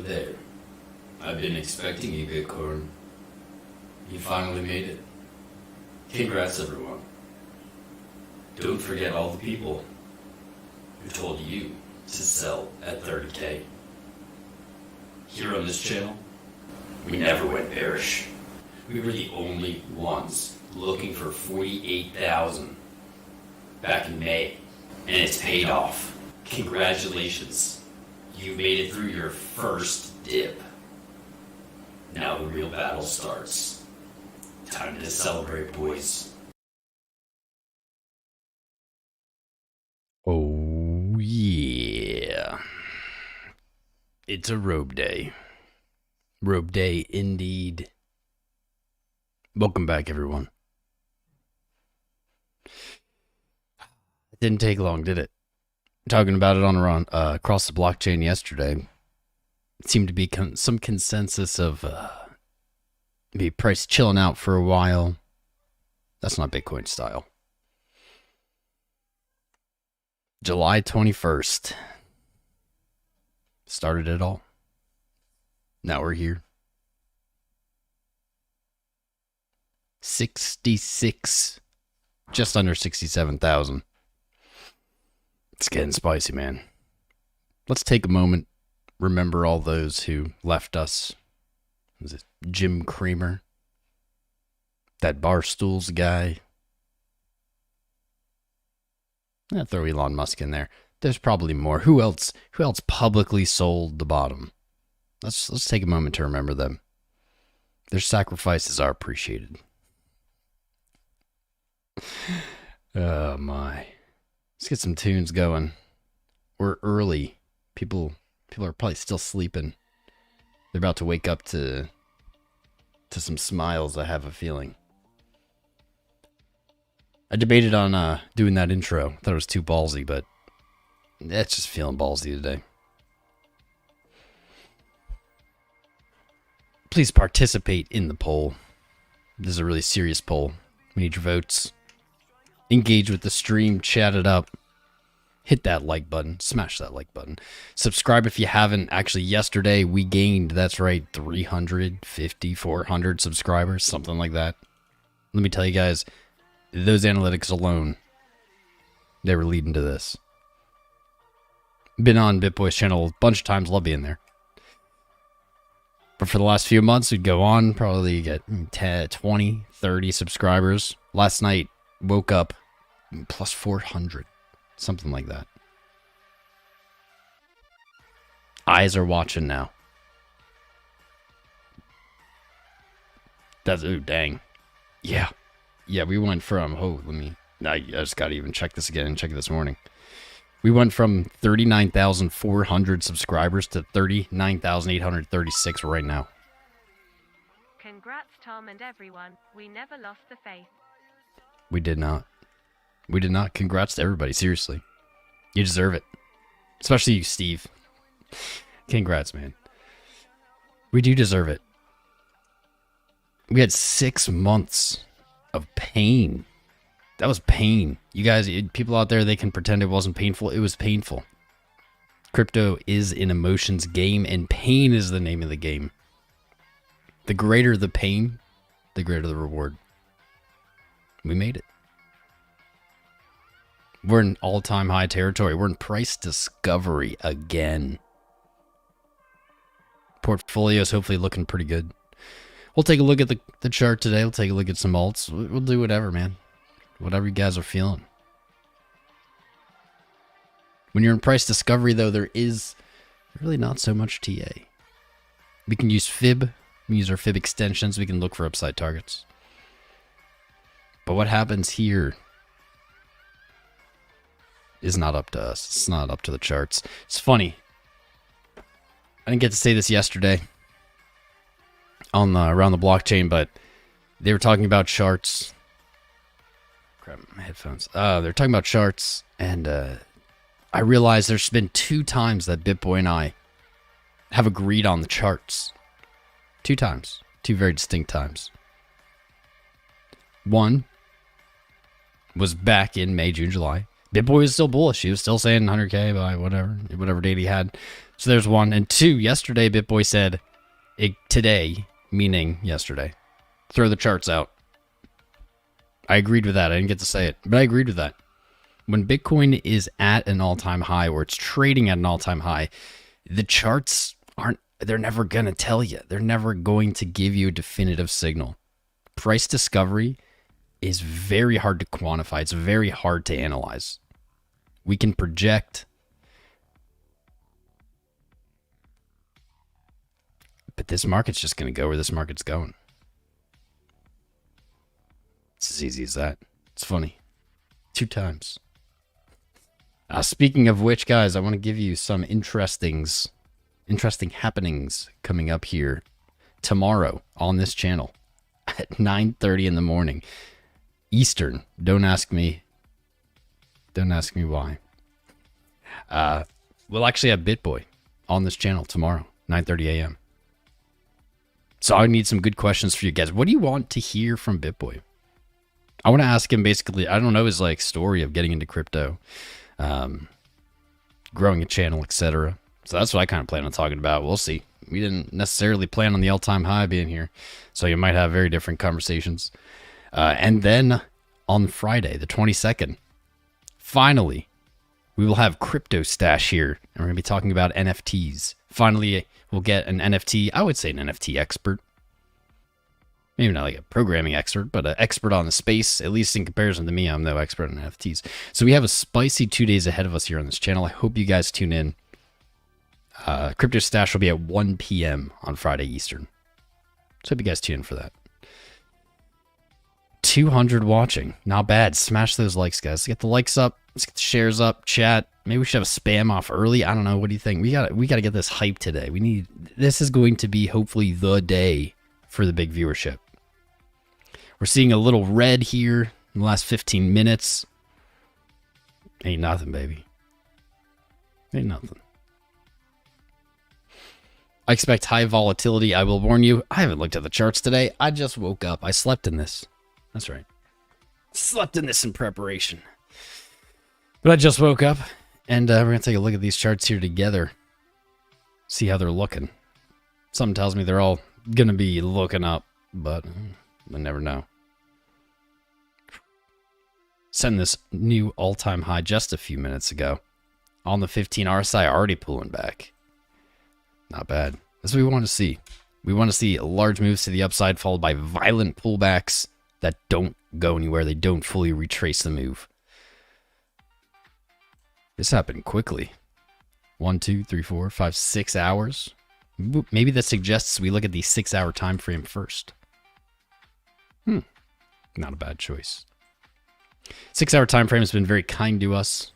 there. I've been expecting you, Bitcoin. You finally made it. Congrats, everyone. Don't forget all the people who told you to sell at 30K. Here on this channel, we never went bearish. We were the only ones looking for 48,000 back in May, and it's paid off. Congratulations. You made it through your first dip. Now the real battle starts. Time to celebrate, boys. Oh, yeah. It's a robe day. Robe day, indeed. Welcome back, everyone. It didn't take long, did it? Talking about it on across the blockchain yesterday. It seemed to be some consensus of maybe price chilling out for a while. That's not Bitcoin style. July 21st. Started it all. Now we're here. 66. Just under 67,000. It's getting spicy, man. Let's take a moment. Remember all those who left us. Was it Jim Cramer? That Barstools guy? I'll throw Elon Musk in there. There's probably more. Who else publicly sold the bottom? Let's take a moment to remember them. Their sacrifices are appreciated. Oh my. Let's get some tunes going. We're early. People are probably still sleeping. They're about to wake up to some smiles, I have a feeling. I debated on doing that intro. Thought it was too ballsy, but it's just feeling ballsy today. Please participate in the poll. This is a really serious poll. We need your votes. Engage with the stream, chat it up. Hit that like button. Smash that like button. Subscribe if you haven't. Actually, yesterday we gained, that's right, 350, 400 subscribers, something like that. Let me tell you guys, those analytics alone, they were leading to this. Been on BitBoy's channel a bunch of times, love being there. But for the last few months, we'd go on, probably get 10, 20, 30 subscribers. Last night, woke up plus 400, something like that. Eyes are watching now. That's, oh, dang. Yeah. Yeah, we went from, I just got to even check this again and check it this morning. We went from 39,400 subscribers to 39,836 right now. Congrats, Tom and everyone. We never lost the faith. We did not. We did not. Congrats to everybody. Seriously. You deserve it. Especially you, Steve. Congrats, man. We do deserve it. We had 6 months of pain. That was pain. You guys, people out there, they can pretend it wasn't painful. It was painful. Crypto is an emotions game, and pain is the name of the game. The greater the pain, the greater the reward. We made it. We're in all-time high territory. We're in price discovery again. Portfolio's hopefully looking pretty good. We'll take a look at the chart today. We'll take a look at some alts. We'll do whatever, man. Whatever you guys are feeling. When you're in price discovery, though, there is really not so much TA. We can use Fib. We can use our Fib extensions. We can look for upside targets. But what happens here is not up to us. It's not up to the charts. It's funny. I didn't get to say this yesterday on around the blockchain, but they were talking about charts. Grab my headphones. They're talking about charts, and I realized there's been 2 times that BitBoy and I have agreed on the charts. 2 times. 2 very distinct times. One was back in May, June, July. BitBoy was still bullish. He was still saying 100K by whatever date he had. So there's one. And two, yesterday BitBoy said, today, meaning yesterday, throw the charts out. I agreed with that. I didn't get to say it, but I agreed with that. When Bitcoin is at an all-time high or it's trading at an all-time high, the charts they're never going to tell you. They're never going to give you a definitive signal. Price discovery is very hard to quantify. It's very hard to analyze. We can project, but this market's just going to go where this market's going. It's as easy as that. It's funny. 2 times. Speaking of which, guys, I want to give you some interesting happenings coming up here tomorrow on this channel at 9:30 in the morning Eastern. Don't ask me why. We'll actually have BitBoy on this channel tomorrow, 9:30 a.m. So I need some good questions for you guys. What do you want to hear from BitBoy? I want to ask him basically, I don't know his like story of getting into crypto, growing a channel, etc. So that's what I kind of plan on talking about. We'll see. We didn't necessarily plan on the all-time high being here, so you might have very different conversations. And then on Friday, the 22nd, finally, we will have Crypto Stash here, and we're going to be talking about NFTs. Finally, we'll get an NFT, I would say an NFT expert. Maybe not like a programming expert, but an expert on the space, at least in comparison to me. I'm no expert on NFTs. So we have a spicy 2 days ahead of us here on this channel. I hope you guys tune in. Crypto Stash will be at 1 p.m. on Friday Eastern. So hope you guys tune in for that. 200 watching. Not bad. Smash those likes, guys. Let's get the likes up. Let's get the shares up. Chat. Maybe we should have a spam off early. I don't know. What do you think? We got to get this hype today. This is going to be hopefully the day for the big viewership. We're seeing a little red here in the last 15 minutes. Ain't nothing, baby. Ain't nothing. I expect high volatility. I will warn you, I haven't looked at the charts today. I just woke up. I slept in this. That's right. Slept in this in preparation. But I just woke up, and we're going to take a look at these charts here together. See how they're looking. Something tells me they're all going to be looking up, but I never know. Send this new all-time high just a few minutes ago. On the 15 RSI, already pulling back. Not bad. That's what we want to see. We want to see large moves to the upside followed by violent pullbacks that don't go anywhere. They don't fully retrace the move. This happened quickly. 1, 2, 3, 4, 5, 6 hours. Maybe that suggests we look at the 6-hour time frame first. Not a bad choice. 6-hour time frame has been very kind to us.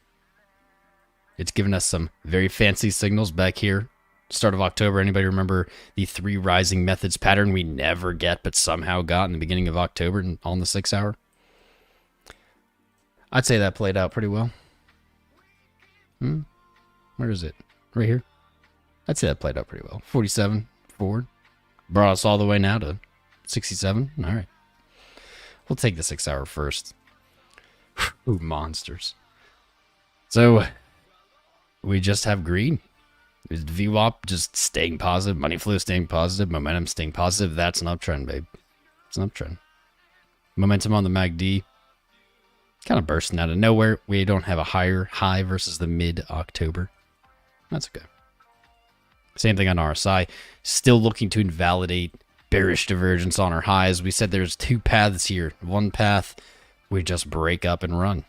It's given us some very fancy signals back here. Start of October. Anybody remember the 3 rising methods pattern we never get but somehow got in the beginning of October and on the 6-hour? I'd say that played out pretty well. Where is it? Right here? I'd say that played out pretty well. 47 forward. Brought us all the way now to 67. All right. We'll take the 6-hour first. Ooh, monsters. So, we just have green. Is VWAP just staying positive? Money flow staying positive? Momentum staying positive? That's an uptrend, babe. It's an uptrend. Momentum on the MACD. Kind of bursting out of nowhere. We don't have a higher high versus the mid-October. That's okay. Same thing on RSI. Still looking to invalidate bearish divergence on our highs. We said there's 2 paths here. One path, we just break up and run.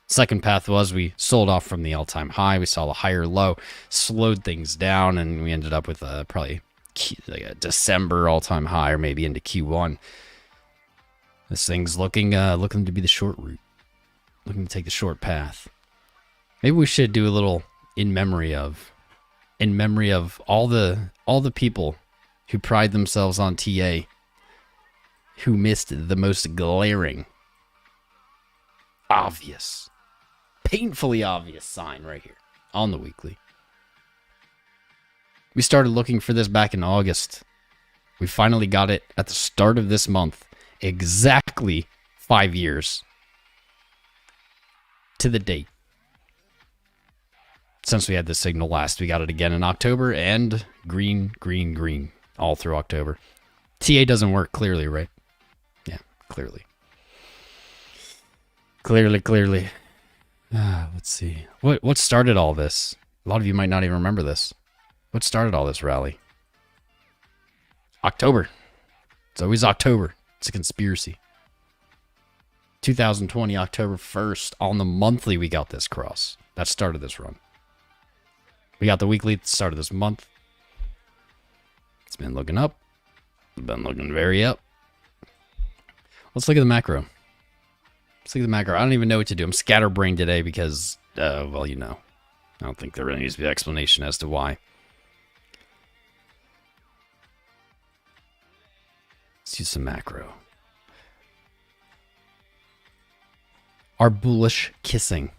Second path was we sold off from the all-time high. We saw a higher low, slowed things down, and we ended up with probably like a December all-time high or maybe into Q1. This thing's looking to be the short route. Looking to take the short path. Maybe we should do a little in memory of all the people who pride themselves on TA who missed the most glaring, obvious, painfully obvious sign right here on the weekly. We started looking for this back in August. We finally got it at the start of this month. Exactly 5 years. to the date. Since we had this signal last, we got it again in October, and green, green, green all through October. TA doesn't work, clearly, right? Yeah, clearly. Clearly. Let's see. What started all this? A lot of you might not even remember this. What started all this rally? October. It's always October. It's a conspiracy. 2020, October 1st, on the monthly, we got this cross. That started this run. We got the weekly at the start of this month. It's been looking up. It's been looking very up. Let's look at the macro. Let's look at the macro. I don't even know what to do. I'm scatterbrained today because, well, you know. I don't think there really needs to be an explanation as to why. Let's use some macro. Our bullish kissing.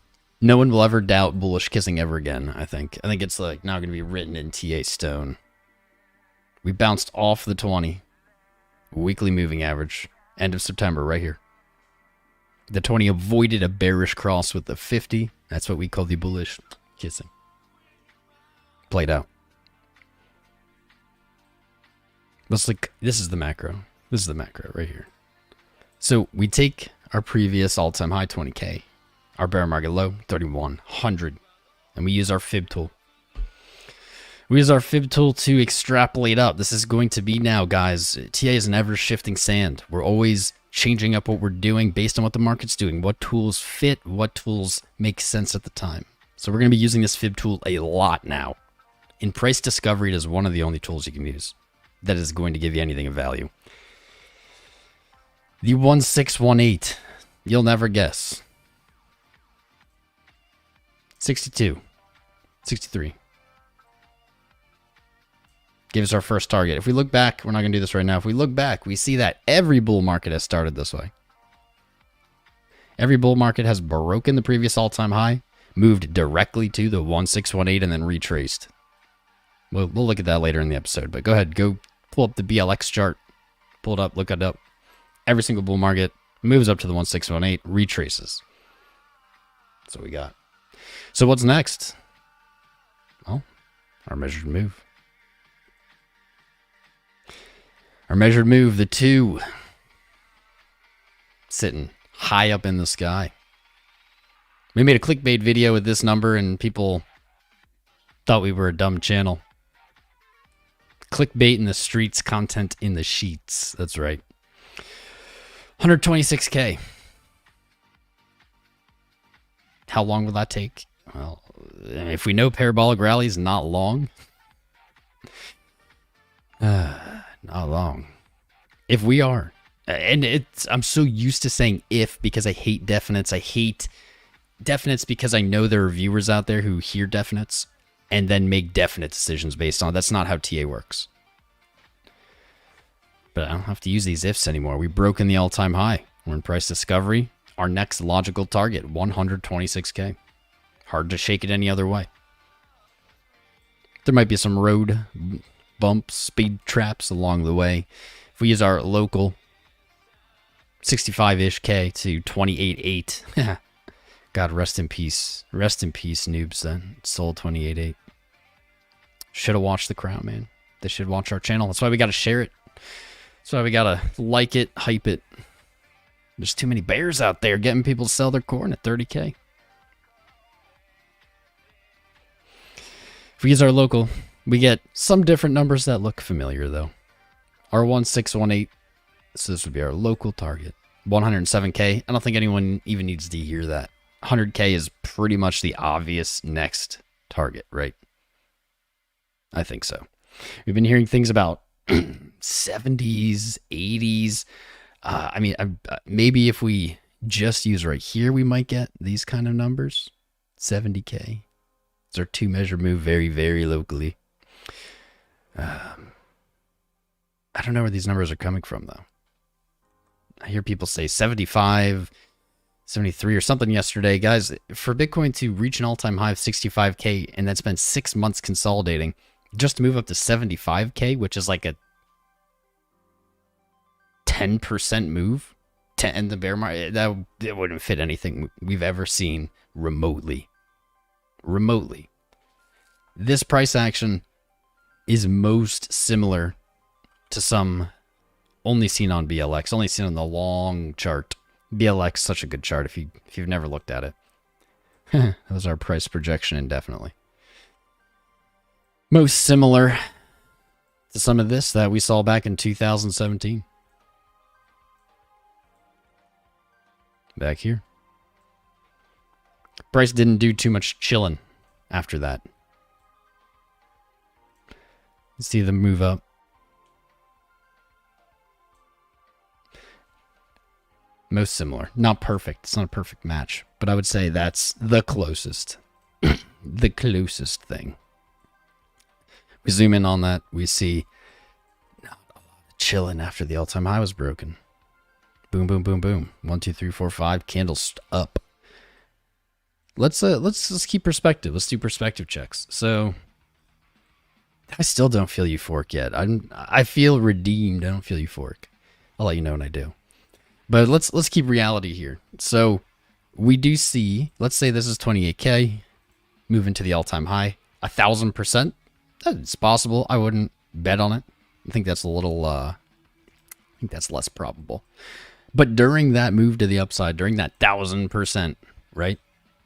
No one will ever doubt bullish kissing ever again, I think. I think it's like now going to be written in TA stone. We bounced off the 20. Weekly moving average. End of September, right here. The 20 avoided a bearish cross with the 50. That's what we call the bullish kissing. Played out. Let's look. This is the macro. This is the macro right here. So we take our previous all-time high, 20K. Our bear market low, 3,100. And we use our fib tool. We use our fib tool to extrapolate up. This is going to be now, guys. TA is an ever-shifting sand. We're always changing up what we're doing based on what the market's doing. What tools fit, what tools make sense at the time. So we're going to be using this fib tool a lot now. In price discovery, it is one of the only tools you can use that is going to give you anything of value. The 1618. You'll never guess. 62. 63. Give us our first target. If we look back, we're not going to do this right now. If we look back, we see that every bull market has started this way. Every bull market has broken the previous all-time high, moved directly to the 1618, and then retraced. We'll look at that later in the episode, but go ahead. Go pull up the BLX chart. Pull it up. Look it up. Every single bull market moves up to the 1618, retraces. That's what we got. So what's next? Well, our measured move. Our measured move, the 2. Sitting high up in the sky. We made a clickbait video with this number and people thought we were a dumb channel. Clickbait in the streets, content in the sheets. That's right. 126K. How long will that take? Well, if we know parabolic rallies, not long. Not long. If we are. And I'm so used to saying if because I hate definites. I hate definites because I know there are viewers out there who hear definites and then make definite decisions based on it. That's not how TA works. But I don't have to use these ifs anymore. We've broken the all-time high. We're in price discovery. Our next logical target, 126K. Hard to shake it any other way. There might be some road bumps, speed traps along the way. If we use our local 65-ish K to 28.8. God, rest in peace. Rest in peace, noobs then. Sold 28.8. Should have watched The Crown, man. They should watch our channel. That's why we got to share it. That's why we got to like it, hype it. There's too many bears out there getting people to sell their corn at 30K. If we use our local, we get some different numbers that look familiar, though. Our 1618, so this would be our local target. 107K. I don't think anyone even needs to hear that. 100K is pretty much the obvious next target, right? I think so. We've been hearing things about 70s, 80s. I mean, maybe if we just use right here, we might get these kind of numbers. 70K. It's our 2 measure move very, very locally. I don't know where these numbers are coming from, though. I hear people say 75, 73 or something yesterday. Guys, for Bitcoin to reach an all-time high of 65K and then spend 6 months consolidating just to move up to 75K, which is like a 10% move to end the bear market, that wouldn't fit anything we've ever seen remotely. Remotely. This price action is most similar to some only seen on BLX, only seen on the long chart. BLX, such a good chart if you've never looked at it. That was our price projection indefinitely. Most similar to some of this that we saw back in 2017. Back here. Price didn't do too much chilling after that. See them move up. Most similar. Not perfect. It's not a perfect match. But I would say that's the closest. The closest thing. We zoom in on that. We see not a lot of chilling after the all-time high was broken. Boom, boom, boom, boom. 1, 2, 3, 4, 5. Candles up. Let's keep perspective. Let's do perspective checks. So I still don't feel euphoric yet. I feel redeemed. I don't feel euphoric. I'll let you know when I do. But let's keep reality here. So we do see, let's say this is 28K, moving to the all-time high, 1,000%. It's possible. I wouldn't bet on it. I think that's a little, I think that's less probable. But during that move to the upside, during that 1,000%, right?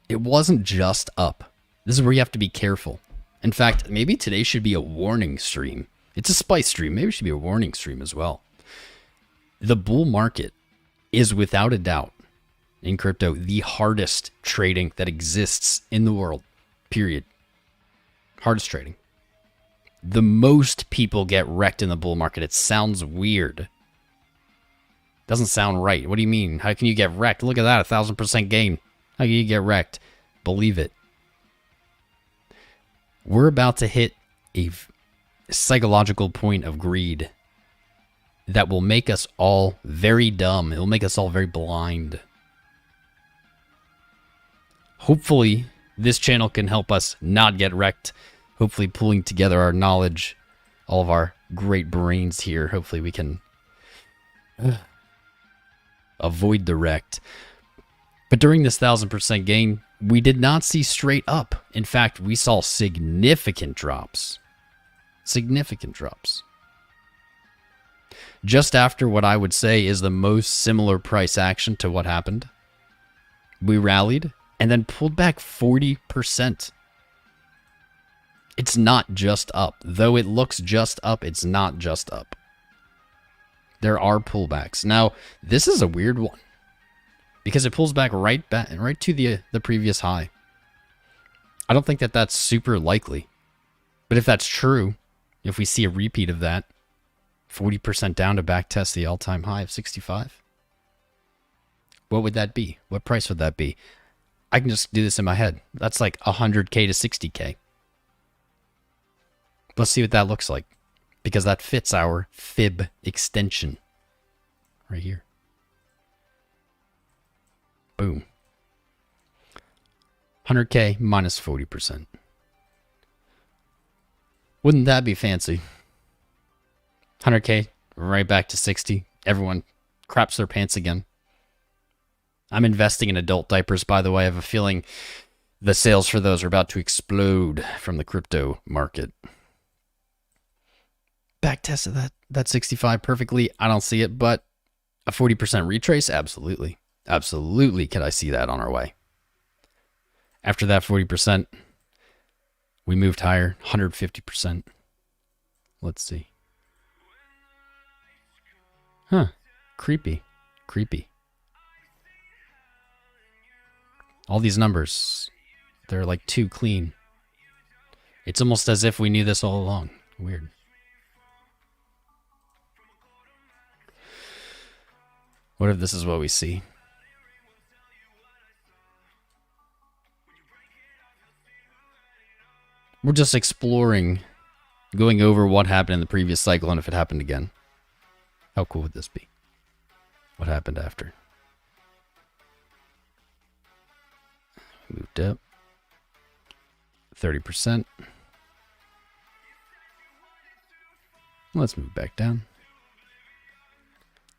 It wasn't just up. This is where you have to be careful. In fact, maybe today should be a warning stream. It's a spice stream. Maybe it should be a warning stream as well. The bull market is without a doubt in crypto the hardest trading that exists in the world. Period. Hardest trading. The most people get wrecked in the bull market. It sounds weird. Doesn't sound right. What do you mean? How can you get wrecked? Look at that, 1,000% gain. How can you get wrecked? Believe it. We're about to hit a psychological point of greed that will make us all very dumb. It will make us all very blind. Hopefully, this channel can help us not get wrecked. Hopefully, pulling together our knowledge, all of our great brains here, hopefully we can avoid the wrecked. But during this 1,000% gain, we did not see straight up. In fact, we saw significant drops. Significant drops. Just after what I would say is the most similar price action to what happened, we rallied and then pulled back 40%. It's not just up. Though it looks just up, it's not just up. There are pullbacks. Now, this is a weird one because it pulls back right to the previous high. I don't think that that's super likely. But if that's true, if we see a repeat of that, 40% down to back test the all-time high of 65, what would that be? What price would that be? I can just do this in my head. That's like 100K to 60K. Let's see what that looks like, because that fits our fib extension right here. Boom. 100K minus 40%. Wouldn't that be fancy? 100K right back to 60. Everyone craps their pants again. I'm investing in adult diapers, by the way. I have a feeling the sales for those are about to explode from the crypto market. Back tested that 65 perfectly. I don't see it, but a 40% retrace? Absolutely. Absolutely could I see that on our way. After that 40%, we moved higher, 150%. Let's see. Huh. Creepy. Creepy. All these numbers, they're like too clean. It's almost as if we knew this all along. Weird. What if this is what we see? We're just exploring, going over what happened in the previous cycle and if it happened again. How cool would this be? What happened after? Moved up 30%. Let's move back down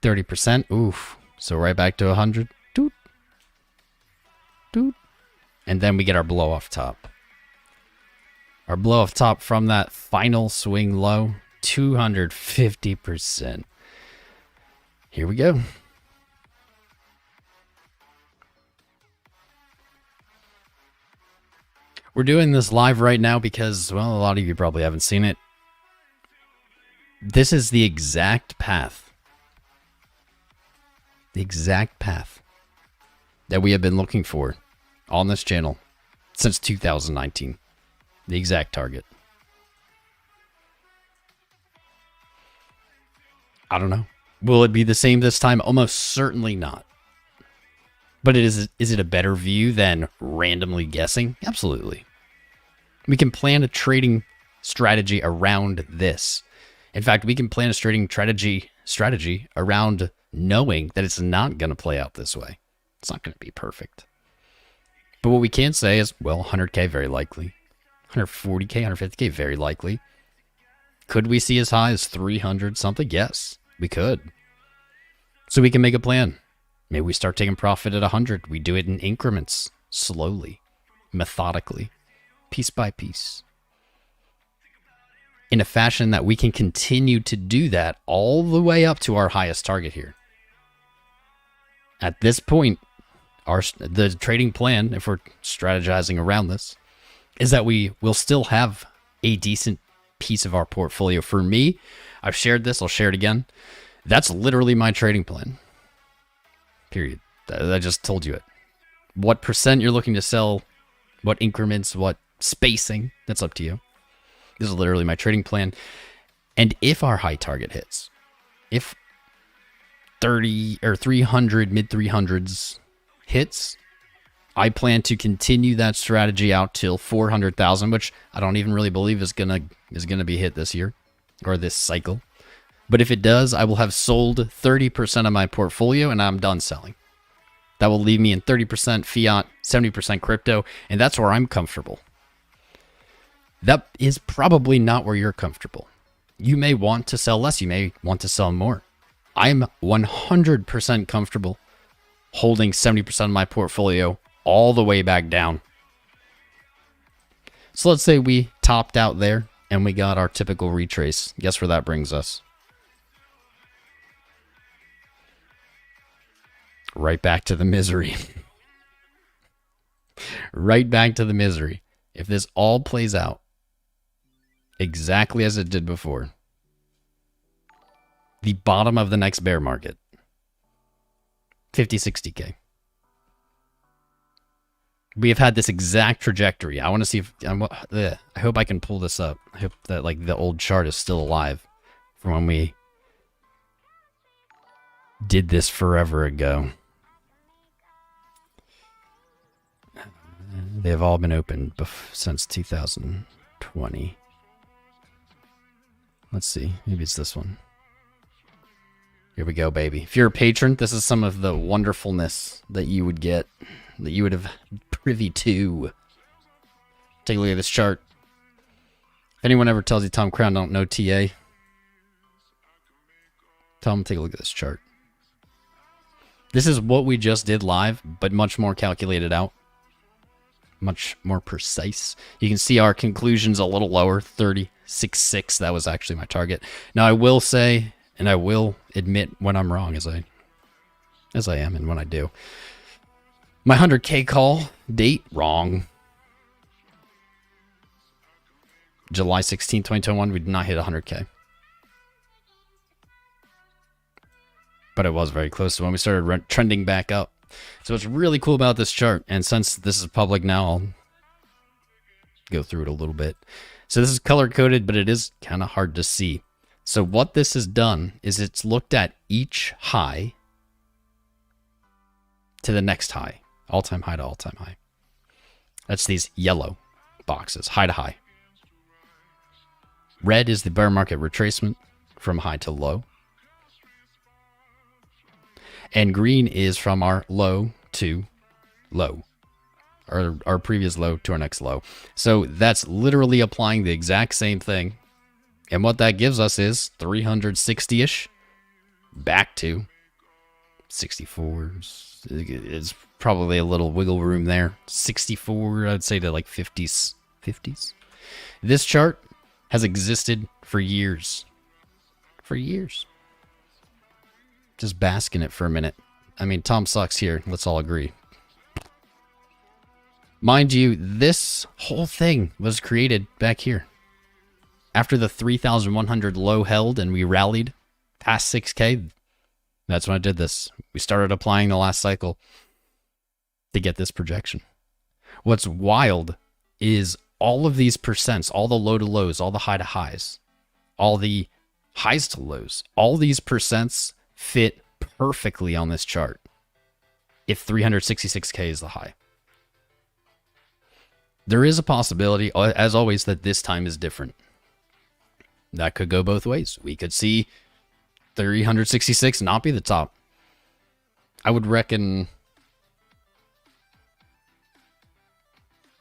30%. Oof. So right back to 100. Doot. Doot. And then we get our blow off top. Our blow off top from that final swing low, 250%. Here we go. We're doing this live right now because, well, a lot of you probably haven't seen it. This is the exact path. The exact path that we have been looking for on this channel since 2019. The exact target. I don't know. Will it be the same this time? Almost certainly not. But is it a better view than randomly guessing? Absolutely. We can plan a trading strategy around this. In fact, we can plan a trading strategy around knowing that it's not going to play out this way. It's not going to be perfect. But what we can say is, well, 100K very likely. 140K, 150K very likely. Could we see as high as 300 something? Yes, we could. So we can make a plan. Maybe we start taking profit at 100. We do it in increments, slowly, methodically, piece by piece, in a fashion that we can continue to do that all the way up to our highest target here. At this point, the trading plan, if we're strategizing around this, is that we will still have a decent piece of our portfolio. For me, I've shared this, I'll share it again. That's literally my trading plan. Period. I just told you it. What percent you're looking to sell, what increments, what spacing, that's up to you. This is literally my trading plan. And if our high target hits, if 30 or 300, mid 300s hits, I plan to continue that strategy out till 400,000, which I don't even really believe is gonna be hit this year or this cycle. But if it does, I will have sold 30% of my portfolio and I'm done selling. That will leave me in 30% fiat, 70% crypto, and that's where I'm comfortable. That is probably not where you're comfortable. You may want to sell less, you may want to sell more. I'm 100% comfortable holding 70% of my portfolio all the way back down. So let's say we topped out there and we got our typical retrace. Guess where that brings us? Right back to the misery. Right back to the misery. If this all plays out exactly as it did before, the bottom of the next bear market, 50, 60K. We have had this exact trajectory. I want to see if I hope I can pull this up. I hope that like the old chart is still alive from when we did this forever ago. They've all been open since 2020. Let's see. Maybe it's this one. Here we go, baby. If you're a patron, this is some of the wonderfulness that you would get, that you would have privy to. Take a look at this chart. If anyone ever tells you Tom Crown don't know TA, tell them to take a look at this chart. This is what we just did live, but much more calculated out. Much more precise. You can see our conclusions a little lower, 36.6. That was actually my target. Now I will say, and I will admit when I'm wrong, as I am, and when I do. My 100K call date, wrong. July 16, 2021, we did not hit 100K. But it was very close to when we started trending back up. So what's really cool about this chart, and since this is public now, I'll go through it a little bit. So this is color-coded, but it is kind of hard to see. So what this has done is it's looked at each high to the next high. All-time high to all-time high. That's these yellow boxes, high to high. Red is the bear market retracement from high to low. And green is from our low to low. Our previous low to our next low. So that's literally applying the exact same thing. And what that gives us is 360-ish back to 64 is probably a little wiggle room there. 64, I'd say to like 50s. 50s. This chart has existed for years. For years. Just bask in it for a minute. I mean, Tom sucks here. Let's all agree. Mind you, this whole thing was created back here. After the 3,100 low held and we rallied past 6K, that's when I did this. We started applying the last cycle to get this projection. What's wild is all of these percents, all the low to lows, all the high to highs, all the highs to lows, all these percents fit perfectly on this chart if 366K is the high. There is a possibility, as always, that this time is different. That could go both ways. We could see 366 not be the top. I would reckon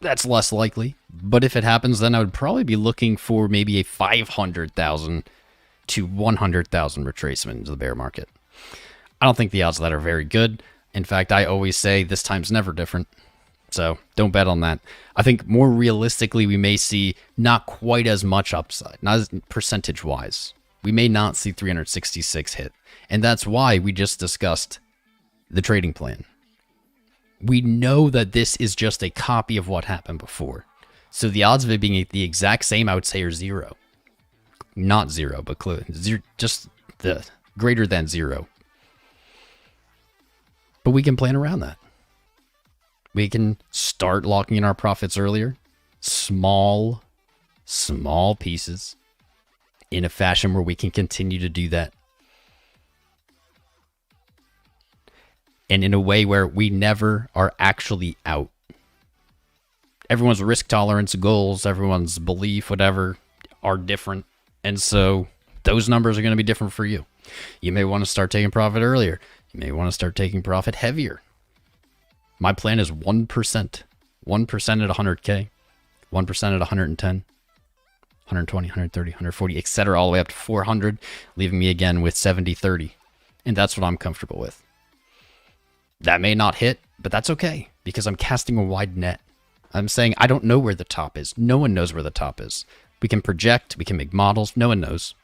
that's less likely. But if it happens, then I would probably be looking for maybe a 500,000 to 100,000 retracement into the bear market. I don't think the odds of that are very good. In fact, I always say this time's never different. So don't bet on that. I think more realistically, we may see not quite as much upside, not as percentage-wise. We may not see 366 hit. And that's why we just discussed the trading plan. We know that this is just a copy of what happened before. So the odds of it being the exact same, I would say, are 0. Not 0, but close. Just the greater than 0. But we can plan around that. We can start locking in our profits earlier. Small pieces in a fashion where we can continue to do that. And in a way where we never are actually out. Everyone's risk tolerance, goals, everyone's belief, whatever, are different. And so those numbers are going to be different for you. You may want to start taking profit earlier. You may want to start taking profit heavier. My plan is 1%. 1% at 100K. 1% at 110. 120, 130, 140, etc. all the way up to 400, leaving me again with 70-30. And that's what I'm comfortable with. That may not hit, but that's okay, because I'm casting a wide net. I'm saying I don't know where the top is. No one knows where the top is. We can project, we can make models, no one knows.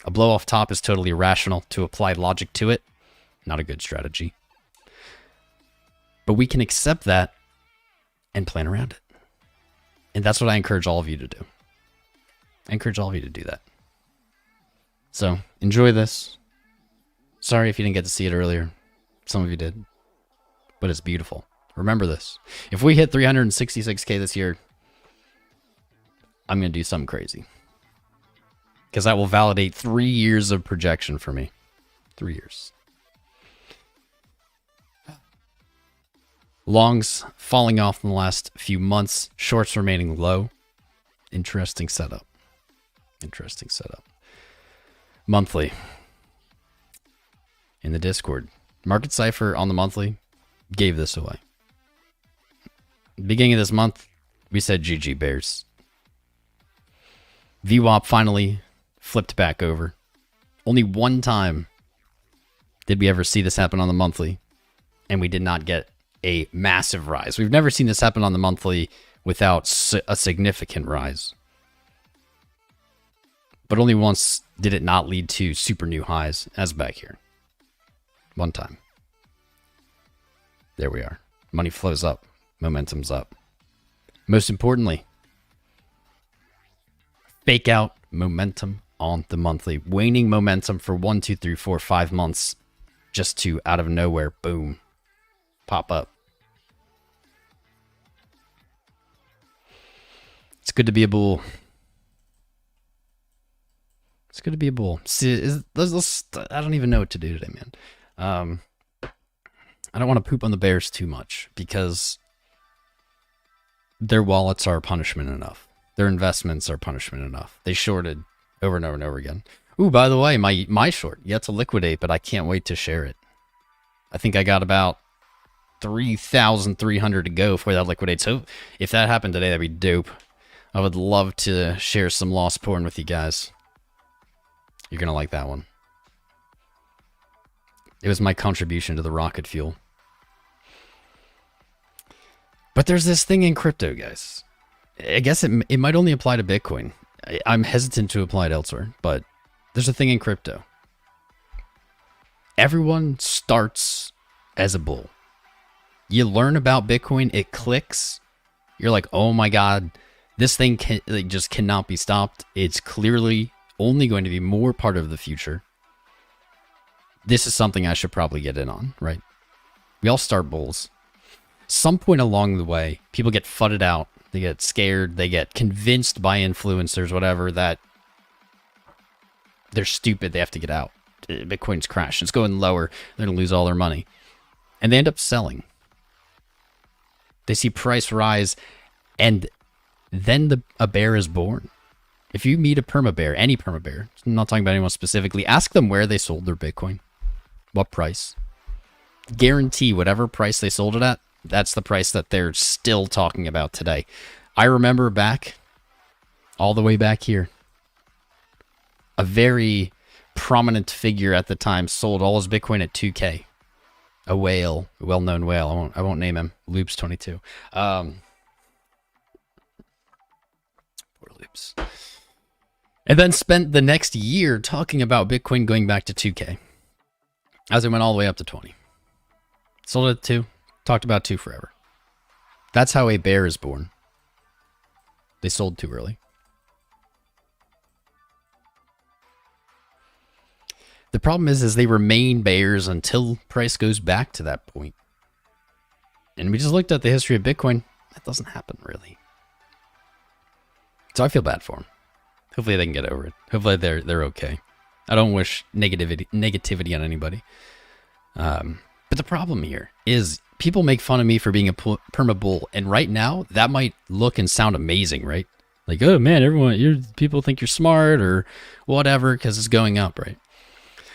A blow off top is totally irrational. To apply logic to it, not a good strategy. But we can accept that and plan around it. And that's what I encourage all of you to do. I encourage all of you to do that. So, enjoy this. Sorry if you didn't get to see it earlier. Some of you did. But it's beautiful. Remember this. If we hit 366K this year, I'm going to do something crazy. Because that will validate 3 years of projection for me. 3 years. Longs falling off in the last few months. Shorts remaining low. Interesting setup. Interesting setup. Monthly. In the Discord. Market Cypher on the monthly gave this away. Beginning of this month, we said GG Bears. VWAP finally flipped back over. Only one time did we ever see this happen on the monthly, and we did not get a massive rise. We've never seen this happen on the monthly without a significant rise. But only once did it not lead to super new highs, as back here. One time. There we are. Money flows up. Momentum's up. Most importantly, fake out momentum on the monthly. Waning momentum for 1, 2, 3, 4, 5 months. Just to, out of nowhere, boom, pop up. It's good to be a bull. It's good to be a bull. See, I don't even know what to do today, man. I don't want to poop on the Bears too much because their wallets are punishment enough. Their investments are punishment enough. They shorted over and over and over again. Ooh, by the way, my short yet to liquidate, but I can't wait to share it. I think I got about 3,300 to go before that liquidates. So if that happened today, that'd be dope. I would love to share some lost porn with you guys. You're going to like that one. It was my contribution to the rocket fuel. But there's this thing in crypto, guys. I guess it might only apply to Bitcoin. I'm hesitant to apply it elsewhere, but there's a thing in crypto. Everyone starts as a bull. You learn about Bitcoin, it clicks. You're like, oh my God, this thing just cannot be stopped. It's clearly only going to be more part of the future. This is something I should probably get in on, right? We all start bulls. Some point along the way, people get fudded out. They get scared. They get convinced by influencers, whatever, that they're stupid. They have to get out. Bitcoin's crashed. It's going lower. They're going to lose all their money. And they end up selling. They see price rise, and then a bear is born. If you meet a perma bear, any perma bear, I'm not talking about anyone specifically, ask them where they sold their Bitcoin. What price? Guarantee whatever price they sold it at, that's the price that they're still talking about today. I remember all the way back here, a very prominent figure at the time sold all his Bitcoin at 2K. A whale, a well-known whale. I won't name him. Loops22. Poor Loops. And then spent the next year talking about Bitcoin going back to 2K. As it went all the way up to 20. Sold it at 2. Talked about 2 forever. That's how a bear is born. They sold too early. The problem is they remain bears until price goes back to that point. And we just looked at the history of Bitcoin. That doesn't happen, really. So I feel bad for them. Hopefully they can get over it. Hopefully they're okay. I don't wish negativity on anybody. But the problem here is people make fun of me for being a perma bull. And right now, that might look and sound amazing, right? Like, oh man, people think you're smart or whatever because it's going up, right?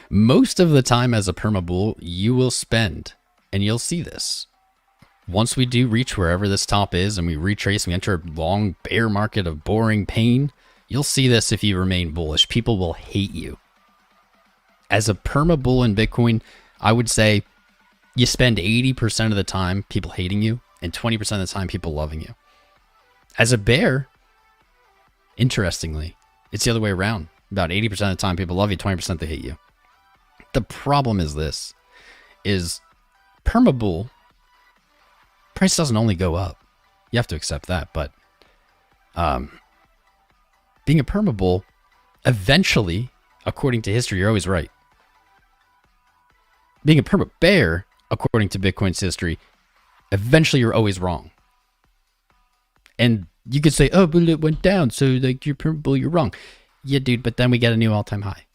Most of the time as a perma bull, you will spend, and you'll see this. Once we do reach wherever this top is and we retrace, we enter a long bear market of boring pain, you'll see this if you remain bullish. People will hate you. As a perma bull in Bitcoin, I would say you spend 80% of the time people hating you and 20% of the time people loving you. As a bear, interestingly, it's the other way around. About 80% of the time people love you, 20% they hate you. The problem is this, is perma bull, price doesn't only go up. You have to accept that, but being a perma bull, eventually, according to history, you're always right. Being a perma bear, according to Bitcoin's history, eventually you're always wrong. And you could say, oh, but it went down, so like you're perma bull, you're wrong. Yeah, dude, but then we get a new all-time high.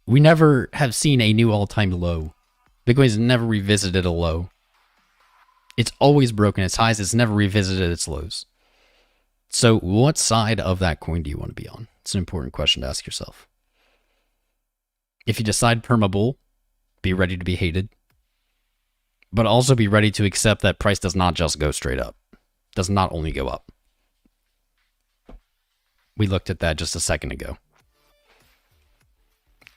We never have seen a new all-time low. Bitcoin's never revisited a low. It's always broken its highs. It's never revisited its lows. So what side of that coin do you want to be on? It's an important question to ask yourself. If you decide perma bull, be ready to be hated. But also be ready to accept that price does not just go straight up. Does not only go up. We looked at that just a second ago.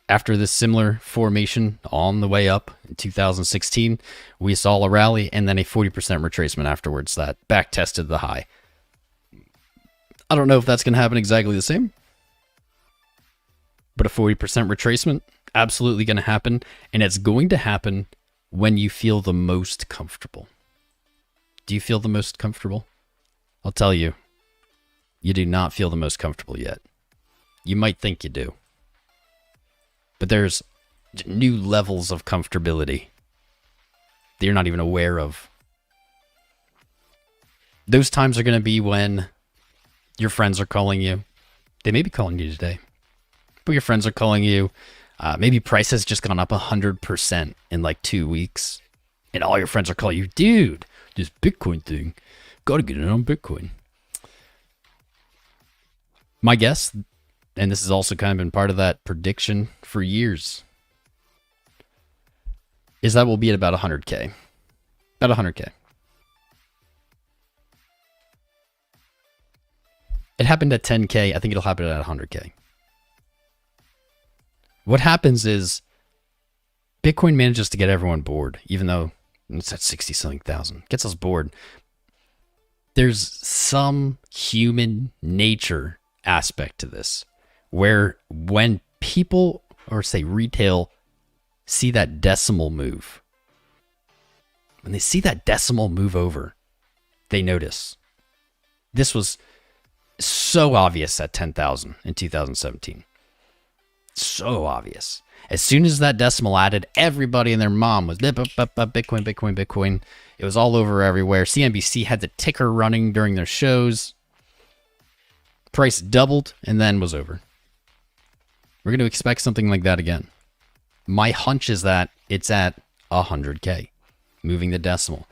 After this similar formation on the way up in 2016, we saw a rally and then a 40% retracement afterwards that back tested the high. I don't know if that's going to happen exactly the same, but a 40% retracement, absolutely going to happen, and it's going to happen when you feel the most comfortable. Do you feel the most comfortable? I'll tell you, you do not feel the most comfortable yet. You might think you do. But there's new levels of comfortability that you're not even aware of. Those times are going to be when your friends are calling you. They may be calling you today, but your friends are calling you. Maybe price has just gone up 100% in like 2 weeks. And all your friends are calling you, dude, this Bitcoin thing, got to get in on Bitcoin. My guess, and this has also kind of been part of that prediction for years, is that we'll be at about 100K. About 100K. It happened at 10K. I think it'll happen at 100K. What happens is Bitcoin manages to get everyone bored, even though it's at 60 something thousand. Gets us bored. There's some human nature aspect to this, where when people, or say retail, see that decimal move, when they see that decimal move over, they notice. This was so obvious at 10,000 in 2017. So obvious. As soon as that decimal added, everybody and their mom was Bitcoin, Bitcoin, Bitcoin. It was all over everywhere. CNBC had the ticker running during their shows. Price doubled and then was over. We're going to expect something like that again. My hunch is that it's at 100K, moving the decimal.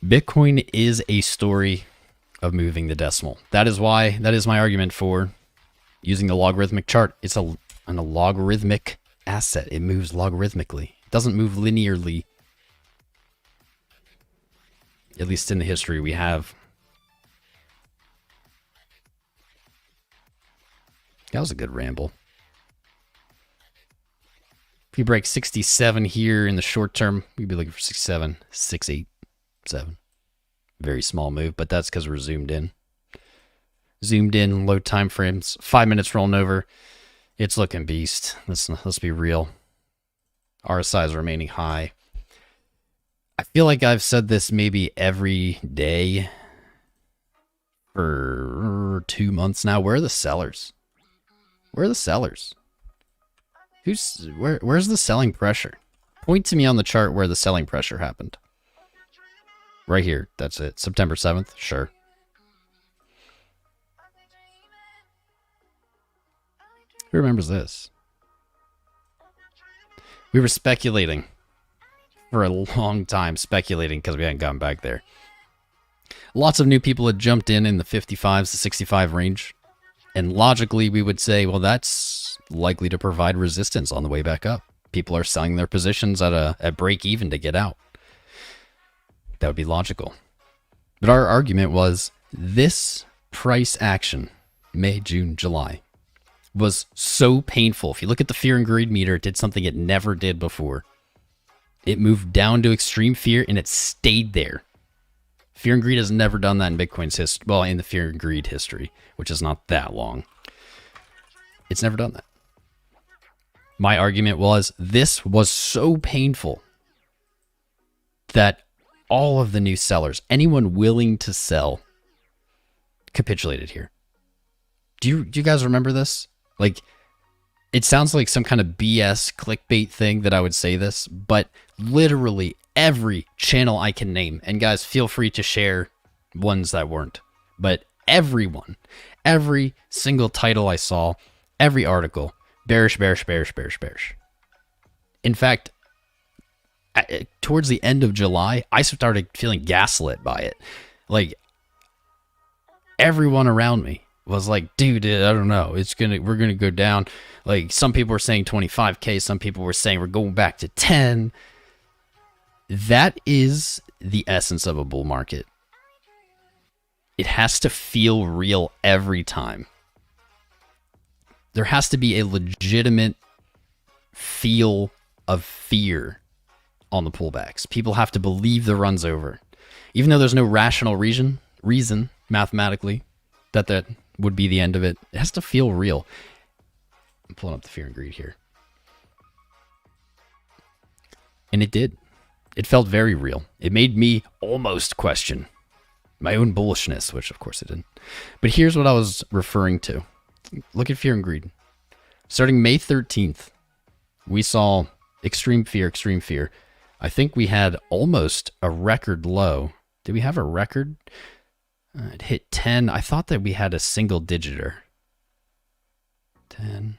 Bitcoin is a story of moving the decimal. That is my argument for using the logarithmic chart. It's a logarithmic asset. It moves logarithmically. It doesn't move linearly. At least in the history we have. That was a good ramble. If we break 67 here in the short term, we'd be looking for 67, 6, 8, 7. Very small move, but that's because we're zoomed in. Zoomed in, low time frames, 5 minutes rolling over. It's looking beast. Let's be real. RSI is remaining high. I feel like I've said this maybe every day for 2 months now. Where are the sellers? Where are the sellers? Where's the selling pressure? Point to me on the chart where the selling pressure happened. Right here. That's it. September 7th. Sure. Who remembers this? We were speculating for a long time, speculating because we hadn't gotten back there. Lots of new people had jumped in the 55s to 65 range. And logically, we would say, well, that's likely to provide resistance on the way back up. People are selling their positions at break even to get out. That would be logical. But our argument was this price action, May, June, July, was so painful. If you look at the fear and greed meter, it did something it never did before. It moved down to extreme fear and it stayed there. Fear and greed has never done that in Bitcoin's history. Well, in the fear and greed history, which is not that long. It's never done that. My argument was this was so painful that all of the new sellers, anyone willing to sell, capitulated here. Do you guys remember this? Like, it sounds like some kind of BS clickbait thing that I would say this, but literally every channel I can name, and guys, feel free to share ones that weren't, but everyone, every single title I saw, every article, bearish, bearish, bearish, bearish, bearish. In fact, towards the end of July, I started feeling gaslit by it. Like, everyone around me was like, dude, I don't know. We're gonna go down. Like, some people were saying 25K, some people were saying we're going back to 10. That is the essence of a bull market. It has to feel real every time. There has to be a legitimate feel of fear on the pullbacks. People have to believe the run's over. Even though there's no rational reason mathematically that would be the end of it, it has to feel real. I'm pulling up the fear and greed here. And it did. It felt very real. It made me almost question my own bullishness, which of course it didn't. But here's what I was referring to. Look at fear and greed. Starting May 13th, we saw extreme fear, extreme fear. I think we had almost a record low. Did we have a record? It hit 10. I thought that we had a single digiter. 10.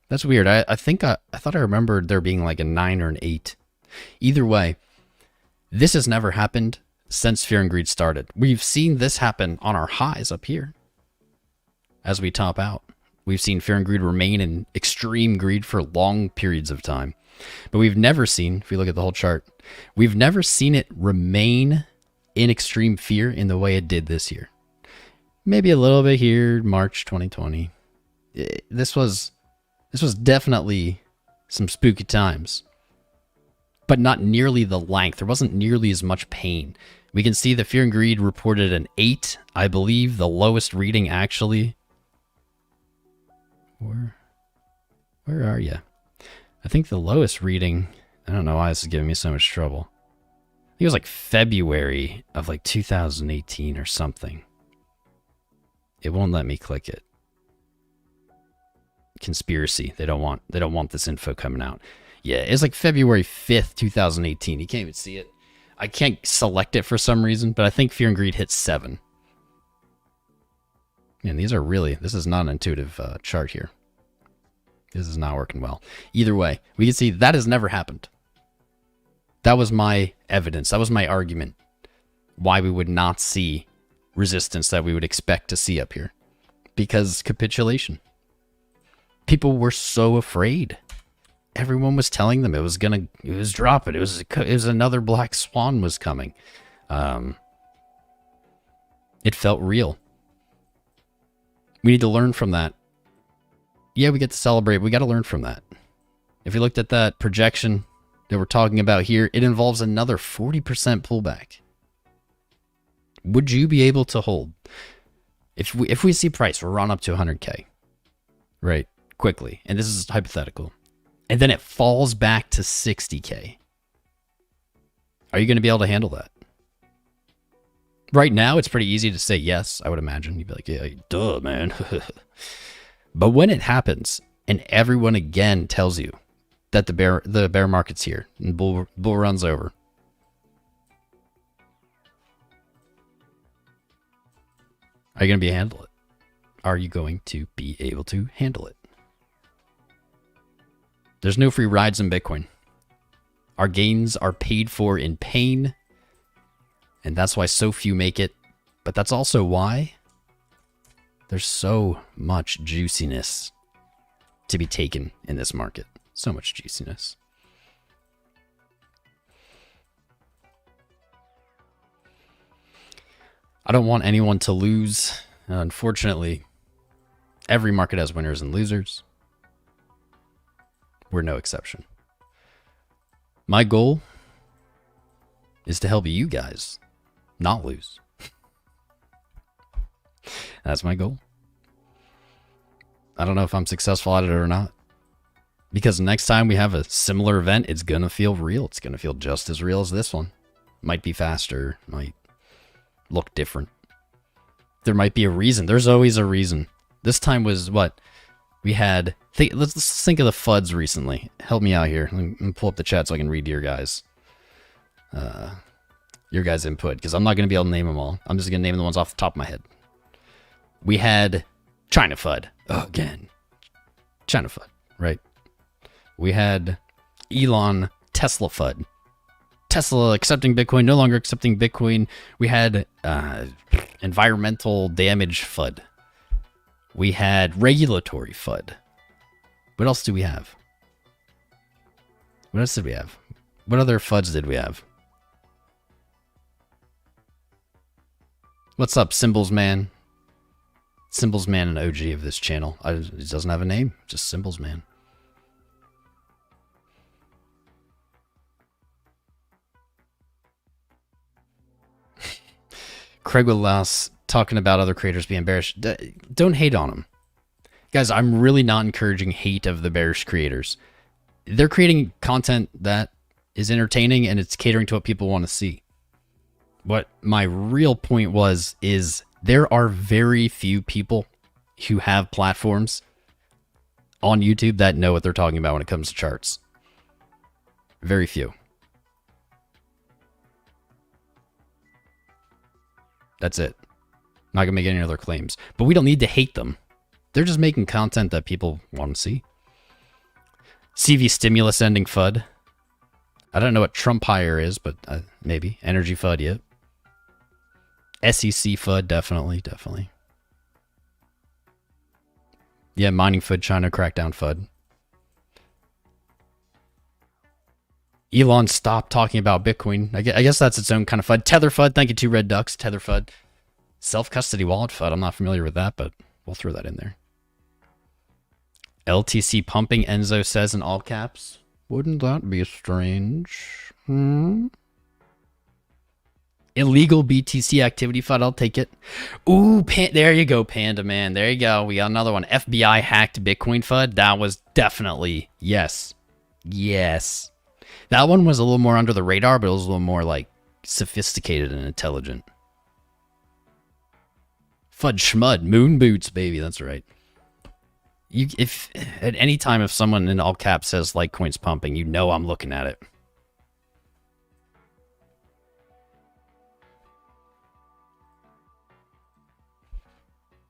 That's weird. I thought I remembered there being like a 9 or an 8. Either way, this has never happened since fear and greed started. We've seen this happen on our highs up here. As we top out, we've seen fear and greed remain in extreme greed for long periods of time. But we've never seen, if we look at the whole chart, we've never seen it remain in extreme fear in the way it did this year. Maybe a little bit here, March 2020. This was definitely Some spooky times. But not nearly the length. There wasn't nearly as much pain. We can see the Fear and Greed reported an 8. I believe the lowest reading actually. Where are you? I think the lowest reading, I don't know why this is giving me so much trouble. I think it was like February of like 2018 or something. It won't let me click it. Conspiracy. They don't want this info coming out. Yeah, it's like February 5th, 2018. You can't even see it. I can't select it for some reason, but I think Fear and Greed hit 7. Man, this is not an intuitive chart here. This is not working well. Either way, we can see that has never happened. That was my evidence. That was my argument. Why we would not see resistance that we would expect to see up here. Because capitulation. People were so afraid. Everyone was telling them it was dropping. It was another black swan was coming. It felt real. We need to learn from that. Yeah, we get to celebrate. We got to learn from that. If you looked at that projection that we're talking about here, it involves another 40% pullback. Would you be able to hold? If we see price run up to 100K, right, quickly, and this is hypothetical, and then it falls back to 60K, are you going to be able to handle that? Right now, it's pretty easy to say yes, I would imagine. You'd be like, yeah, duh, man. But when it happens, and everyone again tells you that the bear market's here, and bull run's over, are you going to be able to handle it? Are you going to be able to handle it? There's no free rides in Bitcoin. Our gains are paid for in pain, and that's why so few make it. But that's also why there's so much juiciness to be taken in this market. So much juiciness. I don't want anyone to lose. Unfortunately, every market has winners and losers. We're no exception. My goal is to help you guys not lose. That's my goal. I don't know if I'm successful at it or not. Because next time we have a similar event, it's going to feel real. It's going to feel just as real as this one. Might be faster. Might look different. There might be a reason. There's always a reason. This time was what? We had... Let's think of the FUDs recently. Help me out here. Let me pull up the chat so I can read your guys' input. Because I'm not going to be able to name them all. I'm just going to name the ones off the top of my head. We had China FUD. Again. China FUD, right? We had Elon Tesla FUD. Tesla accepting Bitcoin, no longer accepting Bitcoin. We had environmental damage FUD. We had regulatory FUD. What else do we have? What else did we have? What other FUDs did we have? What's up, Symbols Man? Symbols Man, an OG of this channel. It doesn't have a name, just Symbols Man. Craig Willouse talking about other creators being bearish. Don't hate on them. Guys, I'm really not encouraging hate of the bearish creators. They're creating content that is entertaining and it's catering to what people want to see. What my real point is there are very few people who have platforms on YouTube that know what they're talking about when it comes to charts. Very few. That's it. Not gonna make any other claims. But we don't need to hate them. They're just making content that people want to see. CV stimulus ending FUD. I don't know what Trump hire is, but maybe. Energy FUD, yep. SEC FUD, definitely. Yeah, mining FUD, China crackdown FUD. Elon stopped talking about Bitcoin. I guess that's its own kind of FUD. Tether FUD, thank you to Red Ducks. Tether FUD. Self-custody wallet FUD, I'm not familiar with that, but we'll throw that in there. LTC pumping, Enzo says in all caps. Wouldn't that be strange? Illegal BTC activity FUD, I'll take it. Ooh, there you go, Panda Man. There you go. We got another one. FBI hacked Bitcoin FUD. That was definitely, yes. Yes. That one was a little more under the radar, but it was a little more, like, sophisticated and intelligent. FUD schmud. Moon boots, baby. That's right. If at any time if someone in all caps says Litecoin's pumping, you know I'm looking at it.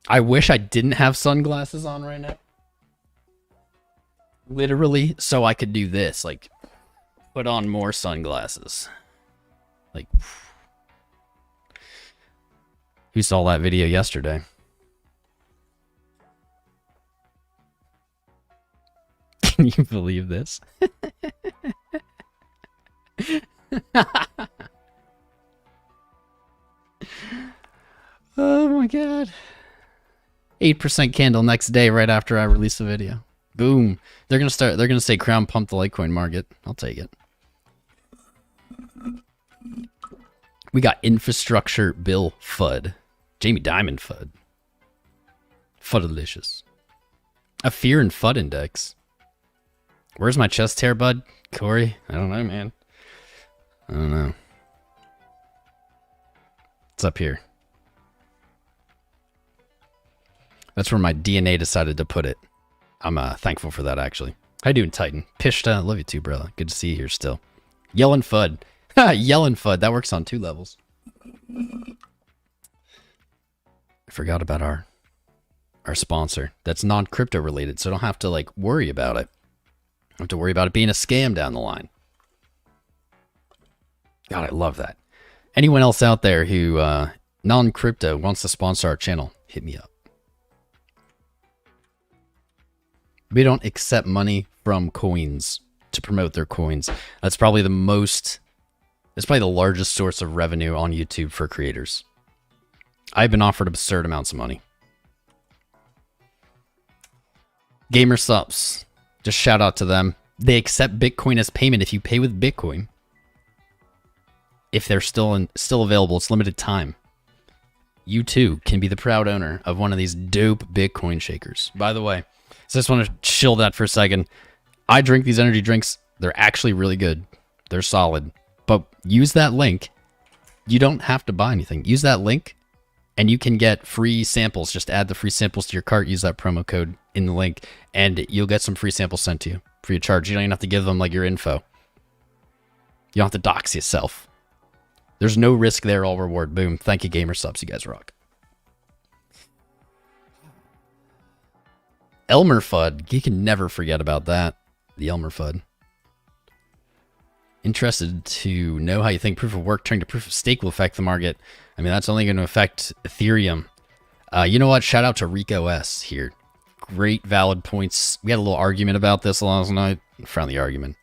I wish I didn't have sunglasses on right now. Literally, so I could do this, like, put on more sunglasses. Like, who saw that video yesterday? Can you believe this? Oh my god. 8% candle next day right after I release the video. Boom. They're gonna say crown pump the Litecoin market. I'll take it. We got infrastructure bill FUD. Jamie Dimon FUD. FUDalicious. A fear and FUD index. Where's my chest hair, bud? Corey? I don't know, man. I don't know. It's up here. That's where my DNA decided to put it. I'm thankful for that, actually. How you doing, Titan? Pishta, love you too, brother. Good to see you here still. Yellin' FUD. Yellin' FUD. That works on 2 levels. I forgot about our sponsor. That's non-crypto related, so I don't have to, like, worry about it. I don't have to worry about it being a scam down the line. God, I love that. Anyone else out there who non-crypto wants to sponsor our channel, hit me up. We don't accept money from coins to promote their coins. That's probably the largest source of revenue on YouTube for creators. I've been offered absurd amounts of money. Gamer subs, just shout out to them. They accept Bitcoin as payment if you pay with Bitcoin. If they're still available, it's limited time. You too can be the proud owner of one of these dope Bitcoin shakers. By the way, so I just want to chill that for a second. I drink these energy drinks. They're actually really good. They're solid. But use that link. You don't have to buy anything. Use that link and you can get free samples. Just add the free samples to your cart. Use that promo code in the link and you'll get some free samples sent to you free of charge. You don't even have to give them like your info. You don't have to dox yourself. There's no risk there, all reward. Boom. Thank you, Gamer Subs. You guys rock. Elmer FUD. You can never forget about that. The Elmer FUD. Interested to know how you think proof of work turning to proof of stake will affect the market. I mean, that's only going to affect Ethereum. You know what? Shout out to Rico S here. Great valid points. We had a little argument about this last night. I found the argument.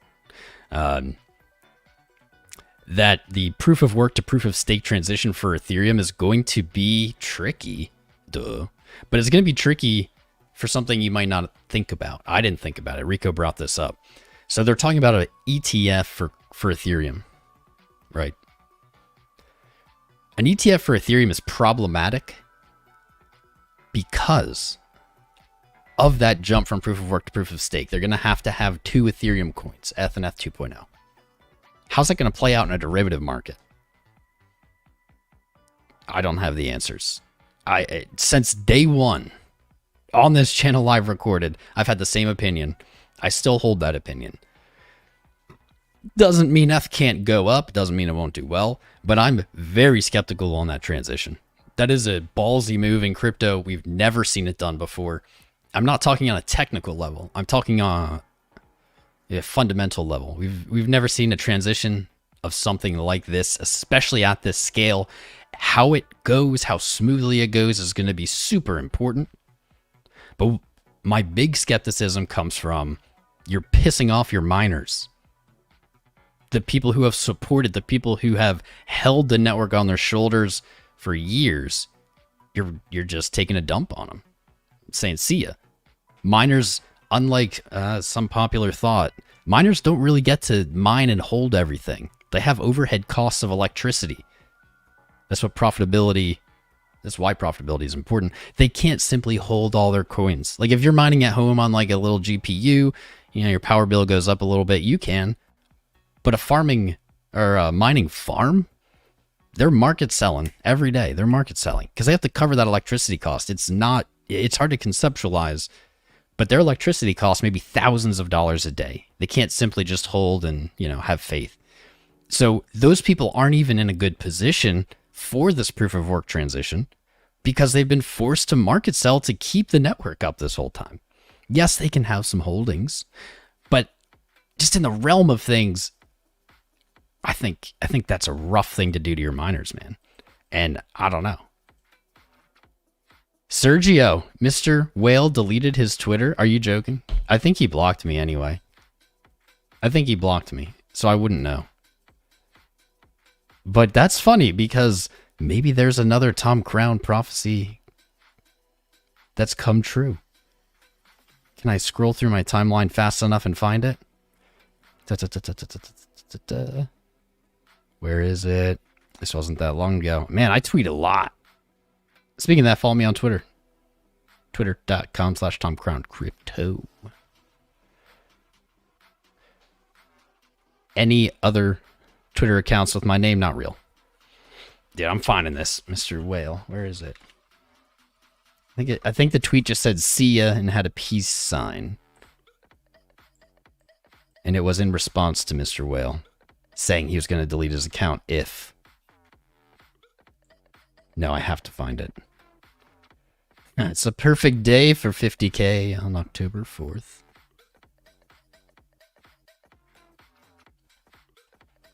That the proof of work to proof of stake transition for Ethereum is going to be tricky. Duh. But it's going to be tricky for something you might not think about. I didn't think about it. Rico brought this up. So they're talking about an ETF for Ethereum, right? An ETF for Ethereum is problematic because of that jump from proof of work to proof of stake. They're going to have 2 Ethereum coins, ETH and ETH 2.0. How's that going to play out in a derivative market? I don't have the answers. Since day one, on this channel live recorded, I've had the same opinion. I still hold that opinion. Doesn't mean ETH can't go up. Doesn't mean it won't do well. But I'm very skeptical on that transition. That is a ballsy move in crypto. We've never seen it done before. I'm not talking on a technical level. I'm talking on a fundamental level. We've never seen a transition of something like this, especially at this scale. How it goes, how smoothly it goes is going to be super important. But my big skepticism comes from you're pissing off your miners. The people who have supported, the people who have held the network on their shoulders for years, you're just taking a dump on them. Saying, see ya. Miners unlike some popular thought, miners don't really get to mine and hold everything. They have overhead costs of electricity. That's why profitability is important. They can't simply hold all their coins. Like if you're mining at home on like a little GPU, you know, your power bill goes up a little bit, you can. But a farming or a mining farm, they're market selling every day. They're market selling because they have to cover that electricity cost. It's hard to conceptualize, but their electricity costs maybe thousands of dollars a day. They can't simply just hold and, you know, have faith. So those people aren't even in a good position for this proof of work transition because they've been forced to market sell to keep the network up this whole time. Yes, they can have some holdings, but just in the realm of things, I think that's a rough thing to do to your miners, man. And I don't know. Sergio, Mr. Whale deleted his Twitter. Are you joking? I think he blocked me anyway. I think he blocked me, so I wouldn't know. But that's funny because maybe there's another Tom Crown prophecy that's come true. Can I scroll through my timeline fast enough and find it? Where is it? This wasn't that long ago. Man, I tweet a lot. Speaking of that, follow me on Twitter. Twitter.com/TomCrownCrypto. Any other Twitter accounts with my name, not real. Dude, I'm finding this, Mr. Whale. Where is it? I think the tweet just said "see ya" and had a peace sign, and it was in response to Mr. Whale saying he was going to delete his account if. No, I have to find it. It's a perfect day for 50K on October 4th.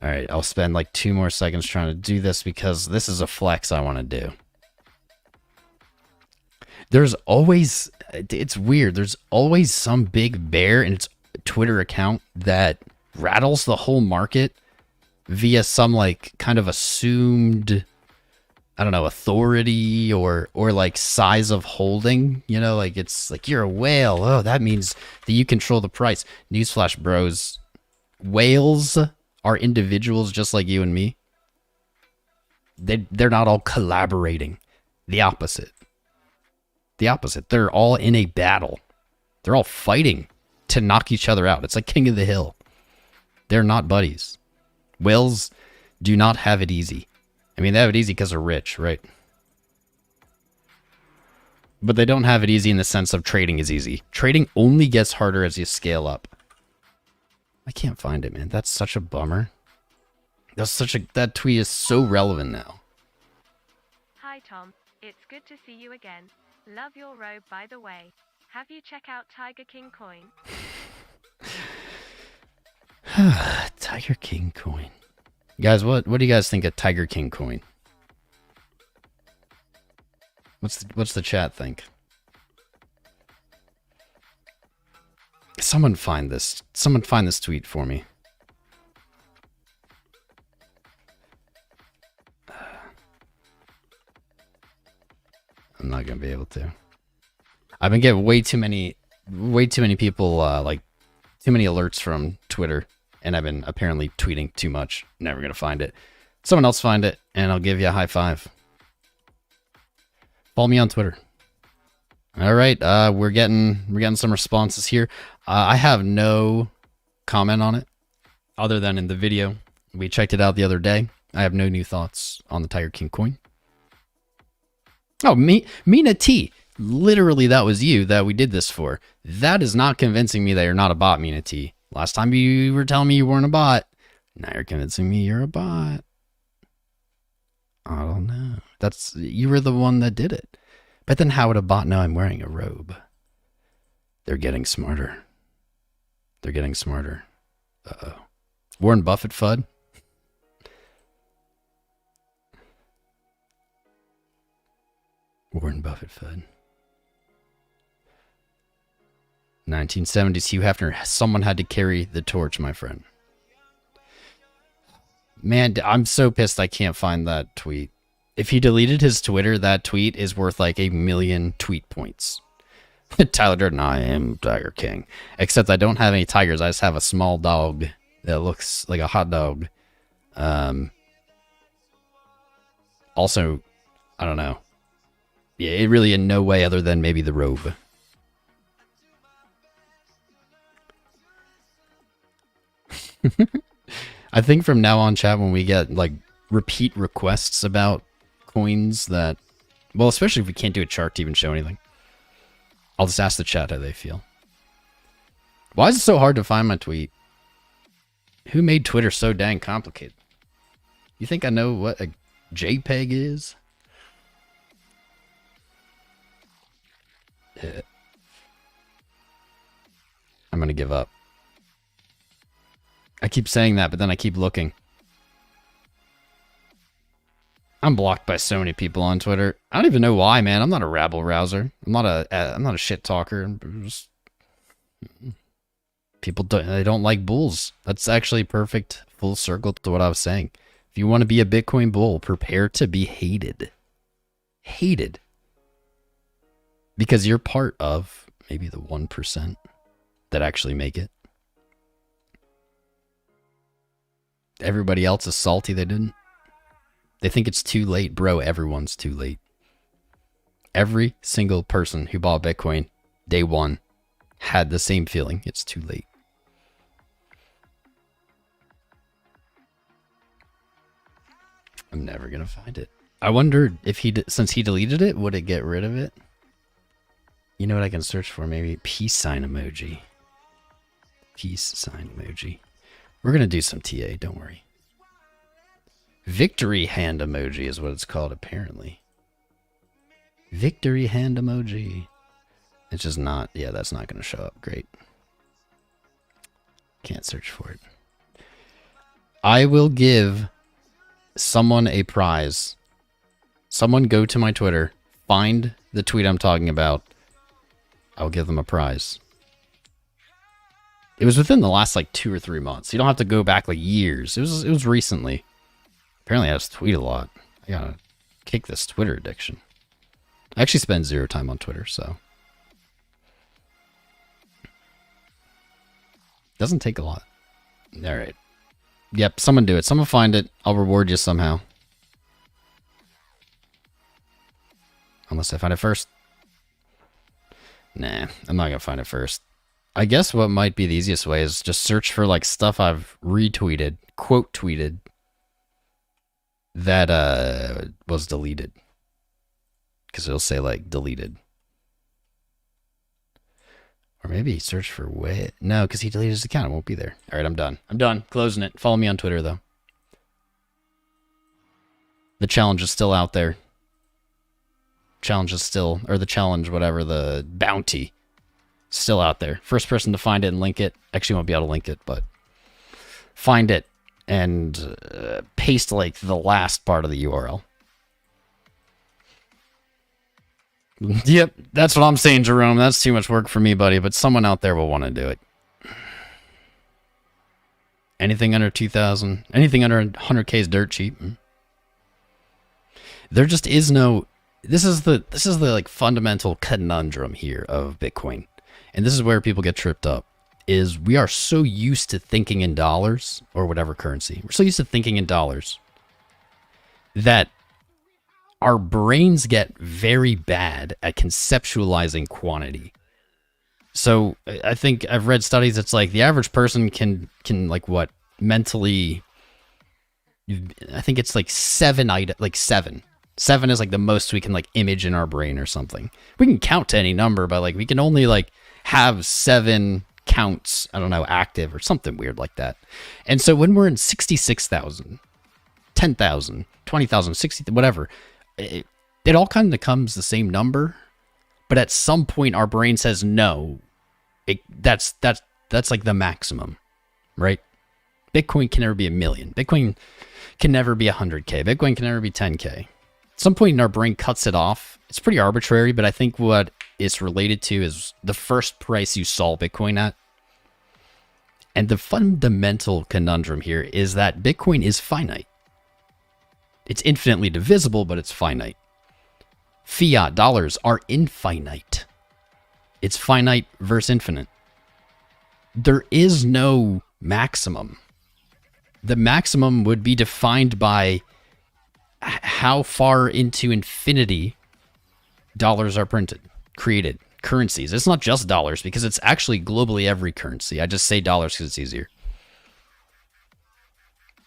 All right, I'll spend like 2 more seconds trying to do this because this is a flex I want to do. There's always, it's weird, there's always some big bear in its Twitter account that rattles the whole market via some like kind of assumed, I don't know, authority or like size of holding, you know, like it's like you're a whale. Oh, that means that you control the price. Newsflash, bros. Whales are individuals just like you and me. They're not all collaborating. The opposite. The opposite. They're all in a battle. They're all fighting to knock each other out. It's like King of the Hill. They're not buddies. Whales do not have it easy. I mean, they have it easy because they're rich, right? But they don't have it easy in the sense of trading is easy. Trading only gets harder as you scale up. I can't find it, man. That's such a bummer. That tweet is so relevant now. Hi Tom, it's good to see you again. Love your robe, by the way. Have you checked out Tiger King Coin? Tiger King Coin. Guys, what do you guys think of Tiger King Coin? What's the chat think? Someone find this tweet for me. I'm not gonna be able to. I've been getting way too many people like too many alerts from Twitter, and I've been apparently tweeting too much. Never gonna find it. Someone else find it, and I'll give you a high five. Follow me on Twitter. All right, we're getting some responses here. I have no comment on it, other than in the video. We checked it out the other day. I have no new thoughts on the Tiger King coin. Oh, Mina T. Literally, that was you that we did this for. That is not convincing me that you're not a bot, Mina T. Last time you were telling me you weren't a bot. Now you're convincing me you're a bot. I don't know. You were the one that did it. But then how would a bot know I'm wearing a robe? They're getting smarter. They're getting smarter. Uh-oh. Warren Buffett FUD? Warren Buffett FUD. 1970s Hugh Hefner. Someone had to carry the torch, my friend. Man, I'm so pissed I can't find that tweet. If he deleted his Twitter, that tweet is worth like 1 million tweet points. Tyler Durden, I am Tiger King. Except I don't have any tigers. I just have a small dog that looks like a hot dog. Also, I don't know. Yeah, it really in no way other than maybe the robe. I think from now on, chat, when we get like repeat requests about coins that, well, especially if we can't do a chart to even show anything, I'll just ask the chat how they feel. Why is it so hard to find my tweet? Who made Twitter so dang complicated? You think I know what a JPEG is? I'm gonna give up. I keep saying that, but then I keep looking. I'm blocked by so many people on Twitter. I don't even know why, man. I'm not a rabble rouser. I'm not a shit talker. People don't like bulls. That's actually perfect full circle to what I was saying. If you want to be a Bitcoin bull, prepare to be hated. Hated. Because you're part of maybe the 1% that actually make it. Everybody else is salty they didn't. They think it's too late. Bro, everyone's too late. Every single person who bought Bitcoin day one had the same feeling. It's too late. I'm never going to find it. I wonder if since he deleted it, would it get rid of it? You know what I can search for? Maybe peace sign emoji. Peace sign emoji. We're going to do some TA, don't worry. Victory hand emoji is what it's called, apparently. Victory hand emoji. It's just not, yeah, that's not going to show up. Great. Can't search for it. I will give someone a prize. Someone go to my Twitter, find the tweet I'm talking about. I'll give them a prize. It was within the last like 2 or 3 months. You don't have to go back like years. It was recently. Apparently I just tweet a lot. I gotta kick this Twitter addiction. I actually spend 0 time on Twitter, so. Doesn't take a lot. Alright. Yep, someone do it. Someone find it. I'll reward you somehow. Unless I find it first. Nah, I'm not gonna find it first. I guess what might be the easiest way is just search for like stuff I've retweeted, quote tweeted, that was deleted. Because it'll say like deleted. Or maybe search for way. No, because he deleted his account. It won't be there. All right, I'm done. I'm done. Closing it. Follow me on Twitter, though. The challenge is still out there. Challenge is still, or the challenge, whatever, the bounty, still out there. First person to find it and link it. Actually, won't be able to link it, but find it and paste like the last part of the URL. Yep, that's what I'm saying, Jerome. That's too much work for me, buddy, but someone out there will want to do it. Anything under 2,000, anything under 100K is dirt cheap. There just is no. This is the like fundamental conundrum here of Bitcoin, and this is where people get tripped up. Is we are so used to thinking in dollars or whatever currency. We're so used to thinking in dollars that our brains get very bad at conceptualizing quantity. So I think I've read studies. It's like the average person can like what mentally. I think it's like 7 items, like 7. 7 is like the most we can like image in our brain or something. We can count to any number, but like we can only like have 7 counts, I don't know, active or something weird like that. And so when we're in 66,000, 10,000, 20,000, 60, whatever, it all kind of becomes the same number. But at some point our brain says no. That's like the maximum, right? Bitcoin can never be 1 million. Bitcoin can never be 100K. Bitcoin can never be 10K. At some point in our brain cuts it off. It's pretty arbitrary, but I think what it's related to is the first price you saw Bitcoin at. And the fundamental conundrum here is that Bitcoin is finite. It's infinitely divisible, but it's finite. Fiat dollars are infinite. It's finite versus infinite. There is no maximum. The maximum would be defined by how far into infinity dollars are printed, created, currencies. It's not just dollars, because it's actually globally every currency. I just say dollars because it's easier.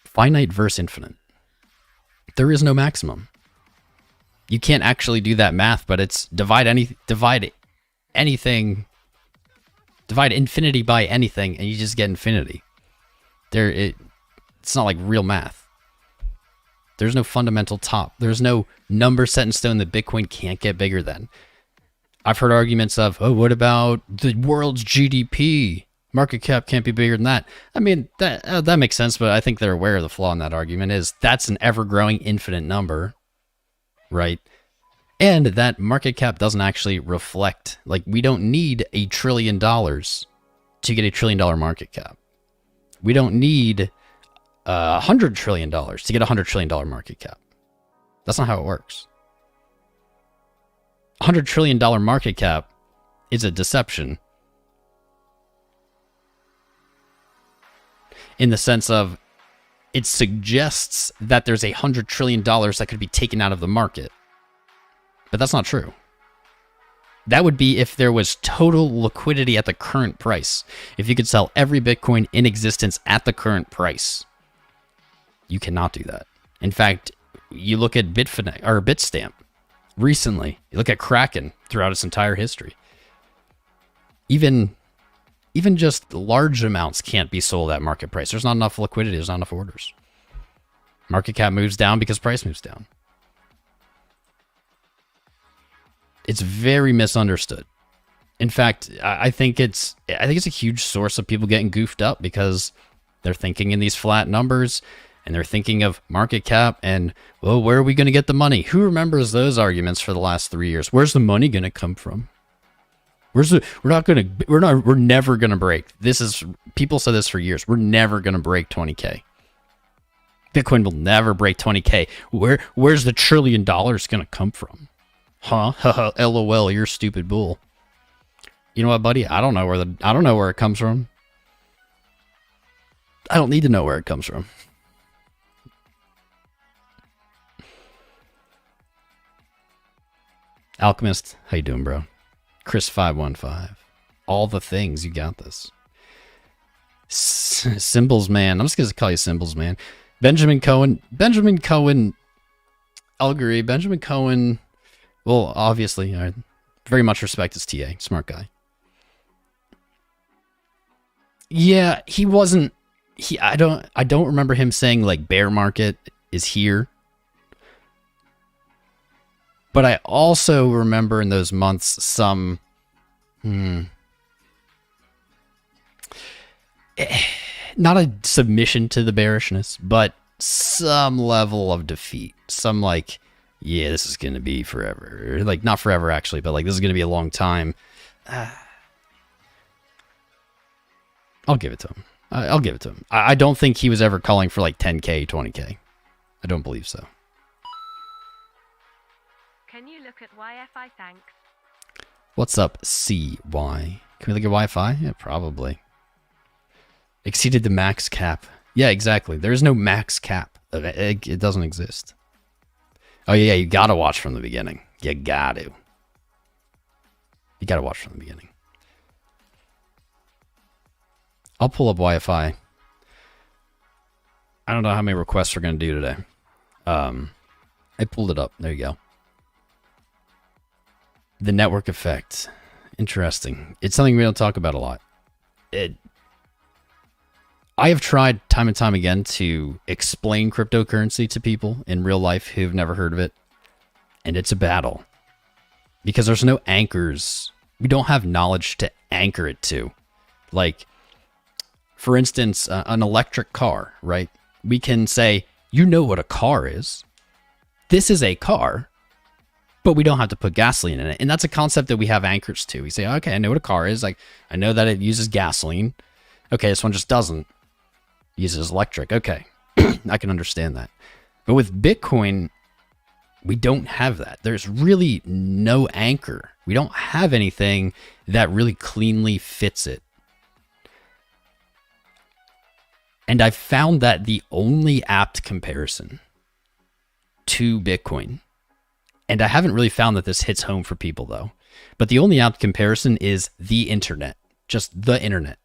Finite versus infinite. There is no maximum. You can't actually do that math, but it's divide anything, divide infinity by anything, and you just get infinity. It's not like real math. There's no fundamental top. There's no number set in stone that Bitcoin can't get bigger than. I've heard arguments of, oh, what about the world's GDP? Market cap can't be bigger than that. I mean, that makes sense, but I think they're aware of the flaw in that argument is that's an ever-growing infinite number, right? And that market cap doesn't actually reflect, like, we don't need $1 trillion to get $1 trillion market cap. We don't need $100 trillion to get $100 trillion market cap. That's not how it works. $100 trillion market cap is a deception in the sense of it suggests that there's $100 trillion that could be taken out of the market. But that's not true. That would be if there was total liquidity at the current price. If you could sell every Bitcoin in existence at the current price. You cannot do that. In fact, you look at Bitstamp recently. You look at Kraken throughout its entire history. Even just large amounts can't be sold at market price. There's not enough liquidity. There's not enough orders. Market cap moves down because price moves down. It's very misunderstood. In fact, I think it's a huge source of people getting goofed up because they're thinking in these flat numbers and they're thinking of market cap and, well, where are we going to get the money? Who remembers those arguments for the last 3 years? Where's the money going to come from? We're never going to break. People said this for years. We're never going to break 20K. Bitcoin will never break 20K. Where's the $1 trillion going to come from? Huh? LOL, you're a stupid bull. You know what, buddy? I don't know where it comes from. I don't need to know where it comes from. Alchemist, how you doing, bro? Chris515. All the things, you got this. Symbols man. I'm just gonna call you Symbols man. Benjamin Cohen, I'll agree. Benjamin Cohen, well, obviously, I very much respect his TA. Smart guy. Yeah, he wasn't. I don't remember him saying like bear market is here. But I also remember in those months some not a submission to the bearishness, but some level of defeat. Some like, yeah, this is going to be forever. Like, not forever, actually, but like, this is going to be a long time. I'll give it to him. I'll give it to him. I don't think he was ever calling for like 10K, 20K. I don't believe so. Can you look at Wi-Fi? Thanks. What's up, CY? Can we look at Wi-Fi? Yeah, probably. Exceeded the max cap. Yeah, exactly. There is no max cap. It doesn't exist. Oh, yeah, you gotta watch from the beginning. You gotta watch from the beginning. I'll pull up Wi-Fi. I don't know how many requests we're gonna do today. I pulled it up. There you go. The network effect. Interesting. It's something we don't talk about a lot. I have tried time and time again to explain cryptocurrency to people in real life who've never heard of it. And it's a battle. Because there's no anchors. We don't have knowledge to anchor it to. Like, for instance, an electric car, right? We can say, you know what a car is. This is a car. But we don't have to put gasoline in it. And that's a concept that we have anchors to. We say, okay, I know what a car is. Like, I know that it uses gasoline. Okay, this one just doesn't. It uses electric. Okay, I can understand that. But with Bitcoin, We don't have that. There's really no anchor. We don't have anything that really cleanly fits it. And I've found that the only apt comparison to Bitcoin, and I haven't really found that this hits home for people though, but the only apt comparison is the internet, just the internet,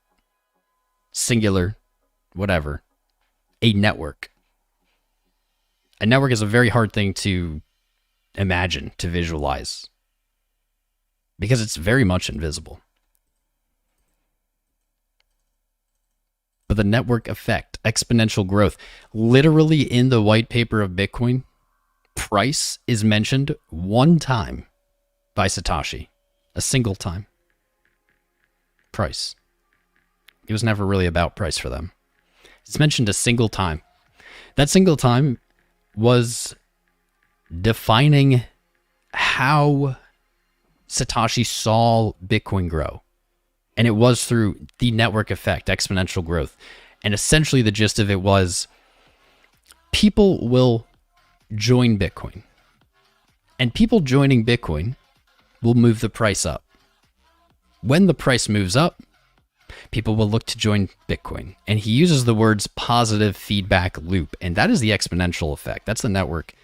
singular, whatever, a network. A network is a very hard thing to imagine, to visualize, because it's very much invisible. But the network effect, exponential growth, literally in the white paper of Bitcoin, price is mentioned one time by Satoshi, a single time. Price. It was never really about price for them. It's mentioned a single time. That single time was defining how Satoshi saw Bitcoin grow. And it was through the network effect, exponential growth. And essentially the gist of it was people will join Bitcoin. And people joining Bitcoin will move the price up. When the price moves up, people will look to join Bitcoin. And he uses the words positive feedback loop. And that is the exponential effect. That's the network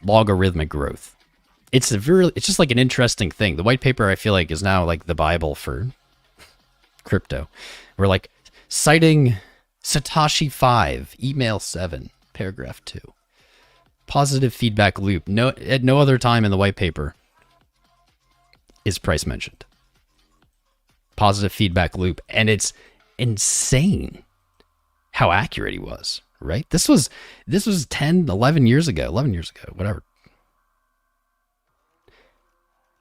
logarithmic growth. It's just like an interesting thing. The white paper, I feel like, is now like the Bible for crypto. We're like citing Satoshi 5, email 7, paragraph 2. Positive feedback loop. No, at no other time in the white paper is price mentioned. Positive feedback loop. And it's insane how accurate he was, right? This was 11 years ago, whatever.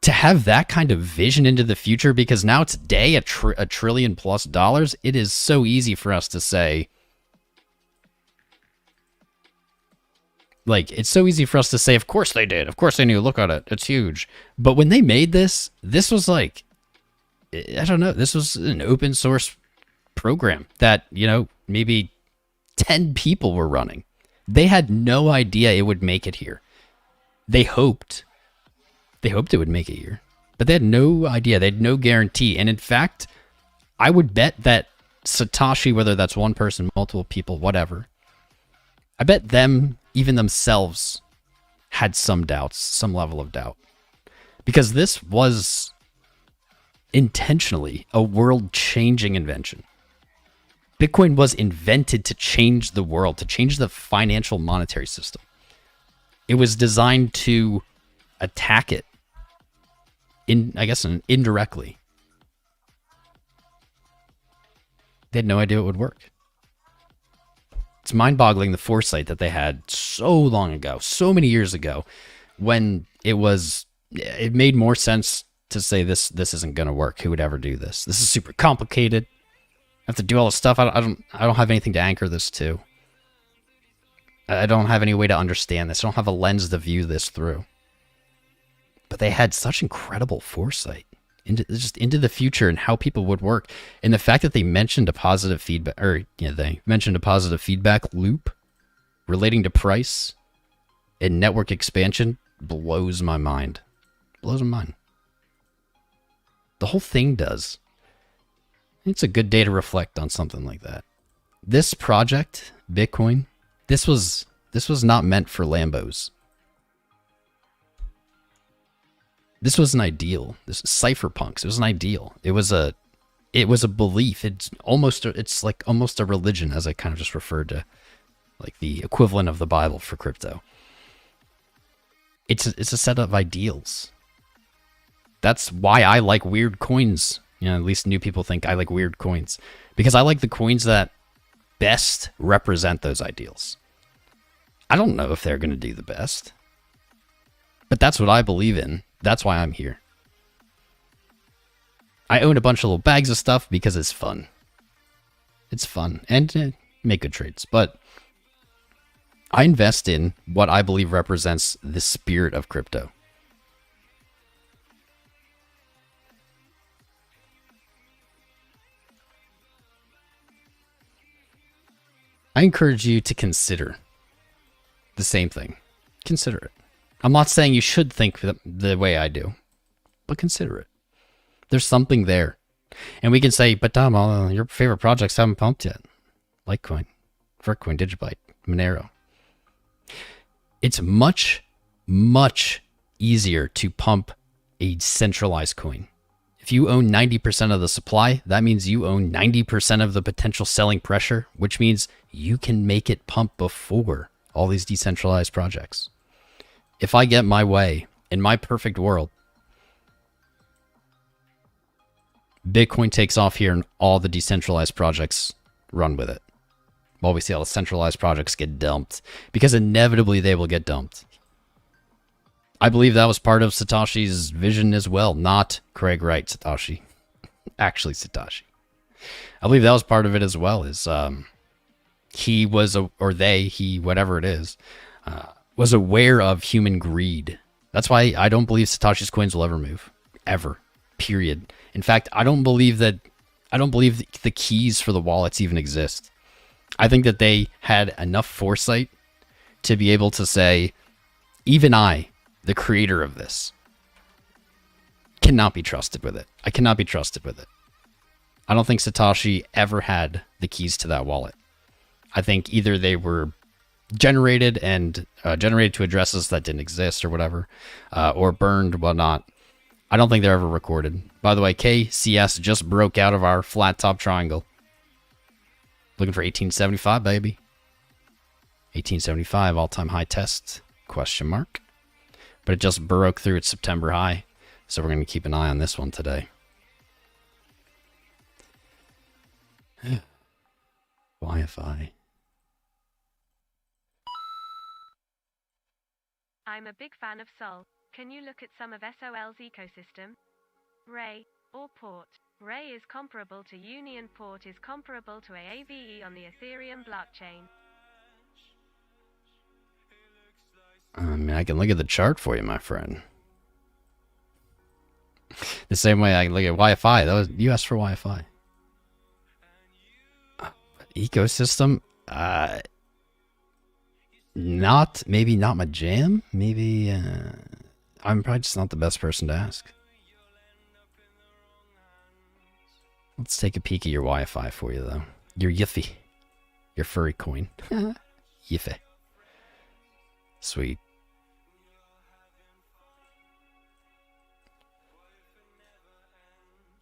To have that kind of vision into the future, because now today, $1 trillion plus, it is so easy for us to say, like, it's so easy for us to say, of course they did. Of course they knew. Look at it. It's huge. But when they made this was like, I don't know, this was an open source program that, you know, maybe 10 people were running. They had no idea it would make it here. They hoped it would make it here, but they had no idea. They had no guarantee. And in fact, I would bet that Satoshi, whether that's one person, multiple people, whatever, I bet them, even themselves, had some doubts, some level of doubt. Because this was intentionally a world-changing invention. Bitcoin was invented to change the world, to change the financial monetary system. It was designed to attack it, indirectly. They had no idea it would work. It's mind-boggling the foresight that they had so long ago, so many years ago, when it made more sense to say this isn't going to work. Who would ever do this? This is super complicated. I have to do all this stuff. I don't have anything to anchor this to. I don't have any way to understand this. I don't have a lens to view this through. But they had such incredible foresight into the future and how people would work. And the fact that they mentioned a positive feedback, loop relating to price and network expansion blows my mind. Blows my mind. The whole thing does. It's a good day to reflect on something like that. This project, Bitcoin, this was not meant for Lambos. This was an ideal. This cypherpunks. It was an ideal. It was a belief. It's like almost a religion, as I kind of just referred to, like the equivalent of the Bible for crypto. It's a set of ideals. That's why I like weird coins. You know, at least new people think I like weird coins, because I like the coins that best represent those ideals. I don't know if they're going to do the best, but that's what I believe in. That's why I'm here. I own a bunch of little bags of stuff because it's fun. It's fun and make good trades, but I invest in what I believe represents the spirit of crypto. I encourage you to consider the same thing. Consider it. I'm not saying you should think the way I do, but consider it. There's something there. And we can say, but Tom, your favorite projects haven't pumped yet. Litecoin, Vertcoin, Digibyte, Monero. It's much, much easier to pump a centralized coin. If you own 90% of the supply, that means you own 90% of the potential selling pressure, which means you can make it pump before all these decentralized projects. If I get my way, in my perfect world, Bitcoin takes off here and all the decentralized projects run with it. While we see all the centralized projects get dumped, because inevitably they will get dumped. I believe that was part of Satoshi's vision as well, not Craig Wright Satoshi. Actually Satoshi. I believe that was part of it as well, is he was, whatever it is, was aware of human greed. That's why I don't believe Satoshi's coins will ever move. Ever. Period. In fact, I don't believe the keys for the wallets even exist. I think that they had enough foresight to be able to say, even I, the creator of this, cannot be trusted with it. I cannot be trusted with it. I don't think Satoshi ever had the keys to that wallet. I think either they were generated to addresses that didn't exist or whatever, or burned, whatnot. I don't think they're ever recorded. By the way, KCS just broke out of our flat top triangle. Looking for 1875, baby. 1875 all-time high test, question mark. But it just broke through its September high, so we're going to keep an eye on this one today. YFI. I'm a big fan of Sol. Can you look at some of SOL's ecosystem? Ray, or Port. Ray is comparable to Union. Port is comparable to AVE on the Ethereum blockchain. I mean, I can look at the chart for you, my friend. The same way I can look at Wi-Fi. You asked for Wi-Fi. Ecosystem? Maybe not my jam. Maybe, I'm probably just not the best person to ask. Let's take a peek at your Wi-Fi for you, though. Your Yiffy. Your furry coin. Yiffy. Sweet.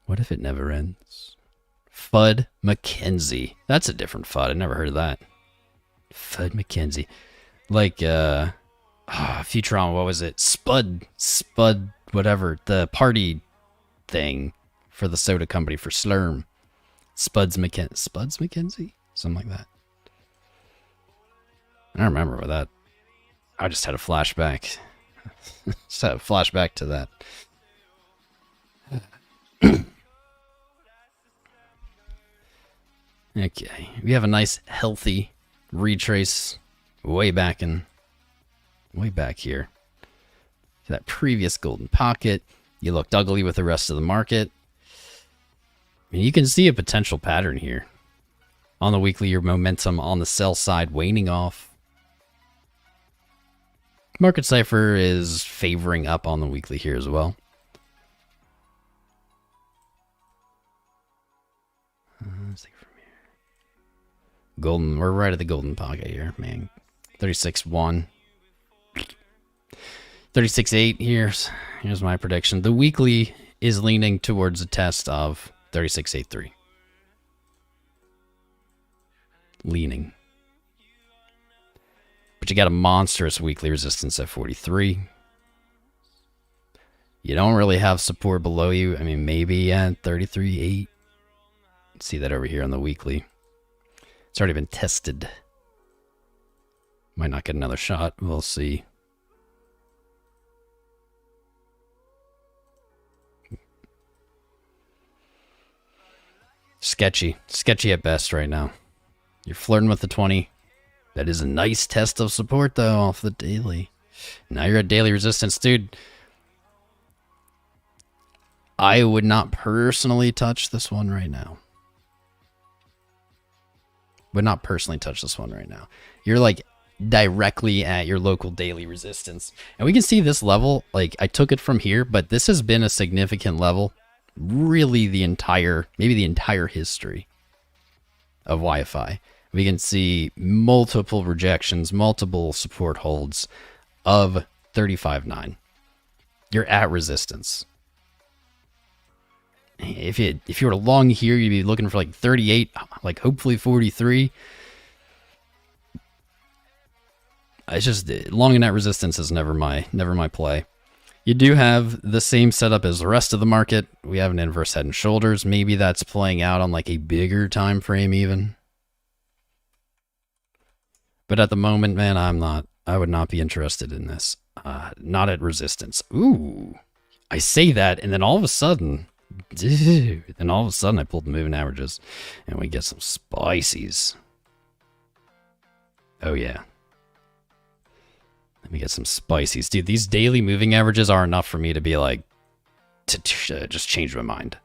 What if it never ends? Fud McKenzie. That's a different Fud. I never heard of that. Fud McKenzie. Like, Futuron, what was it? Spud, whatever. The party thing for the soda company for Slurm. Spuds McKenzie? Something like that. I don't remember what that. I just had a flashback. Just had a flashback to that. Okay, we have a nice healthy retrace way back here. That previous golden pocket. You looked ugly with the rest of the market. I mean, you can see a potential pattern here. On the weekly, your momentum on the sell side waning off. Market Cipher is favoring up on the weekly here as well. Let's take it from here. Golden, we're right at the golden pocket here, man. 36.1. 36.8 here's my prediction. The weekly is leaning towards a test of 36.83. Leaning. But you got a monstrous weekly resistance at 43. You don't really have support below you. I mean, maybe at 33.8. See that over here on the weekly. It's already been tested. Might not get another shot. We'll see. Sketchy. Sketchy at best right now. You're flirting with the 20. That is a nice test of support, though, off the daily. Now you're at daily resistance. Dude, I would not personally touch this one right now. Would not personally touch this one right now. You're like directly at your local daily resistance. And we can see this level, like I took it from here, but this has been a significant level, really maybe the entire history of YFI. We can see multiple rejections, multiple support holds of 35.9. You're at resistance. If you were to long here, you'd be looking for like 38, like hopefully 43. It's just long in that resistance is never my play. You do have the same setup as the rest of the market. We have an inverse head and shoulders. Maybe that's playing out on like a bigger time frame even. But at the moment, man, I would not be interested in this. Not at resistance. Ooh, I say that, and then all of a sudden, dude, I pulled the moving averages, and we get some spices. Oh yeah. Let me get some spices. Dude, these daily moving averages are enough for me to be like, to just change my mind.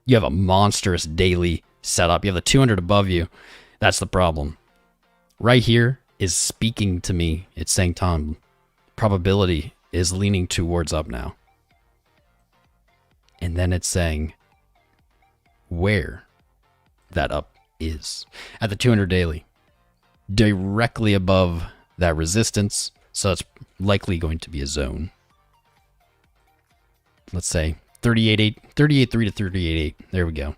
You have a monstrous daily setup. You have the 200 above you. That's the problem. Right here is speaking to me. It's saying, Tom, probability is leaning towards up now. And then it's saying where that up is. At the 200 daily. Directly above that resistance, so it's likely going to be a zone. Let's say 38.3 to 38.8. There we go.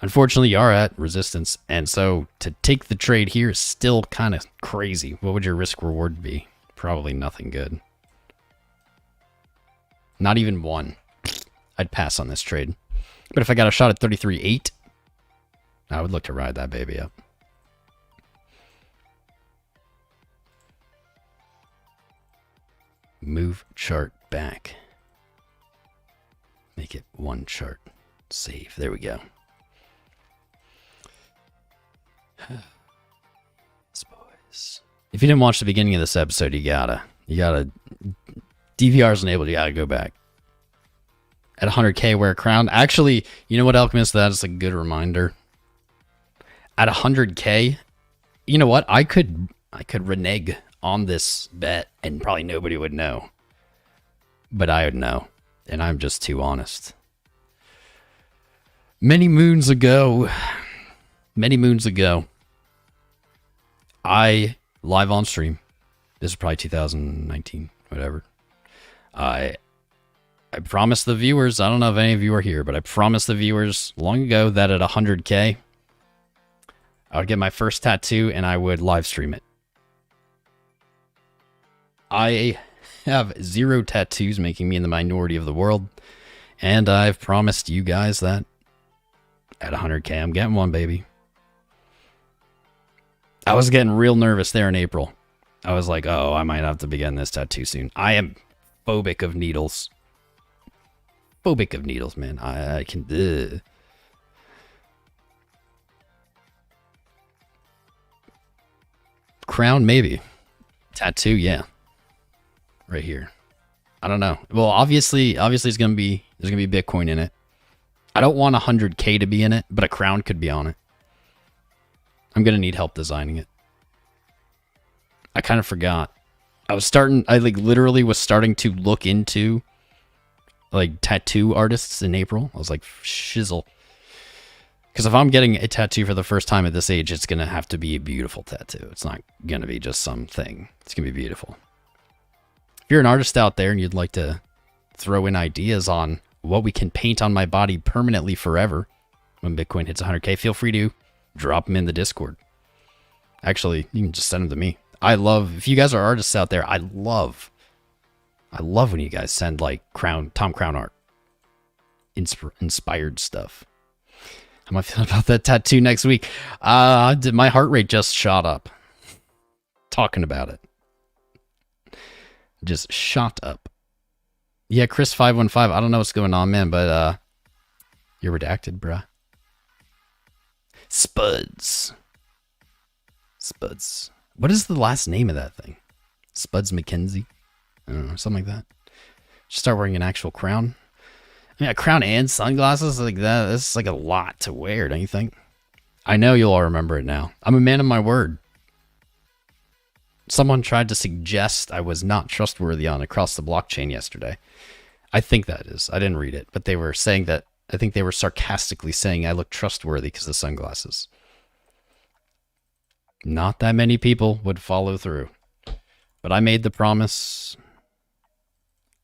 Unfortunately, you are at resistance, and so to take the trade here is still kind of crazy. What would your risk reward be? Probably nothing good. Not even one. I'd pass on this trade. But if I got a shot at 33.8, I would look to ride that baby up. Move chart back. Make it one chart. Save. There we go. Boys. If you didn't watch the beginning of this episode, you gotta DVR's enabled, you gotta go back. At 100k wear a crown. Actually, you know what, Alchemist, that is a good reminder. At 100k, you know what? I could renege on this bet and probably nobody would know. But I would know. And I'm just too honest. Many moons ago, I live on stream. This is probably 2019, whatever. I promised the viewers, I don't know if any of you are here, but I promised the viewers long ago that at 100k, I would get my first tattoo and I would live stream it. I have 0 tattoos, making me in the minority of the world. And I've promised you guys that at 100k, I'm getting one, baby. I was getting real nervous there in April. I was like, oh, I might have to be getting this tattoo soon. I am phobic of needles. Phobic of needles, man. I can... Ugh. Crown, maybe. Tattoo, yeah. Right here. I don't know. Well, obviously it's gonna be there's gonna be Bitcoin in it. I don't want 100k to be in it, but a crown could be on it. I'm gonna need help designing it. I kind of forgot. I literally was starting to look into like tattoo artists in April. I was like, shizzle. Because if I'm getting a tattoo for the first time at this age, it's gonna have to be a beautiful tattoo. It's not gonna be just something. It's gonna be beautiful. If you're an artist out there and you'd like to throw in ideas on what we can paint on my body permanently forever when Bitcoin hits 100k, feel free to drop them in the Discord. Actually, you can just send them to me. If you guys are artists out there, I love when you guys send like Tom Crown art. Inspired stuff. How am I feeling about that tattoo next week? My heart rate just shot up. Talking about it. Just shot up. Yeah, Chris515. I don't know what's going on, man, but you're redacted, bruh. Spuds. What is the last name of that thing? Spuds McKenzie? I don't know, something like that. Just start wearing an actual crown. I mean, a crown and sunglasses like that. That's like a lot to wear, don't you think? I know you'll all remember it now. I'm a man of my word. Someone tried to suggest I was not trustworthy on Across the Blockchain yesterday. I think that is. I didn't read it, but they were saying that, I think they were sarcastically saying I look trustworthy because of the sunglasses. Not that many people would follow through. But I made the promise.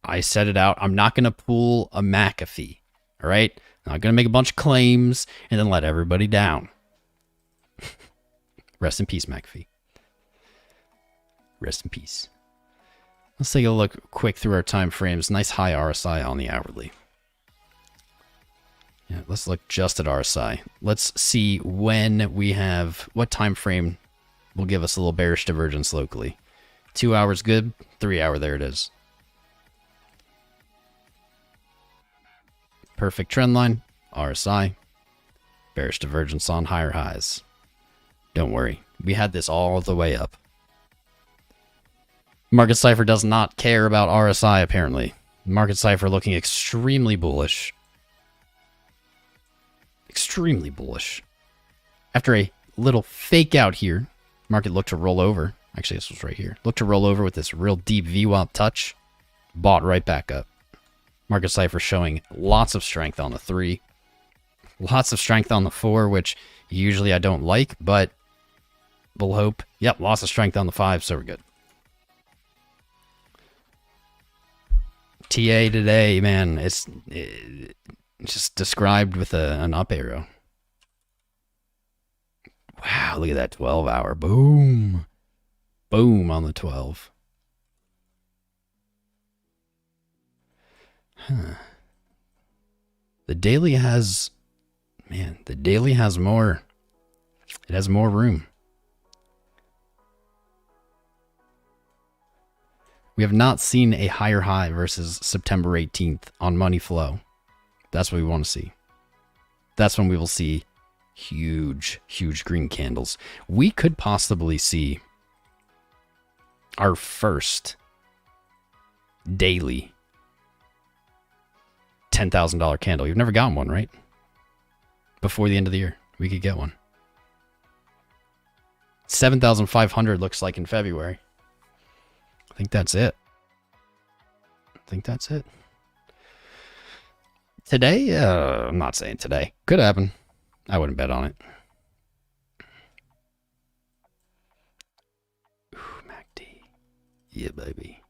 I set it out. I'm not going to pull a McAfee. All right? I'm not going to make a bunch of claims and then let everybody down. Rest in peace, McAfee. Rest in peace. Let's take a look quick through our time frames. Nice high RSI on the hourly. Yeah, let's look just at RSI. Let's see when we have, what time frame will give us a little bearish divergence locally. 2 hours good, 3 hour, there it is. Perfect trend line, RSI, bearish divergence on higher highs. Don't worry, we had this all the way up. Market Cipher does not care about RSI apparently. Market Cipher looking extremely bullish. Extremely bullish. After a little fake out here, market looked to roll over. Actually, this was right here. Looked to roll over with this real deep VWAP touch. Bought right back up. Market Cipher showing lots of strength on the 3. Lots of strength on the 4, which usually I don't like, but we'll hope. Yep, lots of strength on the 5, so we're good. TA today, man, it's just described with an up arrow. Wow, look at that 12 hour. Boom. Boom on the 12. Huh. The daily has, man, the daily has more. It has more room. We have not seen a higher high versus September 18th on money flow. That's what we want to see. That's when we will see huge, huge green candles. We could possibly see our first daily $10,000 candle. You've never gotten one, right? Before the end of the year, we could get one. 7,500 looks like in February. I think that's it. Today? I'm not saying today. Could happen. I wouldn't bet on it. Ooh, MACD. Yeah, baby.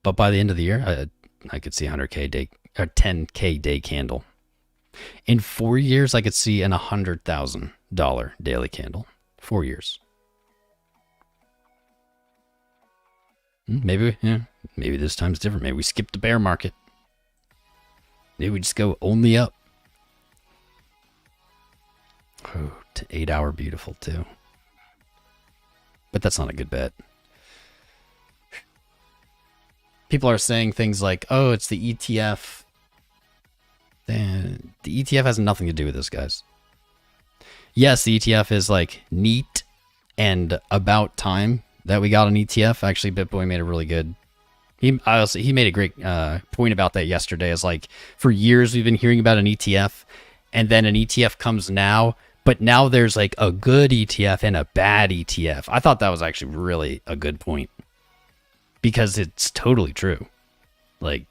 But by the end of the year, I could see 100K day, or 10K day candle. In 4 years, I could see an $100,000 daily candle. 4 years. Maybe, yeah. Maybe this time's different. Maybe we skip the bear market. Maybe we just go only up. Oh, to 8 hour beautiful too. But that's not a good bet. People are saying things like, oh, it's the ETF. The ETF has nothing to do with this, guys. Yes, the ETF is like neat and about time that we got an ETF. Actually, BitBoy made a really good... He made a great point about that yesterday. Is like, for years we've been hearing about an ETF, and then an ETF comes now, but now there's like a good ETF and a bad ETF. I thought that was actually really a good point. Because it's totally true. Like,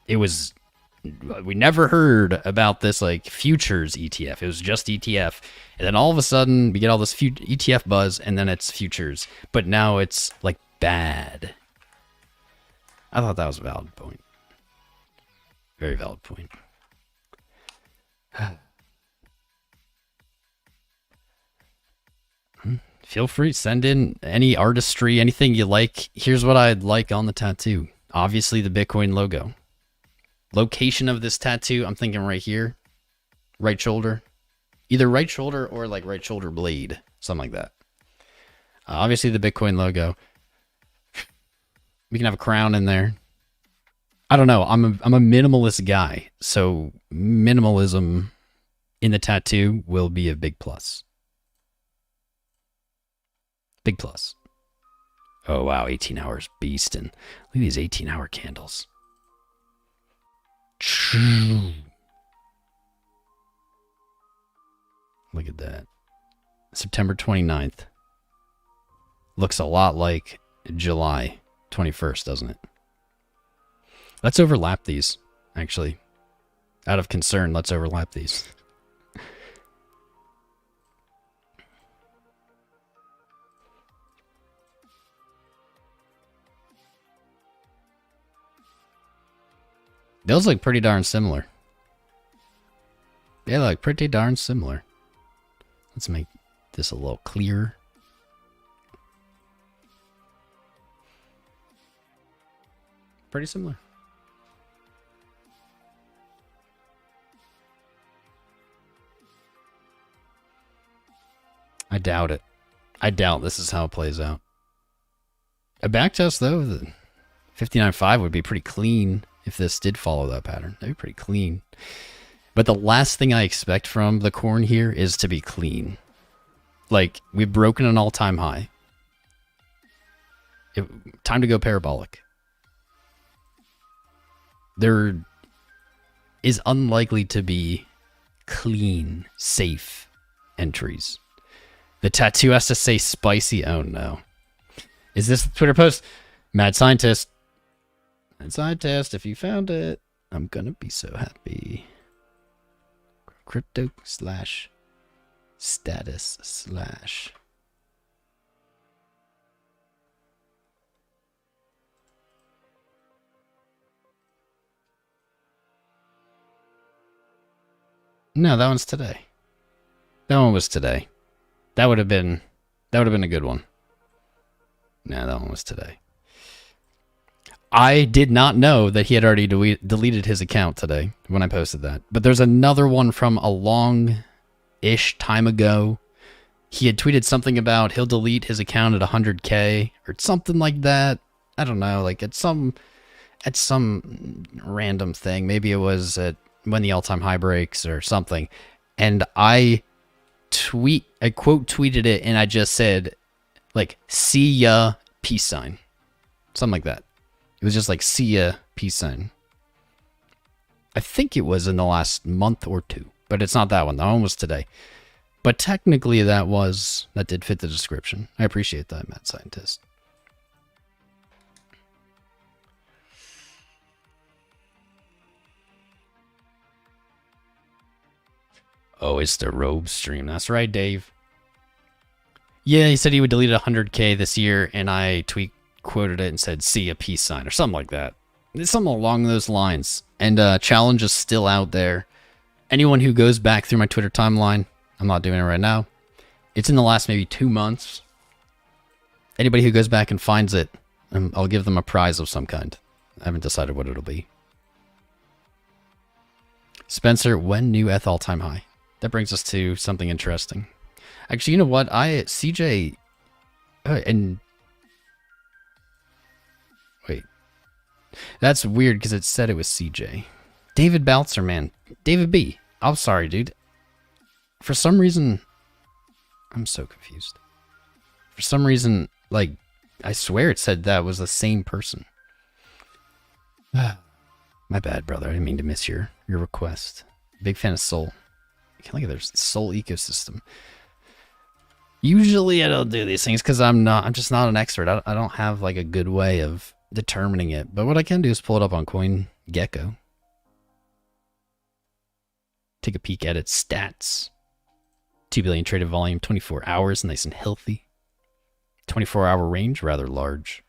it was... We never heard about this, like, futures ETF. It was just ETF. And then all of a sudden, we get all this ETF buzz, and then it's futures. But now it's, like, bad. I thought that was a valid point. Very valid point. Feel free, send in any artistry, anything you like. Here's what I'd like on the tattoo. Obviously, the Bitcoin logo. Location of this tattoo, I'm thinking right here. Right shoulder. Either right shoulder or like right shoulder blade. Something like that. Obviously, the Bitcoin logo. We can have a crown in there. I don't know. I'm a minimalist guy. So minimalism in the tattoo will be a big plus. Big plus. Oh, wow. 18 hours beastin'. Look at these 18-hour candles. Look at that. September 29th. Looks a lot like July 21st, doesn't it? Let's overlap these, actually. Out of concern, let's overlap these. Those look pretty darn similar. They look pretty darn similar. Let's make this a little clearer. Pretty similar. I doubt it. I doubt this is how it plays out. A backtest, though, the 59.5 would be pretty clean if this did follow that pattern. That'd be pretty clean. But the last thing I expect from the corn here is to be clean. Like, we've broken an all-time high. Time to go parabolic. There is unlikely to be clean, safe entries. The tattoo has to say spicy. Oh no. Is this the Twitter post? Mad Scientist. Mad Scientist, if you found it, I'm gonna be so happy. Crypto slash status slash. No, that one's today. That one was today. That would have been a good one. No, that one was today. I did not know that he had already deleted his account today when I posted that. But there's another one from a long-ish time ago. He had tweeted something about he'll delete his account at 100K or something like that. I don't know, like at some random thing. Maybe it was at when the all-time high breaks or something. And I quote tweeted it and I just said, like, see ya, peace sign. Something like that. It was just like, see ya, peace sign. I think it was in the last month or two, but it's not that one. That one was today. But technically that did fit the description. I appreciate that, Mad Scientist. Oh, it's the robe stream. That's right, Dave. Yeah, he said he would delete 100K this year, and I quoted it and said, see a peace sign, or something like that. It's something along those lines. And challenge is still out there. Anyone who goes back through my Twitter timeline, I'm not doing it right now. It's in the last maybe 2 months. Anybody who goes back and finds it, I'll give them a prize of some kind. I haven't decided what it'll be. Spencer, when new ETH all-time high? That brings us to something interesting. Actually, you know what? CJ, and wait, that's weird because it said it was CJ. David Baltzer, man. David B. I'm sorry, dude. For some reason, I'm so confused. For some reason, like, I swear it said that was the same person. My bad, brother. I didn't mean to miss your request. Big fan of Sol. Look at their Sol ecosystem. Usually I don't do these things because I'm just not an expert. I don't have like a good way of determining it. But what I can do is pull it up on CoinGecko. Take a peek at its stats. 2 billion traded volume, 24 hours, nice and healthy. 24-hour range, rather large.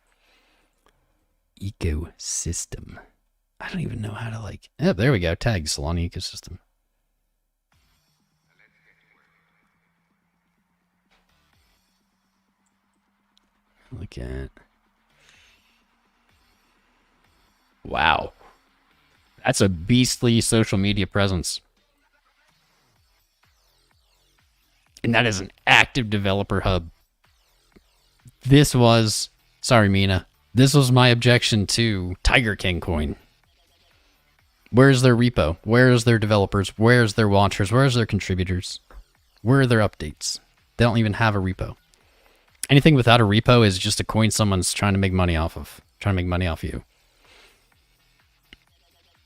Ecosystem. I don't even know how to like... Oh, there we go. Tag Solana ecosystem. Look at... Wow. That's a beastly social media presence. And that is an active developer hub. This was... Sorry, Mina. This was my objection to Tiger King coin. Where's their repo? Where's their developers? Where's their watchers? Where's their contributors? Where are their updates? They don't even have a repo. Anything without a repo is just a coin someone's trying to make money off of. Trying to make money off you.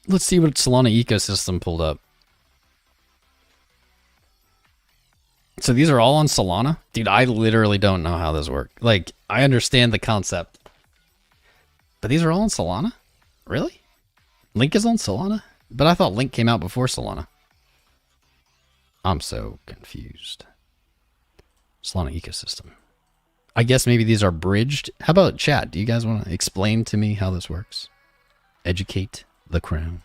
Let's see what Solana ecosystem pulled up. So these are all on Solana? Dude, I literally don't know how this works. Like, I understand the concept. But these are all on Solana? Really? Link is on Solana? But I thought Link came out before Solana. I'm so confused. Solana ecosystem. I guess maybe these are bridged. How about chat? Do you guys want to explain to me how this works? Educate the crown.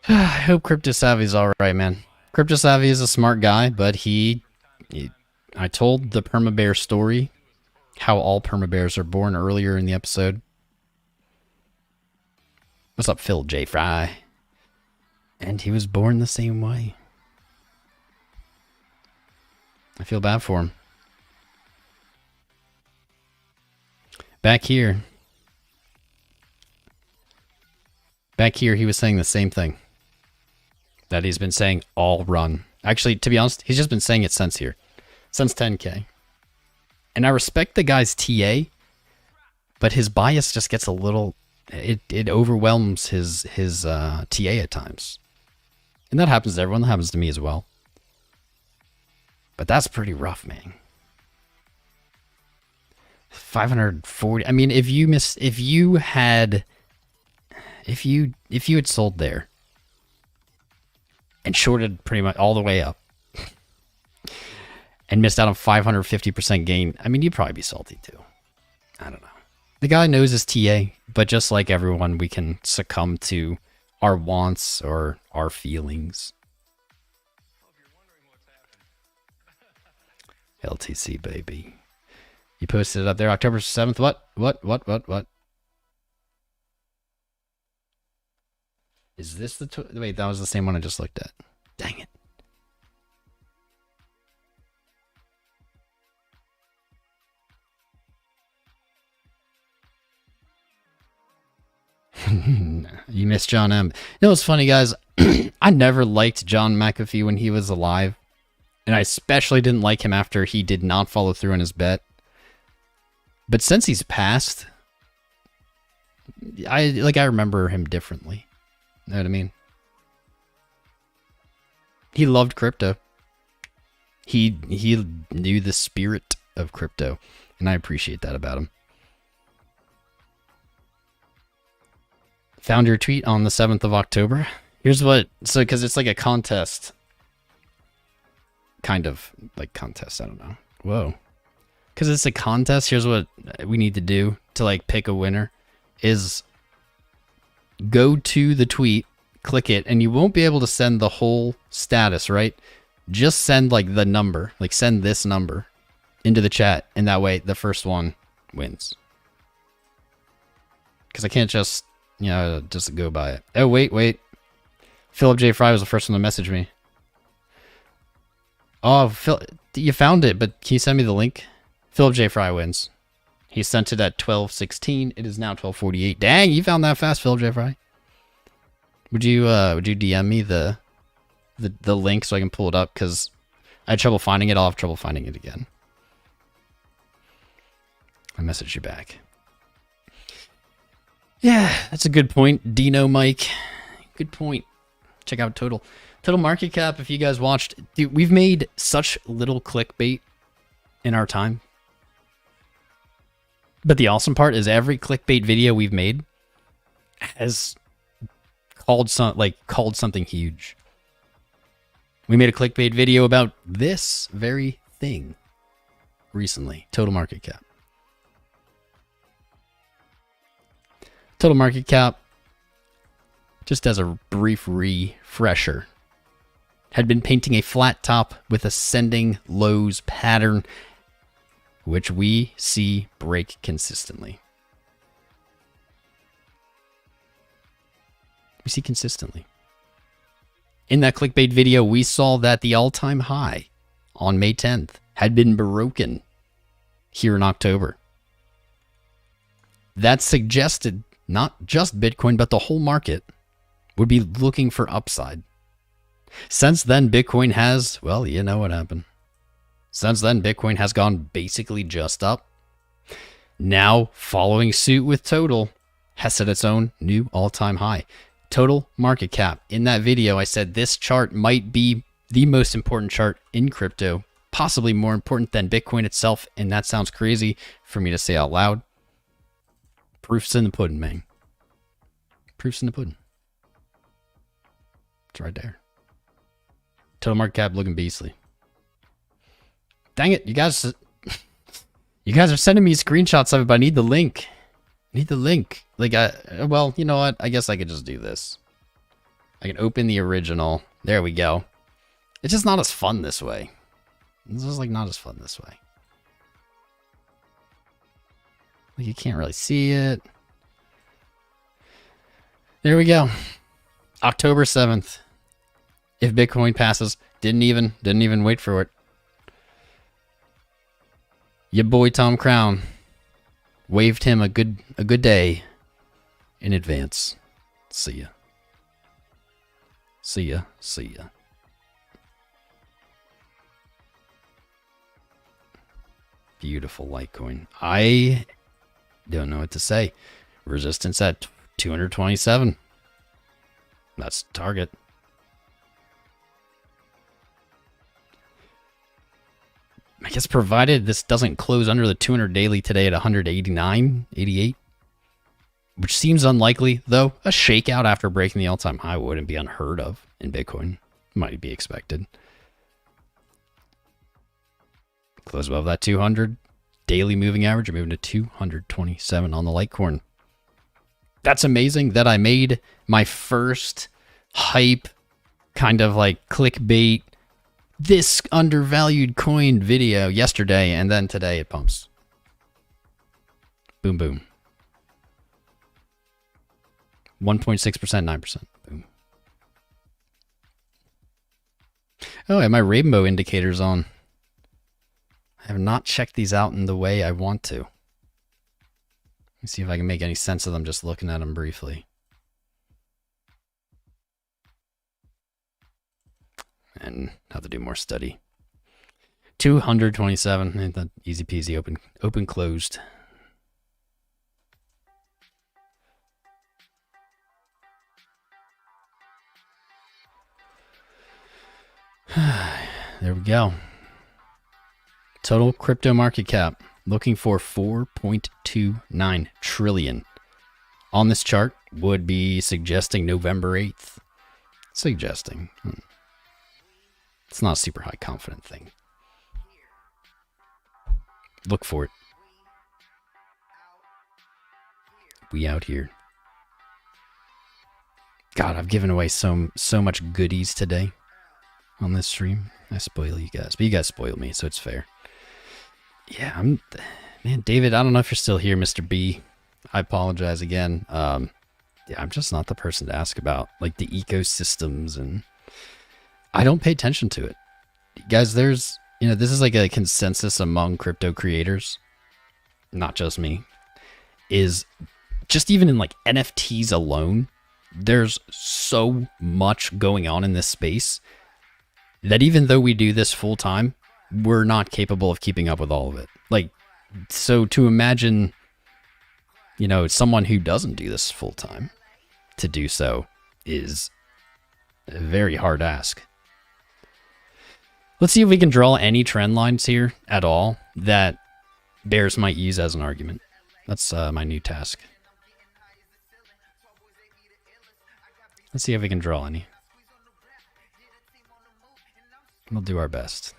I hope Crypto Savvy's alright, man. Crypto Savvy is a smart guy, but I told the permabear story, how all permabears are born earlier in the episode. What's up, Phil J. Fry? And he was born the same way. I feel bad for him. Back here, he was saying the same thing that he's been saying all run. Actually, to be honest, he's just been saying it since 10K. And I respect the guy's TA, but his bias just gets a little, it overwhelms his TA at times. And that happens to everyone. That happens to me as well. But that's pretty rough, man. 540. I mean, if you had sold there and shorted pretty much all the way up and missed out on 550% gain, I mean, you'd probably be salty too. I don't know. The guy knows his TA, but just like everyone, we can succumb to our wants or our feelings. LTC, baby. You posted it up there October 7th. What? Is this the... Wait, that was the same one I just looked at. Dang it. You missed John M. You know what's funny, guys? I never liked John McAfee when he was alive. And I especially didn't like him after he did not follow through on his bet. But since he's passed, I remember him differently. You know what I mean? He loved crypto. He knew the spirit of crypto, and I appreciate that about him. Found your tweet on the 7th of October. Here's what, so because it's like a contest. Kind of like contest, I don't know. Whoa. Because it's a contest, here's what we need to do to like pick a winner is go to the tweet, click it, and you won't be able to send the whole status, right? Just send like the number, like send this number into the chat, and that way the first one wins. Because I can't just, just go by it. Oh, wait. Philip J. Fry was the first one to message me. Oh, Phil, you found it, but can you send me the link? Philip J. Fry wins. He sent it at 12:16. It is now 12:48. Dang, you found that fast, Philip J. Fry. Would you DM me the link so I can pull it up? Because I had trouble finding it. I'll have trouble finding it again. I messaged you back. Yeah, that's a good point. Dino Mike. Good point. Check out Total market cap. If you guys watched, dude, we've made such little clickbait in our time. But the awesome part is every clickbait video we've made has called something huge. We made a clickbait video about this very thing recently. Total market cap. Total market cap, just as a brief refresher, had been painting a flat top with ascending lows pattern, which we see break consistently. We see consistently. In that clickbait video, we saw that the all-time high on May 10th had been broken here in October. That suggested not just Bitcoin, but the whole market would be looking for upside Since then, Bitcoin has, well, you know what happened. Since then, Bitcoin has gone basically just up. Now, following suit with Total, has set its own new all-time high. Total market cap. In that video, I said this chart might be the most important chart in crypto, possibly more important than Bitcoin itself, and that sounds crazy for me to say out loud. Proof's in the pudding, man. Proof's in the pudding. It's right there. Total market cap looking beastly. Dang it, you guys are sending me screenshots of it, but I need the link. I need the link. Like, well, you know what? I guess I could just do this. I can open the original. There we go. It's just not as fun this way. It's just like not as fun this way. Like, you can't really see it. There we go. October 7th. If Bitcoin passes, didn't even wait for it. Your boy Tom Crown waved him a good day in advance. See ya. See ya. See ya. Beautiful Litecoin. I don't know what to say. Resistance at 227. That's the target. I guess provided this doesn't close under the 200 daily today at 189.88, which seems unlikely, though a shakeout after breaking the all-time high wouldn't be unheard of in Bitcoin. Might be expected. Close above that 200 daily moving average, moving to 227 on the Litecoin. That's amazing that I made my first hype kind of like clickbait this undervalued coin video yesterday, and then today it pumps. Boom, boom. 1.6%, 9%. Boom. Oh, I have my rainbow indicators on. I have not checked these out in the way I want to. Let me see if I can make any sense of them just looking at them briefly. And have to do more study. 227, easy peasy, open closed. There we go. Total crypto market cap looking for 4.29 trillion. On this chart would be suggesting November 8th. Suggesting. It's not a super high confident thing. Look for it. We out here. God, I've given away so much goodies today on this stream. I spoil you guys, but you guys spoil me, so it's fair. Yeah, man, David, I don't know if you're still here, Mr. B. I apologize again. Yeah, I'm just not the person to ask about like the ecosystems, and I don't pay attention to it. Guys, there's, this is like a consensus among crypto creators, not just me, is just even in like NFTs alone, there's so much going on in this space that even though we do this full time, we're not capable of keeping up with all of it. Like, so to imagine, someone who doesn't do this full time to do so is a very hard ask. Let's see if we can draw any trend lines here at all that bears might use as an argument. That's my new task. Let's see if we can draw any. We'll do our best.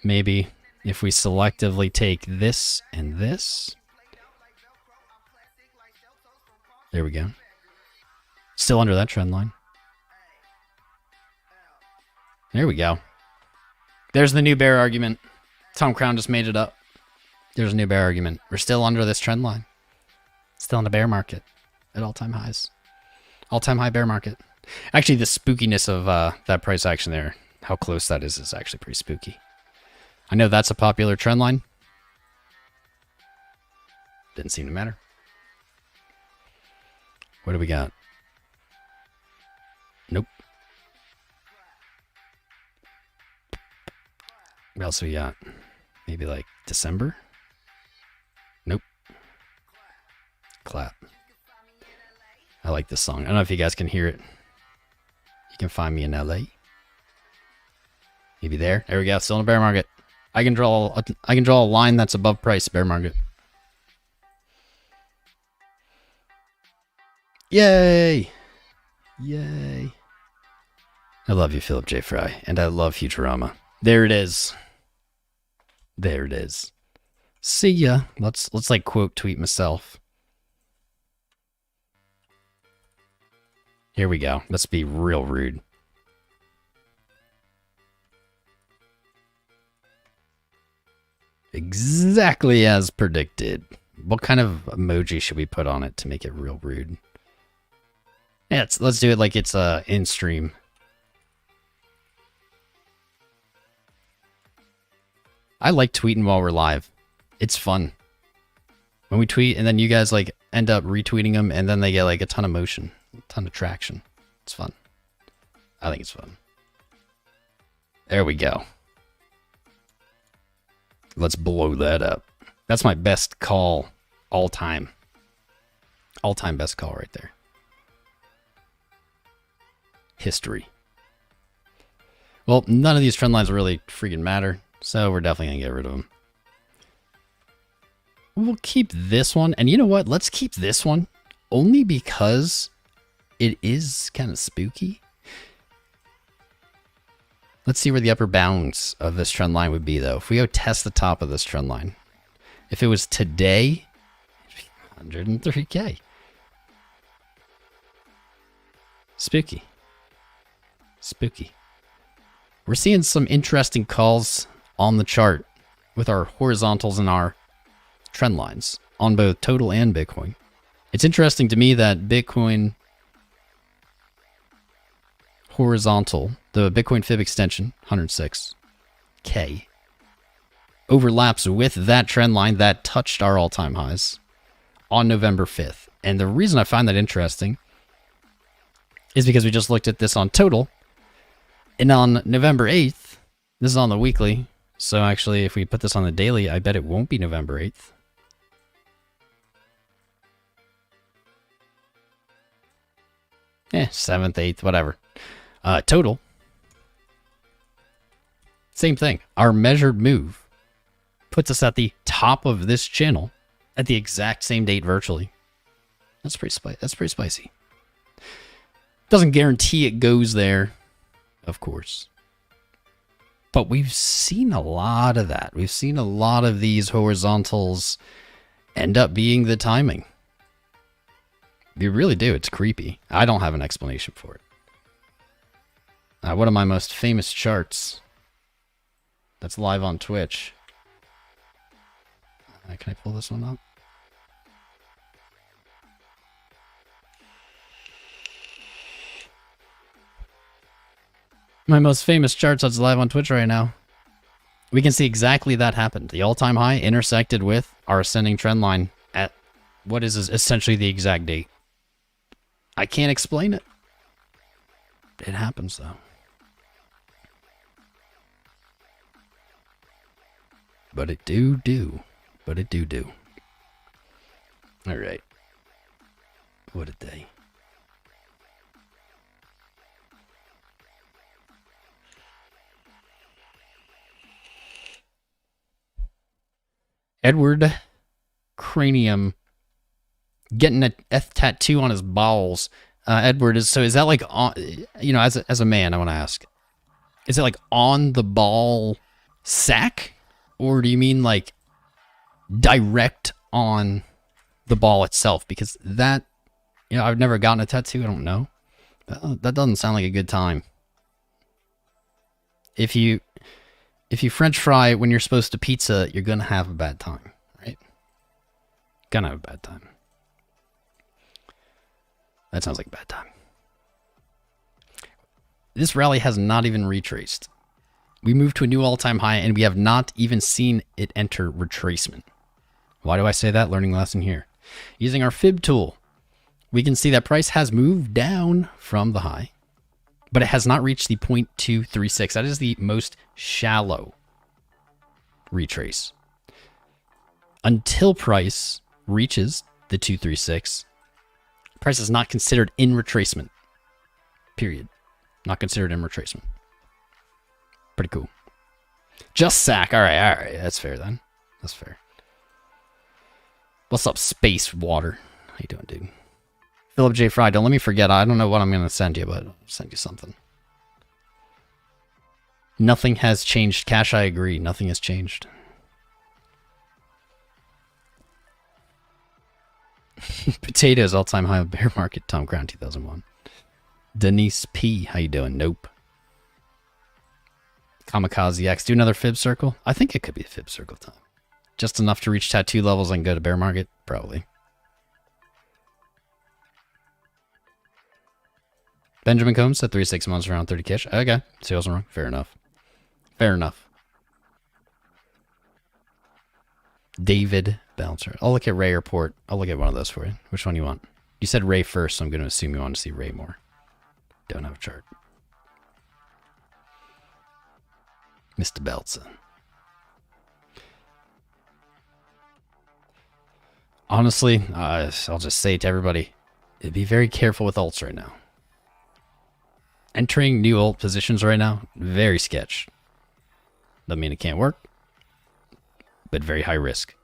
Maybe if we selectively take this and this. There we go. Still under that trend line. There we go. There's the new bear argument. Tom Crown just made it up. There's a new bear argument. We're still under this trend line. Still in a bear market at all-time highs. All-time high bear market. Actually, the spookiness of that price action there, how close that is actually pretty spooky. I know that's a popular trend line. Didn't seem to matter. What do we got? What else we got? Maybe like December? Nope. Clap. I like this song. I don't know if you guys can hear it. You can find me in LA. Maybe there. There we go. Still in a bear market. I can draw a line that's above price. Bear market. Yay! Yay! I love you, Philip J. Fry, and I love Futurama. There it is. There it is. See ya. Let's like quote tweet myself. Here we go. Let's be real rude. Exactly as predicted. What kind of emoji should we put on it to make it real rude? Yeah, let's do it like it's in stream. I like tweeting while we're live. It's fun. When we tweet and then you guys like end up retweeting them and then they get like a ton of motion, a ton of traction. It's fun. I think it's fun. There we go. Let's blow that up. That's my best call all time. All time best call right there. History. Well, none of these trend lines really freaking matter, so we're definitely going to get rid of them. We'll keep this one, and you know what? Let's keep this one only because it is kind of spooky. Let's see where the upper bounds of this trend line would be, though. If we go test the top of this trend line, if it was today, 103K. Spooky. Spooky. We're seeing some interesting calls on the chart with our horizontals and our trend lines on both total and Bitcoin. It's interesting to me that Bitcoin horizontal, the Bitcoin Fib extension, 106K, overlaps with that trend line that touched our all-time highs on November 5th. And the reason I find that interesting is because we just looked at this on total. And on November 8th, this is on the weekly. So actually, if we put this on the daily, I bet it won't be November 8th. Eh, 7th, 8th, whatever. Total. Same thing. Our measured move puts us at the top of this channel at the exact same date virtually. That's pretty spicy. Doesn't guarantee it goes there, of course. But we've seen a lot of that. We've seen a lot of these horizontals end up being the timing. You really do. It's creepy. I don't have an explanation for it. One of my most famous charts that's live on Twitch. Can I pull this one up? My most famous charts that's live on Twitch right now. We can see exactly that happened. The all-time high intersected with our ascending trend line at what is essentially the exact date. I can't explain it. It happens, though. But it do. But it do. All right. What a day. Edward Cranium getting a F tattoo on his balls. Edward, is that like on, as a man, I want to ask, is it like on the ball sack, or do you mean like direct on the ball itself? Because that, I've never gotten a tattoo. I don't know. That doesn't sound like a good time. If you French fry when you're supposed to pizza, you're gonna have a bad time, right? Gonna have a bad time. That sounds like a bad time. This rally has not even retraced. We moved to a new all-time high, and we have not even seen it enter retracement. Why do I say that? Learning lesson here. Using our Fib tool, we can see that price has moved down from the high, but it has not reached the 0.236. That is the most shallow retrace. Until price reaches the 236, price is not considered in retracement. Period. Not considered in retracement. Pretty cool. Just sack. All right. That's fair then. That's fair. What's up, Space Water? How you doing, dude? Philip J. Fry, don't let me forget. I don't know what I'm going to send you, but I'll send you something. Nothing has changed. Cash, I agree. Nothing has changed. Potatoes, all-time high bear market. Tom Crown, 2001. Denise P. How you doing? Nope. Kamikaze X. Do another fib circle? I think it could be a fib circle time. Just enough to reach tattoo levels and go to bear market? Probably. Benjamin Combs said 3 to 6 months around 30 cash. Okay. See, I wasn't wrong. Fair enough. Fair enough. David Bouncer. I'll look at Ray or Port. I'll look at one of those for you. Which one you want? You said Ray first, so I'm going to assume you want to see Ray more. Don't have a chart. Mr. Beltson. Honestly, I'll just say to everybody, be very careful with alts right now. Entering new alt positions right now, very sketch. Doesn't mean it can't work, but very high risk.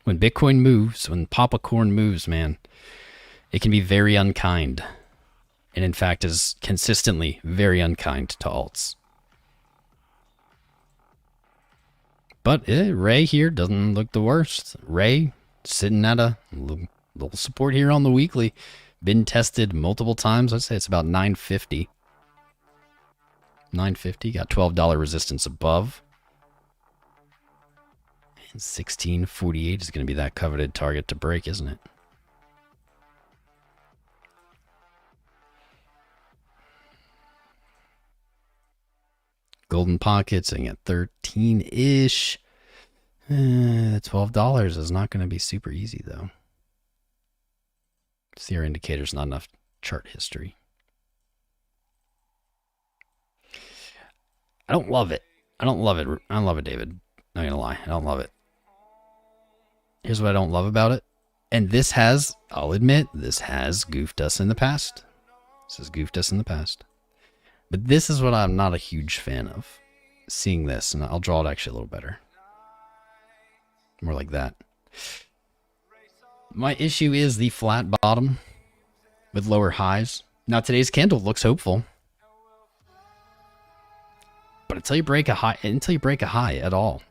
When Bitcoin moves, when Papa Corn moves, man, it can be very unkind. And in fact is consistently very unkind to alts. But Ray here doesn't look the worst. Ray sitting at a little support here on the weekly. Been tested multiple times. I'd say it's about 950. 950. Got $12 resistance above. And 1648 is going to be that coveted target to break, isn't it? Golden Pocket sitting at 13-ish. $12 is not going to be super easy, though. See, our indicator's not enough chart history. I don't love it. I don't love it. I don't love it, David. Not going to lie. I don't love it. Here's what I don't love about it. And this has, I'll admit, this has goofed us in the past. This has goofed us in the past. But this is what I'm not a huge fan of. Seeing this, and I'll draw it actually a little better. More like that. My issue is the flat bottom with lower highs. Now today's candle looks hopeful. But until you break a high at all,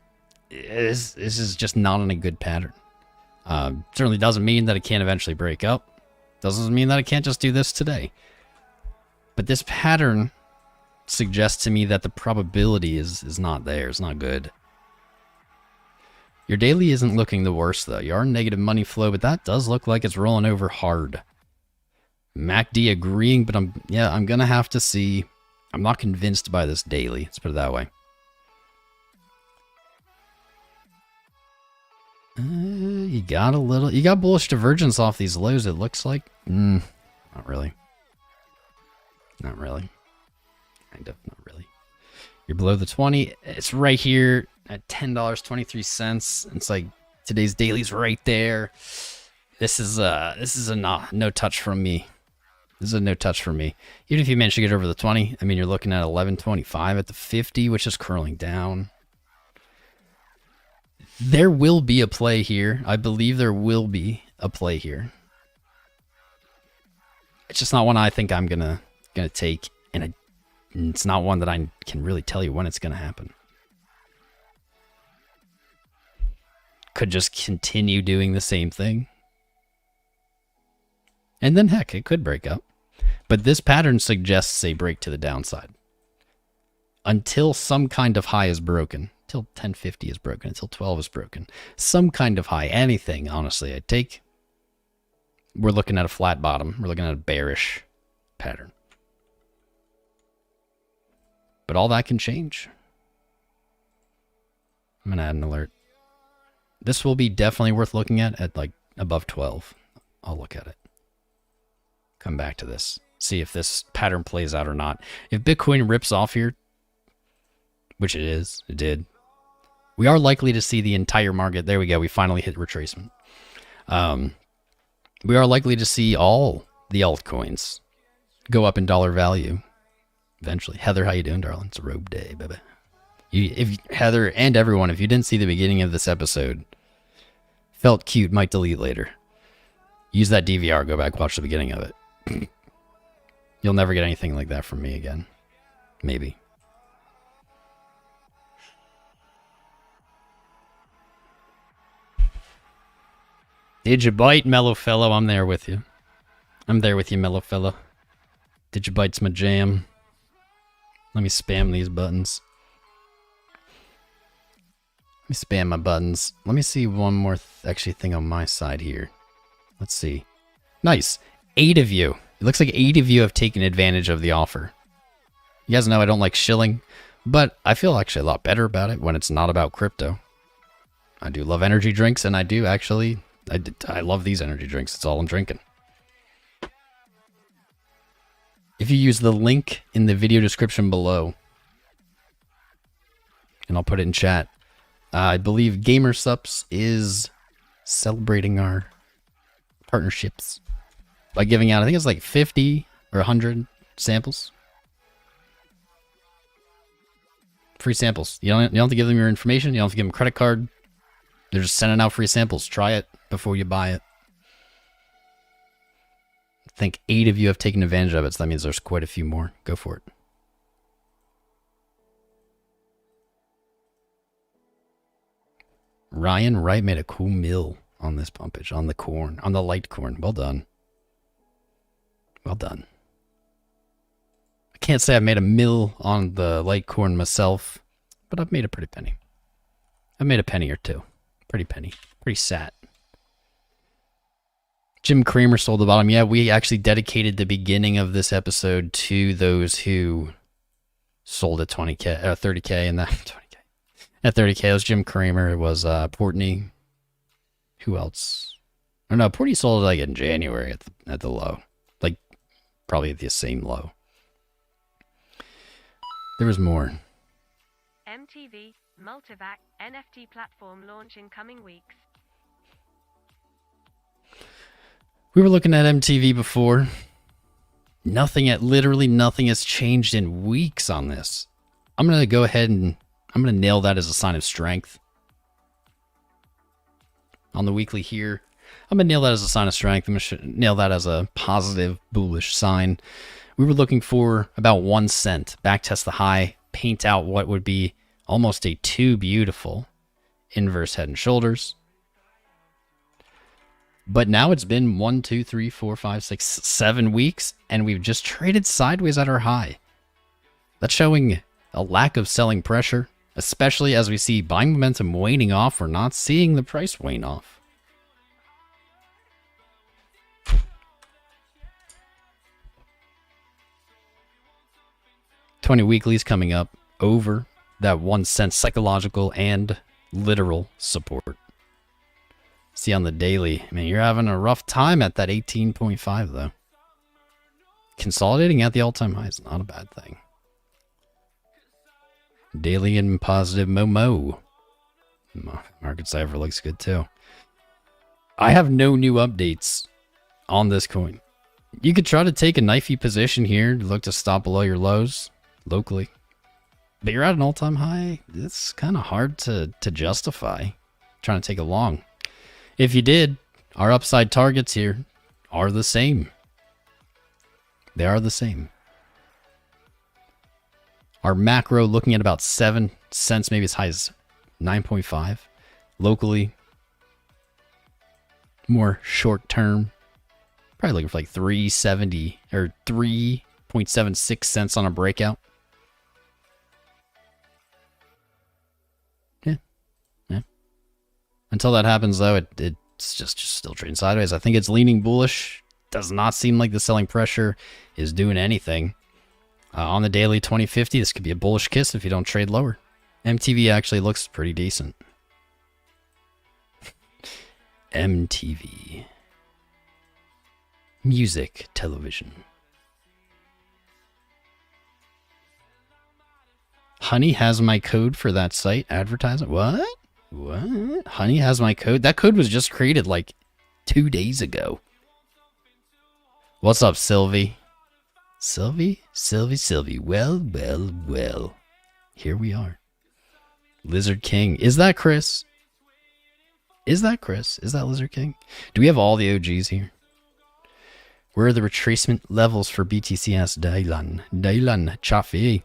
this is just not in a good pattern. Certainly doesn't mean that it can't eventually break up. Doesn't mean that it can't just do this today. But this pattern suggests to me that the probability is not there. It's not good. Your daily isn't looking the worst, though. You are in negative money flow, but that does look like it's rolling over hard. MACD agreeing, but I'm going to have to see. I'm not convinced by this daily. Let's put it that way. You got bullish divergence off these lows, it looks like. Not really. Not really. Kind of, not really. You're below the 20. It's right here at $10.23. It's like today's daily's right there. This is a no touch from me. This is a no touch from me. Even if you manage to get over the 20, I mean, you're looking at 11.25 at the 50, which is curling down. There will be a play here. I believe there will be a play here. It's just not one I think I'm gonna take, and it's not one that I can really tell you when it's gonna happen. Could just continue doing the same thing. And then heck, it could break up. But this pattern suggests a break to the downside. Until some kind of high is broken. Until 1050 is broken. Until 12 is broken. Some kind of high. Anything, honestly, I'd take. We're looking at a flat bottom. We're looking at a bearish pattern. But all that can change. I'm going to add an alert. This will be definitely worth looking at like above 12. I'll look at it. Come back to this. See if this pattern plays out or not. If Bitcoin rips off here, which it did, We are likely to see the entire market. There we go. We finally hit retracement. We are likely to see all the altcoins go up in dollar value eventually. Heather, how you doing, darling? It's a robe day, baby. Heather and everyone, if you didn't see the beginning of this episode, felt cute, might delete later. Use that DVR, go back, watch the beginning of it. You'll never get anything like that from me again. Maybe. Did you bite, mellow fellow? I'm there with you. I'm there with you, mellow fellow. Did you bite's my jam? Let me spam these buttons. Let me spam my buttons. Let me see one more actually thing on my side here. Let's see. Nice. 8 of you. It looks like 8 of you have taken advantage of the offer. You guys know I don't like shilling, but I feel actually a lot better about it when it's not about crypto. I do love energy drinks, and I do actually... I love these energy drinks. It's all I'm drinking. If you use the link in the video description below, and I'll put it in chat, I believe GamerSups is celebrating our partnerships by giving out, I think it's like 50 or 100 samples. Free samples. You don't have to give them your information. You don't have to give them a credit card. They're just sending out free samples. Try it before you buy it. I think 8 of you have taken advantage of it, so that means there's quite a few more. Go for it. Ryan Wright made a cool mill on this pumpage, on the corn, on the Litecoin. Well done. Well done. I can't say I've made a mill on the Litecoin myself, but I've made a pretty penny. I've made a penny or two. Pretty penny. Pretty sat. Jim Cramer sold the bottom. Yeah, we actually dedicated the beginning of this episode to those who sold at 20K, 30K, and that 20K. At 30K, it was Jim Cramer. It was Portney. Who else? Oh no, Portney sold it like in January at the low. Like, probably at the same low. There was more. MTV, Multivac, NFT platform launch in coming weeks. We were looking at MTV before. Literally nothing has changed in weeks on this. I'm going to go ahead and I'm going to nail that as a sign of strength. On the weekly here, I'm going to nail that as a sign of strength. I'm going to nail that as a positive, bullish sign. We were looking for about 1 cent. Backtest the high, paint out what would be almost a too beautiful inverse head and shoulders. But now it's been 1, 2, 3, 4, 5, 6, 7 weeks, and we've just traded sideways at our high. That's showing a lack of selling pressure, especially as we see buying momentum waning off. We're not seeing the price wane off. $20 weeklies coming up over that 1 cent psychological and literal support. See on the daily, I mean, you're having a rough time at that 18.5 though. Consolidating at the all-time high is not a bad thing. Daily and positive Momo. Market cipher looks good too. I have no new updates on this coin. You could try to take a knifey position here, look to stop below your lows locally. But you're at an all-time high. It's kind of hard to justify trying to take a long. If you did, our upside targets here are the same. They are the same. Our macro looking at about 7 cents, maybe as high as 9.5. Locally, more short term, probably looking for like 3.70 or 3.76 cents on a breakout. Yeah. Until that happens, though, it's just still trading sideways. I think it's leaning bullish. Does not seem like the selling pressure is doing anything. On the daily 2050, this could be a bullish kiss if you don't trade lower. MTV actually looks pretty decent. MTV. Music television. Honey has my code for that site advertising. What? What? Honey has my code? That code was just created like 2 days ago. What's up, Sylvie? Sylvie? Well. Here we are. Lizard King. Is that Chris? Is that Lizard King? Do we have all the OGs here? Where are the retracement levels for BTCS? Dylan Chaffee.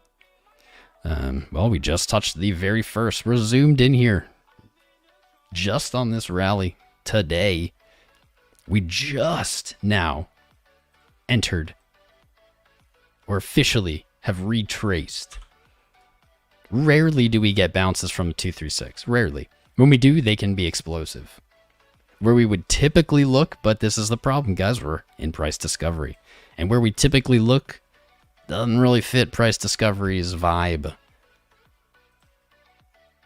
Well, we just touched the very first. We're zoomed in here. Just on this rally today. We just now entered or officially have retraced. Rarely do we get bounces from 236. Rarely. When we do, they can be explosive. Where we would typically look, but this is the problem, guys, we're in price discovery. And where we typically look doesn't really fit price discovery's vibe.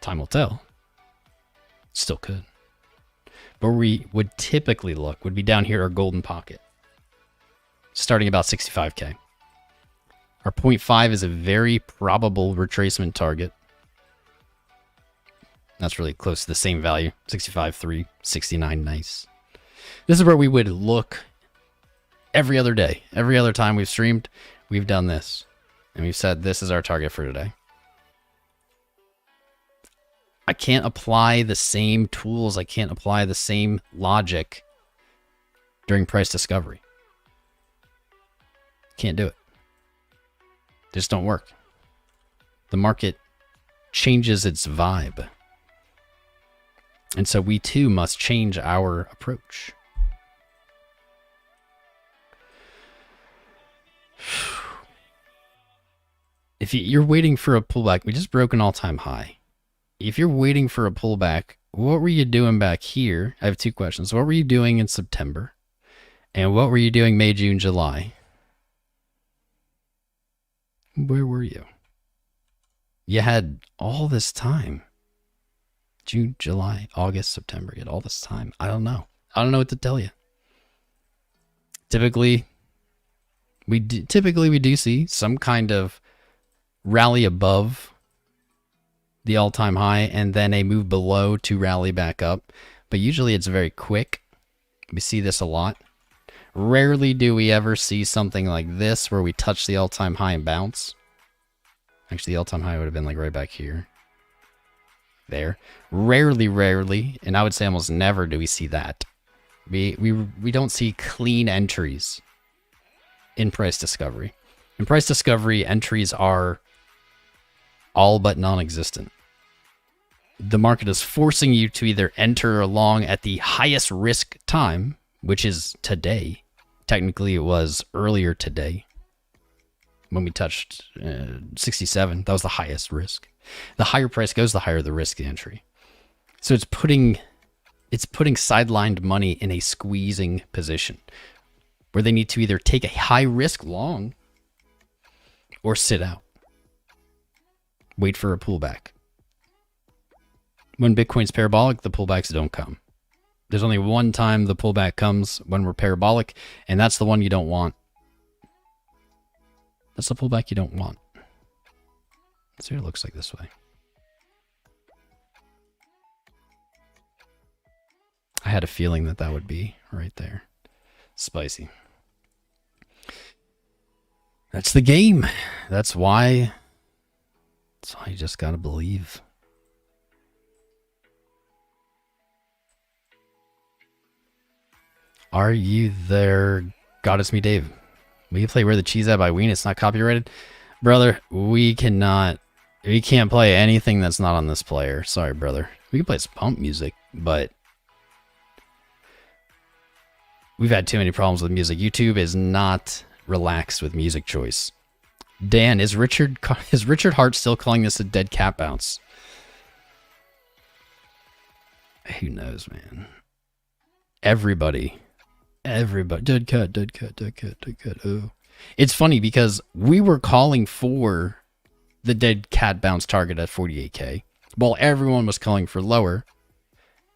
Time will tell. Still could. But where we would typically look would be down here, our golden pocket. Starting about 65k. Our 0.5 is a very probable retracement target. That's really close to the same value. 65.3, 69, nice. This is where we would look every other day. Every other time we've streamed, we've done this. And we've said this is our target for today. I can't apply the same tools. I can't apply the same logic during price discovery. Can't do it. They just don't work. The market changes its vibe. And so we too must change our approach. If you're waiting for a pullback, we just broke an all-time high. If you're waiting for a pullback, what were you doing back here? I have two questions. What were you doing in September? And what were you doing May, June, July? Where were you? You had all this time. June, July, August, September. You had all this time. I don't know. I don't know what to tell you. Typically, we do see some kind of rally above the all-time high and then a move below to rally back up. But usually it's very quick. We see this a lot. Rarely do we ever see something like this where we touch the all-time high and bounce. Actually, the all-time high would have been like right back here. There. Rarely, and I would say almost never do we see that. We don't see clean entries in price discovery. In price discovery, entries are all but non-existent. The market is forcing you to either enter along at the highest risk time, which is today. Technically, it was earlier today when we touched 67. That was the highest risk. The higher price goes, the higher the risk entry. So it's putting sidelined money in a squeezing position where they need to either take a high risk long or sit out. Wait for a pullback. When Bitcoin's parabolic, the pullbacks don't come. There's only one time the pullback comes when we're parabolic, and that's the one you don't want. That's the pullback you don't want. Let's see what it looks like this way. I had a feeling that that would be right there. Spicy. That's the game. That's why you just gotta believe. Are you there, Goddess Me Dave? Will you play Where the Cheese At by Ween? It's not copyrighted. Brother, we can't play anything that's not on this player. Sorry, brother. We can play some pump music, but we've had too many problems with music. YouTube is not relaxed with music choice. Dan, is Richard Hart still calling this a dead cat bounce? Who knows, man? Everybody, dead cat. Oh, it's funny because we were calling for the dead cat bounce target at 48k, while everyone was calling for lower.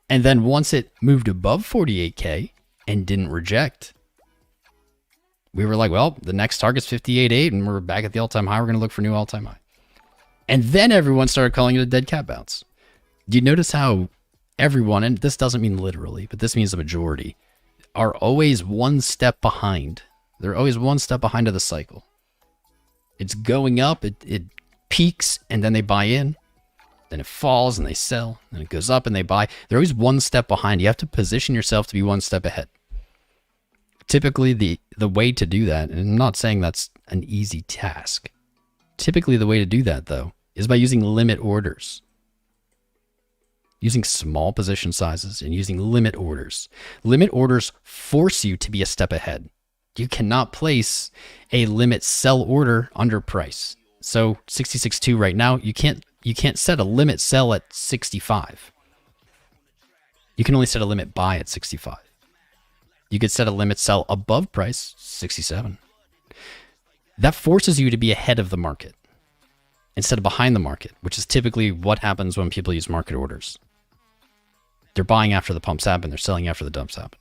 And then once it moved above 48k and didn't reject, we were like, well, the next target's 58.8 and we're back at the all-time high. We're going to look for new all-time high. And then everyone started calling it a dead cat bounce. Do you notice how everyone, and this doesn't mean literally, but this means the majority, are always one step behind. They're always one step behind of the cycle. It's going up, it peaks, and then they buy in. Then it falls and they sell. Then it goes up and they buy. They're always one step behind. You have to position yourself to be one step ahead. Typically, the way to do that, and I'm not saying that's an easy task. Typically, the way to do that, though, is by using limit orders. Using small position sizes and using limit orders. Limit orders force you to be a step ahead. You cannot place a limit sell order under price. So 66.2 right now, you can't set a limit sell at 65. You can only set a limit buy at 65. You could set a limit sell above price, 67. That forces you to be ahead of the market instead of behind the market, which is typically what happens when people use market orders. They're buying after the pumps happen. They're selling after the dumps happen.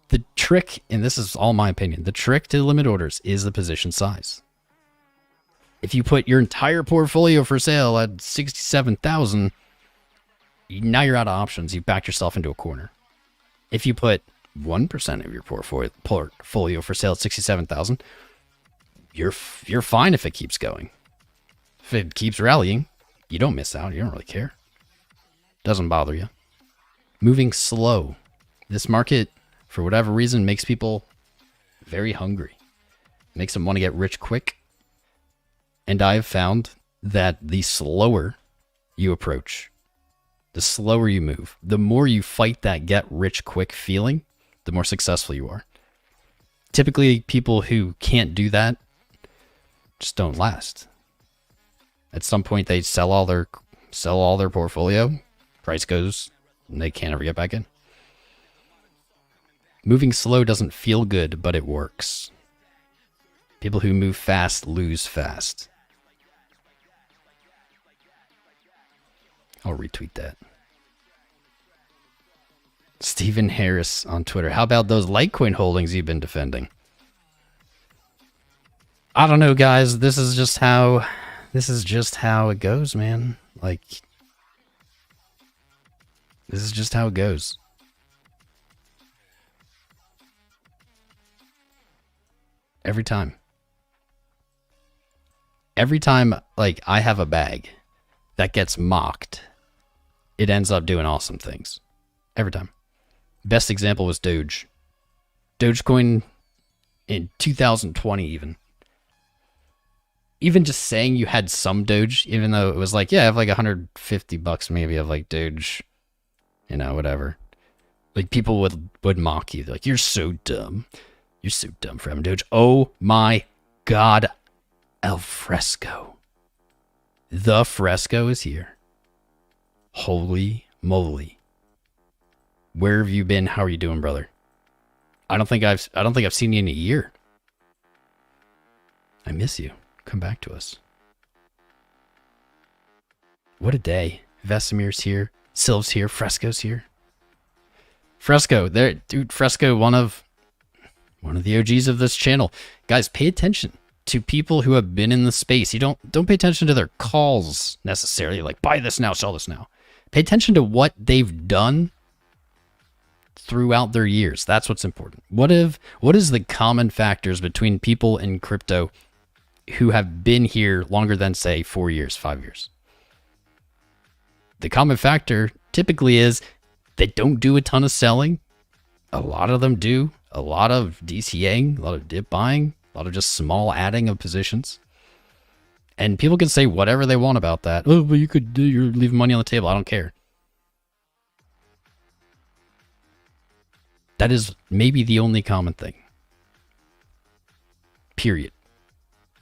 The trick, and this is all my opinion, the trick to limit orders is the position size. If you put your entire portfolio for sale at 67,000, now you're out of options. You've backed yourself into a corner. If you put 1% of your portfolio for sale at 67,000, you're fine if it keeps going. If it keeps rallying, you don't miss out. You don't really care. Doesn't bother you. Moving slow. This market, for whatever reason, makes people very hungry. Makes them want to get rich quick. And I've found that the slower you approach, the slower you move, the more you fight that get rich quick feeling, the more successful you are. Typically, people who can't do that just don't last. At some point, they sell all their portfolio. Price goes, and they can't ever get back in. Moving slow doesn't feel good, but it works. People who move fast lose fast. I'll retweet that. Stephen Harris on Twitter. How about those Litecoin holdings you've been defending? I don't know, guys. This is just how it goes, man. Like, this is just how it goes. Every time. Every time, like, I have a bag that gets mocked, it ends up doing awesome things. Every time. Best example was Doge. Dogecoin in 2020 even. Even just saying you had some Doge, even though it was like, yeah, I have like $150 maybe of like Doge, you know, whatever. Like people would mock you. They're like, you're so dumb. You're so dumb for having Doge. Oh my God. El Fresco. The Fresco is here. Holy moly. Where have you been? How are you doing, brother? I don't think I've seen you in a year. I miss you. Come back to us. What a day. Vesemir's here. Sylv's here. Fresco's here. Fresco, there, dude. Fresco, one of the OGs of this channel. Guys, pay attention to people who have been in the space. You don't pay attention to their calls necessarily, like buy this now, sell this now. Pay attention to what they've done throughout their years. That's what's important. What is the common factors between people in crypto who have been here longer than, say, 4 years, 5 years? The common factor typically is they don't do a ton of selling. A lot of them do. A lot of DCAing, a lot of dip buying, a lot of just small adding of positions. And people can say whatever they want about that. Oh, but you're leaving money on the table. I don't care. That is maybe the only common thing. Period.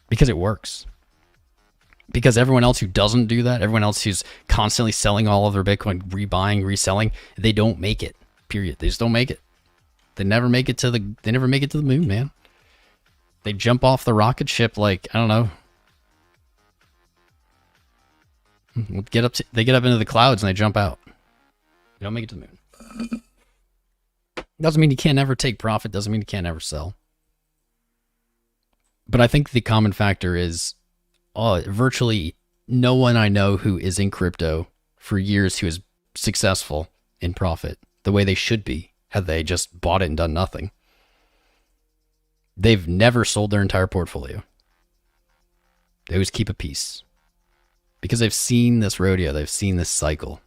Because it works. Because everyone else who doesn't do that, everyone else who's constantly selling all of their Bitcoin, rebuying, reselling, they don't make it. Period. They just don't make it. They never make it to the moon, man. They jump off the rocket ship like, I don't know. They get up into the clouds and they jump out. They don't make it to the moon. Doesn't mean you can't ever take profit. Doesn't mean you can't ever sell. But I think the common factor is virtually no one I know who is in crypto for years who is successful in profit the way they should be had they just bought it and done nothing. They've never sold their entire portfolio. They always keep a piece because they've seen this rodeo. They've seen this cycle.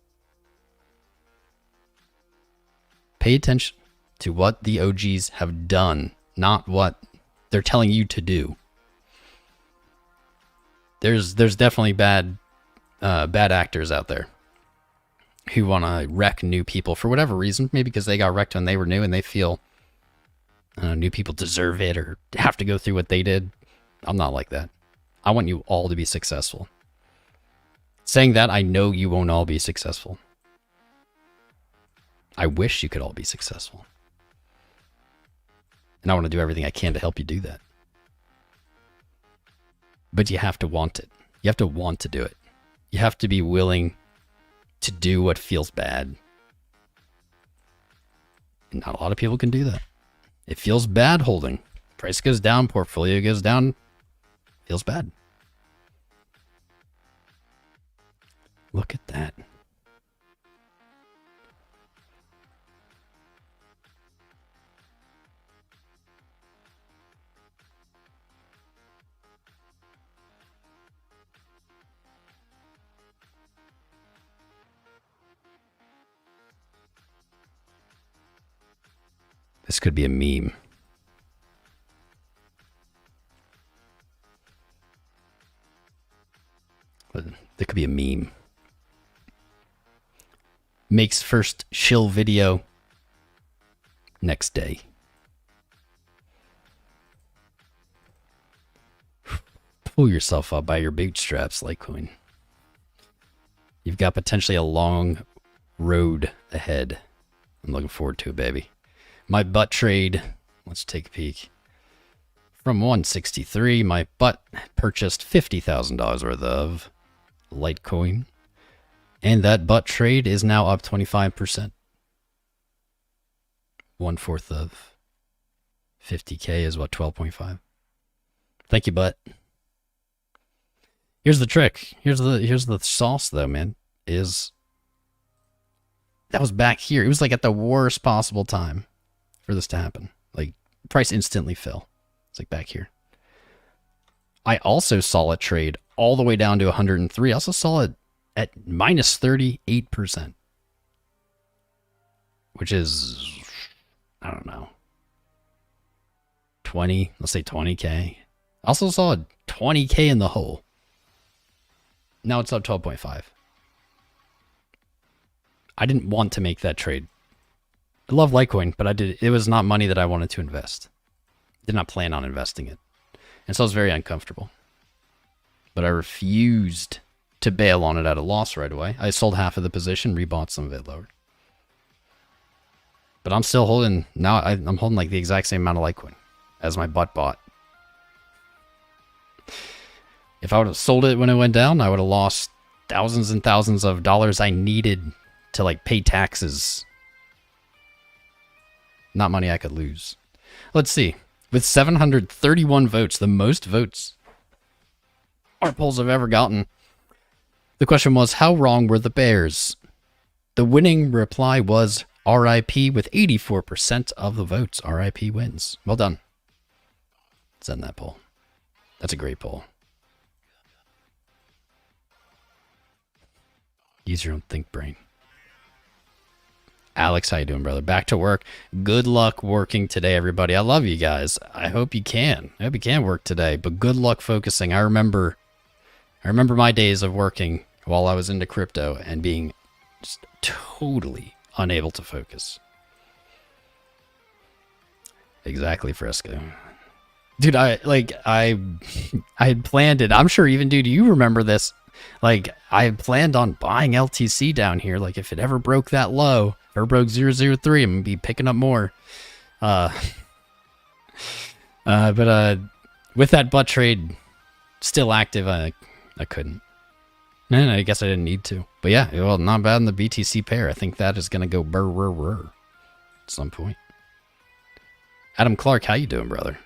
Pay attention to what the OGs have done, not what they're telling you to do. There's definitely bad actors out there who want to wreck new people for whatever reason. Maybe because they got wrecked when they were new and they feel new people deserve it or have to go through what they did. I'm not like that. I want you all to be successful. Saying that, I know you won't all be successful. I wish you could all be successful. And I want to do everything I can to help you do that. But you have to want it. You have to want to do it. You have to be willing to do what feels bad. And not a lot of people can do that. It feels bad holding. Price goes down, portfolio goes down. Feels bad. Look at that. This could be a meme. There could be a meme. Makes first shill video next day. Pull yourself up by your bootstraps, Litecoin. You've got potentially a long road ahead. I'm looking forward to it, baby. My butt trade, let's take a peek. From 163, my butt purchased $50,000 worth of Litecoin. And that butt trade is now up 25%. 1/4 of 50K is what, 12.5. Thank you, butt. Here's the trick. Here's the sauce though, man. That was back here. It was like at the worst possible time for this to happen. Like, price instantly fell. It's like back here. I also saw it trade all the way down to 103. I also saw it at minus 38%. Which is, I don't know, 20, let's say 20K. I also saw a 20K in the hole. Now it's up 12.5. I didn't want to make that trade. I love Litecoin, but it was not money that I wanted to invest. Did not plan on investing it. And so I was very uncomfortable. But I refused to bail on it at a loss right away. I sold half of the position, rebought some of it lower. But I'm still holding, now I'm holding like the exact same amount of Litecoin as my butt bought. If I would have sold it when it went down, I would have lost thousands and thousands of dollars I needed to like pay taxes. Not money I could lose. Let's see. With 731 votes, the most votes our polls have ever gotten. The question was, how wrong were the bears? The winning reply was RIP with 84% of the votes. RIP wins. Well done. Let's end that poll. That's a great poll. Use your own think brain. Alex, how you doing, brother? Back to work. Good luck working today, everybody. I love you guys. I hope you can. I hope you can work today, but good luck focusing. I remember my days of working while I was into crypto and being just totally unable to focus. Exactly, Fresco. Dude, I had planned it. I'm sure even, dude, you remember this. Like, I had planned on buying LTC down here. Like, if it ever broke that low, or broke 003, I'm going to be picking up more. But with that butt trade still active, I couldn't. And I guess I didn't need to. But yeah, well, not bad in the BTC pair. I think that is going to go burr at some point. Adam Clark, how you doing, brother?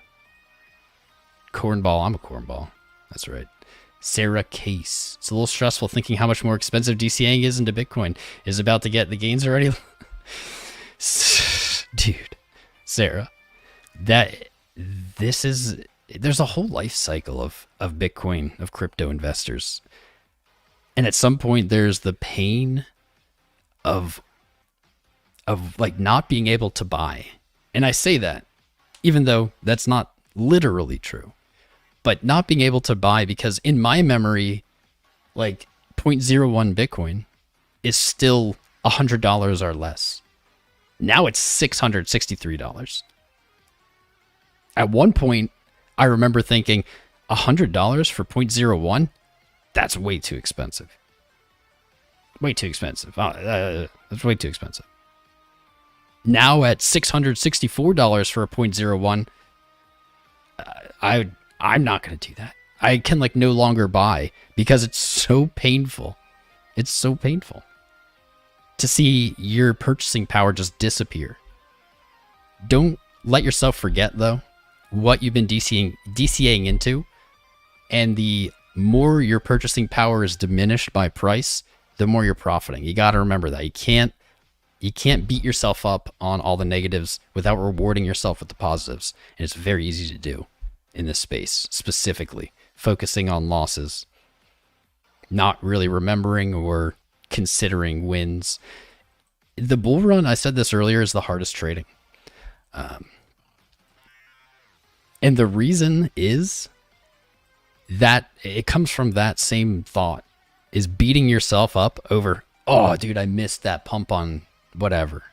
Cornball, I'm a cornball. That's right. Sarah Case. It's a little stressful thinking how much more expensive DCAing is into Bitcoin. Is about to get the gains already. Dude, Sarah, there's a whole life cycle of Bitcoin, of crypto investors. And at some point there's the pain of like not being able to buy. And I say that even though that's not literally true, but not being able to buy, because in my memory, like 0.01 Bitcoin is still $100 or less. Now it's $663. At one point, I remember thinking $100 for 0.01? That's way too expensive. Way too expensive. That's way too expensive. Now at $664 for a 0.01, I'm not going to do that. I can like no longer buy because it's so painful. It's so painful to see your purchasing power just disappear. Don't let yourself forget, though, what you've been DCAing into. And the more your purchasing power is diminished by price, the more you're profiting. You got to remember that. You can't beat yourself up on all the negatives without rewarding yourself with the positives. And it's very easy to do in this space, specifically focusing on losses, not really remembering or considering wins. The bull run, I said this earlier, is the hardest trading. And the reason is that it comes from that same thought, is beating yourself up over, oh, dude, I missed that pump on whatever.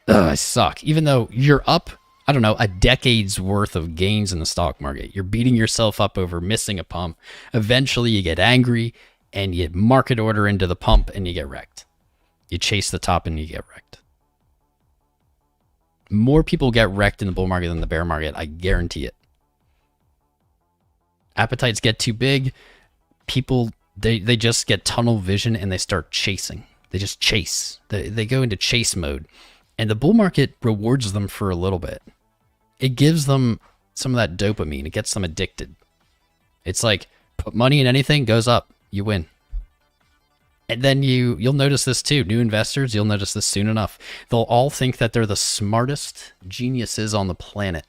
Ugh, I suck. Even though you're up, I don't know, a decade's worth of gains in the stock market. You're beating yourself up over missing a pump. Eventually you get angry and you market order into the pump and you get wrecked. You chase the top and you get wrecked. More people get wrecked in the bull market than the bear market. I guarantee it. Appetites get too big. People, they just get tunnel vision and they start chasing. They just chase. They go into chase mode. And the bull market rewards them for a little bit. It gives them some of that dopamine. It gets them addicted. It's like, put money in anything, goes up, you win. And then you'll notice this too. New investors, you'll notice this soon enough. They'll all think that they're the smartest geniuses on the planet.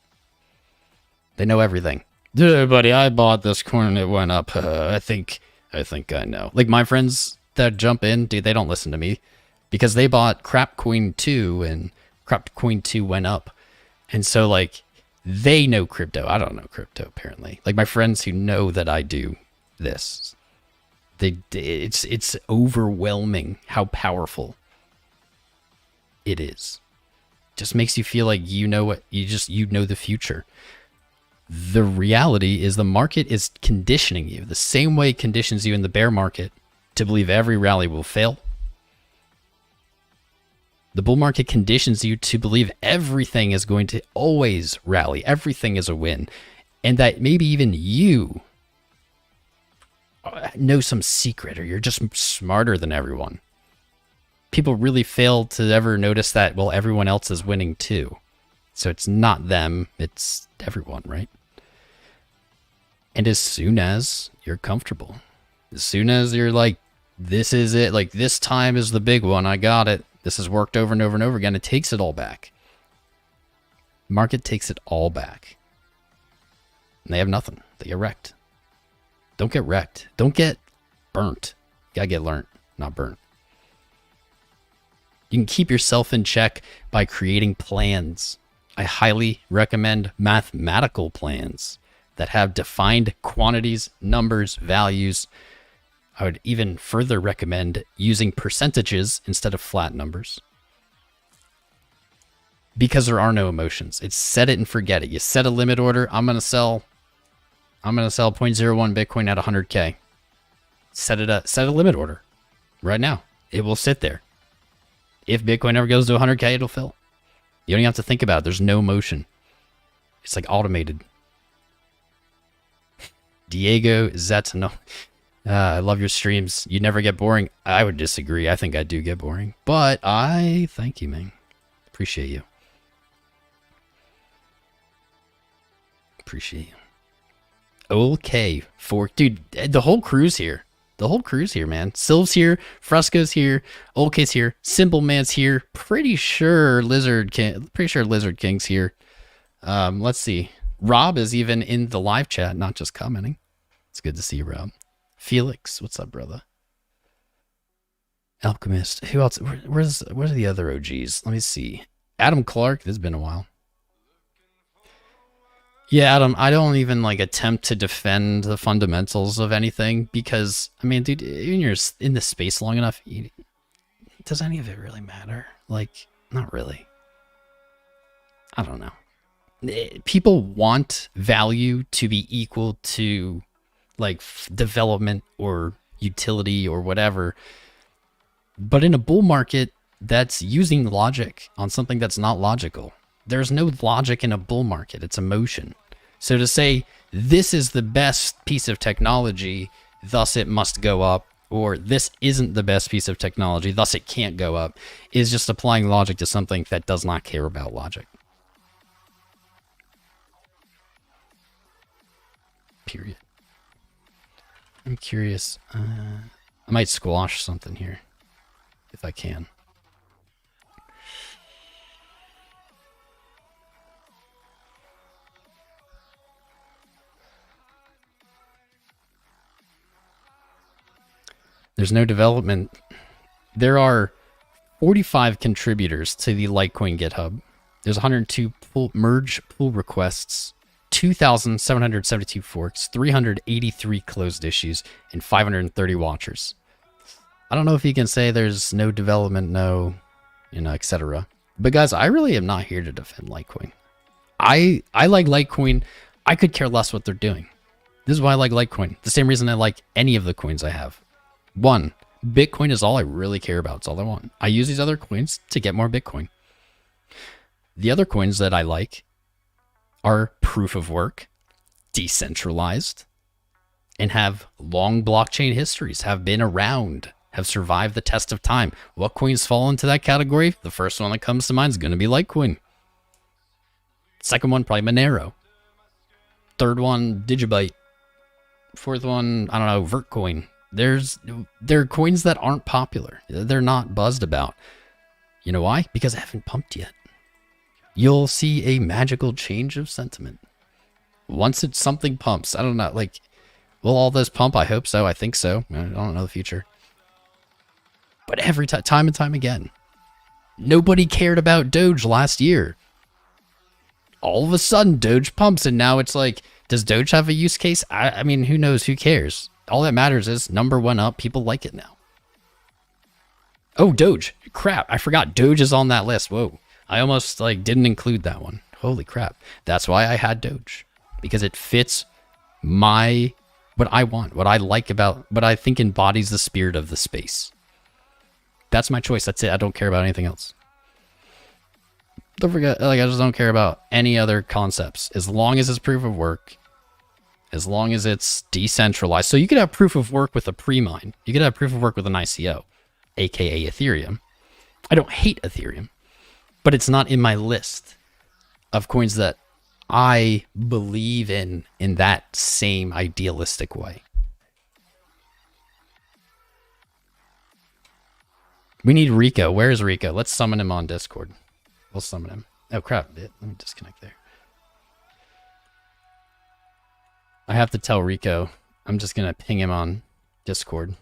They know everything. Dude, buddy, I bought this coin and it went up. I think I know. Like my friends that jump in, dude, they don't listen to me because they bought Crap Coin 2 and Crap Coin 2 went up. And so like they know crypto. I don't know crypto apparently. Like my friends who know that I do this. It's overwhelming how powerful it is. Just makes you feel like you know what you know the future. The reality is the market is conditioning you the same way it conditions you in the bear market to believe every rally will fail. The bull market conditions you to believe everything is going to always rally. Everything is a win. And that maybe even you know some secret, or you're just smarter than everyone. People really fail to ever notice that, well, everyone else is winning too. So it's not them, it's everyone, right? And as soon as you're comfortable, as soon as you're like, this is it, like this time is the big one, I got it, this has worked over and over and over again, it takes it all back. Market takes it all back. And they have nothing. They get wrecked. Don't get wrecked. Don't get burnt. You gotta get learnt, not burnt. You can keep yourself in check by creating plans. I highly recommend mathematical plans that have defined quantities, numbers, values. I would even further recommend using percentages instead of flat numbers. Because there are no emotions. It's set it and forget it. You set a limit order. I'm going to sell 0.01 Bitcoin at 100K. Set a limit order right now. It will sit there. If Bitcoin ever goes to 100K, it'll fill. You don't even have to think about it. There's no motion. It's like automated. Diego Zetano. I love your streams. You never get boring. I would disagree. I think I do get boring. But I thank you, man. Appreciate you. Appreciate you. Okay, dude, the whole crew's here. The whole crew's here, man. Sylv's here, Fresco's here, OK's here, Simple Man's here. Pretty sure Lizard King's here. Let's see. Rob is even in the live chat, not just commenting. It's good to see you, Rob. Felix, what's up, brother? Alchemist. Who else? Where are the other OGs? Let me see. Adam Clark. This has been a while. Yeah, Adam, I don't even like attempt to defend the fundamentals of anything because, I mean, dude, when you're in the space long enough, does any of it really matter? Like, not really. I don't know. People want value to be equal to like development or utility or whatever. But in a bull market, that's using logic on something that's not logical. There's no logic in a bull market. It's emotion. So to say this is the best piece of technology, thus it must go up, or this isn't the best piece of technology, thus it can't go up, is just applying logic to something that does not care about logic. Period. I'm curious. I might squash something here if I can. There's no development. There are 45 contributors to the Litecoin GitHub. There's 102 merge pull requests, 2,772 forks, 383 closed issues, and 530 watchers. I don't know if you can say there's no development, no, etc. But guys, I really am not here to defend Litecoin. I like Litecoin. I could care less what they're doing. This is why I like Litecoin. The same reason I like any of the coins I have. One, Bitcoin is all I really care about. It's all I want. I use these other coins to get more Bitcoin. The other coins that I like are proof of work, decentralized, and have long blockchain histories, have been around, have survived the test of time. What coins fall into that category? The first one that comes to mind is going to be Litecoin. Second one, probably Monero. Third one, Digibyte. Fourth one, I don't know, Vertcoin. There are coins that aren't popular. They're not buzzed about. You know why? Because I haven't pumped yet. You'll see a magical change of sentiment. Once something pumps, I don't know, like, will all this pump? I hope so. I think so. I don't know the future. But every time and time again, nobody cared about Doge last year. All of a sudden, Doge pumps, and now it's like, does Doge have a use case? I mean, who knows? Who cares? All that matters is number one up. People like it now. Oh, Doge. Crap. I forgot Doge is on that list. Whoa. I almost didn't include that one. Holy crap. That's why I had Doge. Because it fits what I want, what I like about, what I think embodies the spirit of the space. That's my choice. That's it. I don't care about anything else. Don't forget, I just don't care about any other concepts. As long as it's proof of work, as long as it's decentralized. So you could have proof of work with a pre-mine. You could have proof of work with an ICO, aka Ethereum. I don't hate Ethereum, but it's not in my list of coins that I believe in that same idealistic way. We need Rico. Where is Rico? Let's summon him on Discord. We'll summon him. Oh, crap. Let me disconnect there. I have to tell Rico. I'm just going to ping him on Discord.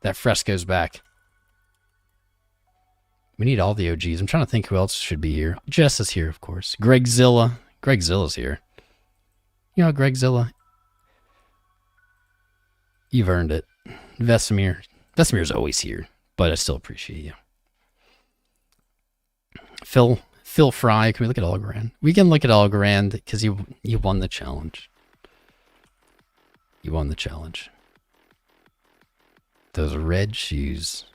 That Fresco's back. We need all the OGs. I'm trying to think who else should be here. Jess is here, of course. Gregzilla. Gregzilla's here. You know, Gregzilla. You've earned it. Vesemir. Vesemir's always here, but I still appreciate you. Phil Fry, can we look at Algorand? We can look at Algorand because you won the challenge. You won the challenge. Those red shoes.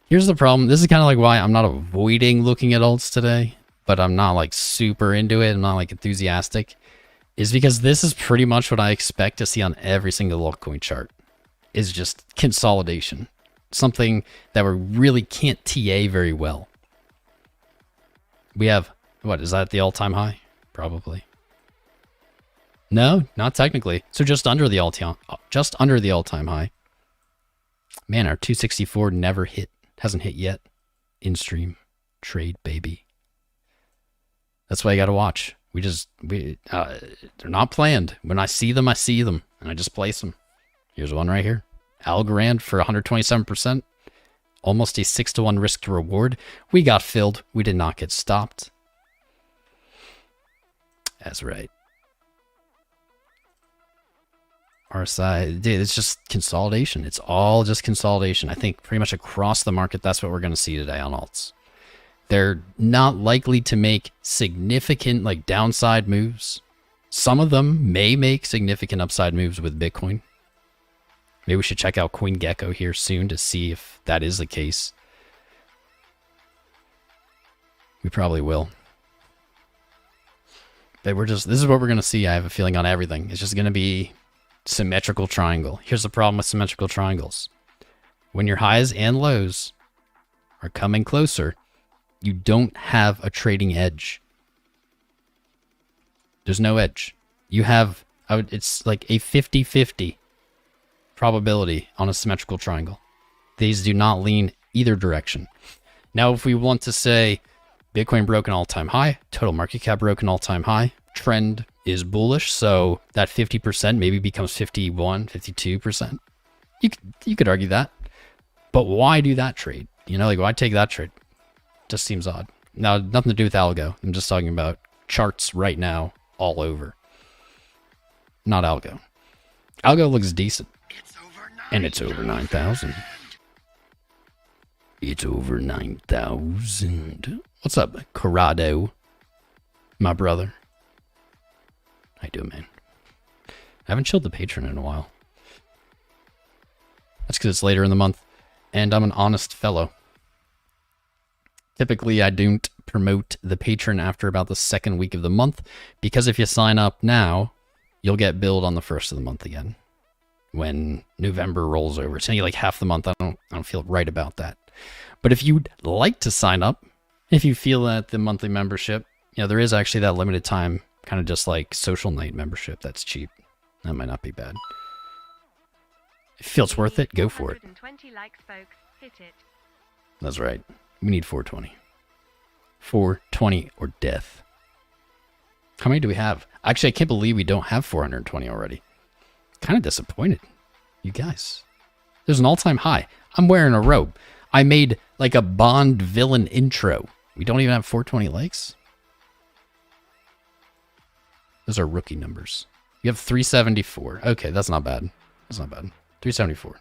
Here's the problem. This is kind of like why I'm not avoiding looking at alts today, but I'm not super into it. I'm not enthusiastic. Is because this is pretty much what I expect to see on every single altcoin chart. Is just consolidation. Something that we really can't TA very well. We have, what, is that the all-time high? Probably. No, not technically. So just under the all-time high. Man, our 264 never hit. Hasn't hit yet. In-stream trade, baby. That's why you got to watch. They're not planned. When I see them, and I just place them. Here's one right here. Algorand for 127%. Almost a 6-to-1 risk to reward. We got filled. We did not get stopped. That's right. RSI, dude, it's just consolidation. It's all just consolidation. I think pretty much across the market, that's what we're going to see today on alts. They're not likely to make significant like downside moves. Some of them may make significant upside moves with Bitcoin. Maybe we should check out CoinGecko here soon to see if that is the case. We probably will. But this is what we're going to see. I have a feeling on everything. It's just going to be symmetrical triangle. Here's the problem with symmetrical triangles. When your highs and lows are coming closer, you don't have a trading edge. There's no edge. You have, it's like a 50-50 probability on a symmetrical triangle. These do not lean either direction. Now, if we want to say Bitcoin broke an all-time high, total market cap broke an all-time high, trend is bullish, so that 50% maybe becomes 51, 52%. You could argue that. But why do that trade? You know, like why take that trade? Just seems odd. Now, nothing to do with algo. I'm just talking about charts right now all over. Not algo. Algo looks decent. And it's over 9,000. It's over 9,000. What's up, Corrado? My brother. How you doing, man? I haven't chilled the patron in a while. That's because it's later in the month, and I'm an honest fellow. Typically, I don't promote the patron after about the second week of the month, because if you sign up now, you'll get billed on the first of the month again. When November rolls over. It's only like half the month. I don't feel right about that. But if you'd like to sign up, if you feel that the monthly membership, you know, there is actually that limited time, kind of just like social night membership that's cheap. That might not be bad. If you feel it's worth it, go for it. 420 likes, folks. Hit it. That's right. We need 420. 420 or death. How many do we have? Actually, I can't believe we don't have 420 already. Kind of disappointed. You guys. There's an all-time high. I'm wearing a robe. I made like a Bond villain intro. We don't even have 420 likes. Those are rookie numbers. You have 374. Okay, that's not bad. That's not bad. 374.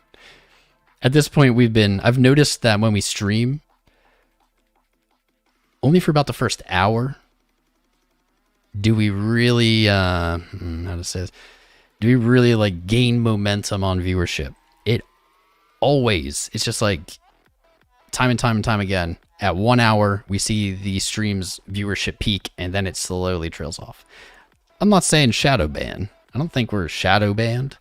At this point, I've noticed that when we stream, only for about the first hour, do we really, how to say this? Do we really like gain momentum on viewership? It's just like time and time again. At 1 hour, we see the stream's viewership peak, and then it slowly trails off. I'm not saying shadow ban. I don't think we're shadow banned,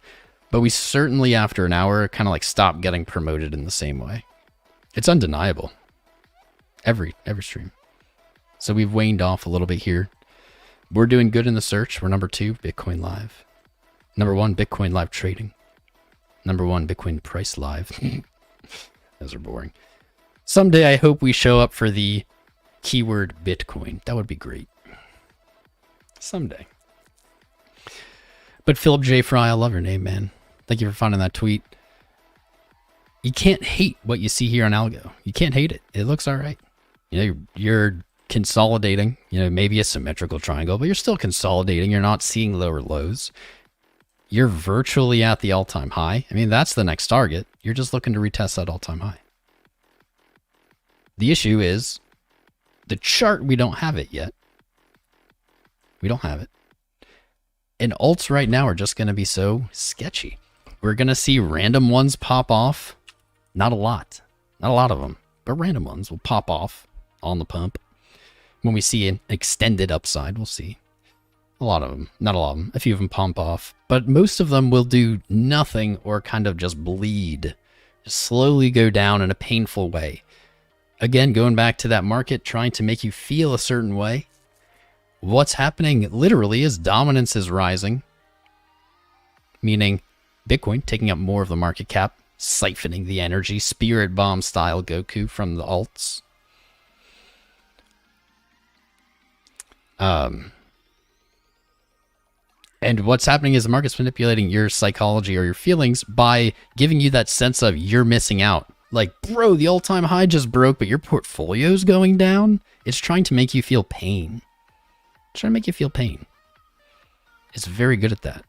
but we certainly, after an hour, kind of like stop getting promoted in the same way. It's undeniable. Every stream. So we've waned off a little bit here. We're doing good in the search. We're number 2, Bitcoin Live. Number 1, Bitcoin Live Trading. Number 1, Bitcoin Price Live. Those are boring. Someday I hope we show up for the keyword Bitcoin. That would be great. Someday. But Philip J. Fry, I love your name, man. Thank you for finding that tweet. You can't hate what you see here on Algo. You can't hate it. It looks all right. You know, you're consolidating. You know, maybe a symmetrical triangle, but you're still consolidating. You're not seeing lower lows. You're virtually at the all-time high. I mean, that's the next target. You're just looking to retest that all-time high. The issue is the chart, we don't have it yet. We don't have it. And alts right now are just going to be so sketchy. We're going to see random ones pop off. Not a lot. Not a lot of them. But random ones will pop off on the pump. When we see an extended upside, we'll see. A lot of them. Not a lot of them. A few of them pump off. But most of them will do nothing or kind of just bleed. Just slowly go down in a painful way. Again, going back to that market, trying to make you feel a certain way. What's happening literally is dominance is rising. meaning Bitcoin taking up more of the market cap, siphoning the energy, spirit bomb style Goku from the alts. And what's happening is the market's manipulating your psychology or your feelings by giving you that sense of you're missing out. Like, bro, the all-time high just broke, but your portfolio's going down. It's trying to make you feel pain. It's trying to make you feel pain. It's very good at that.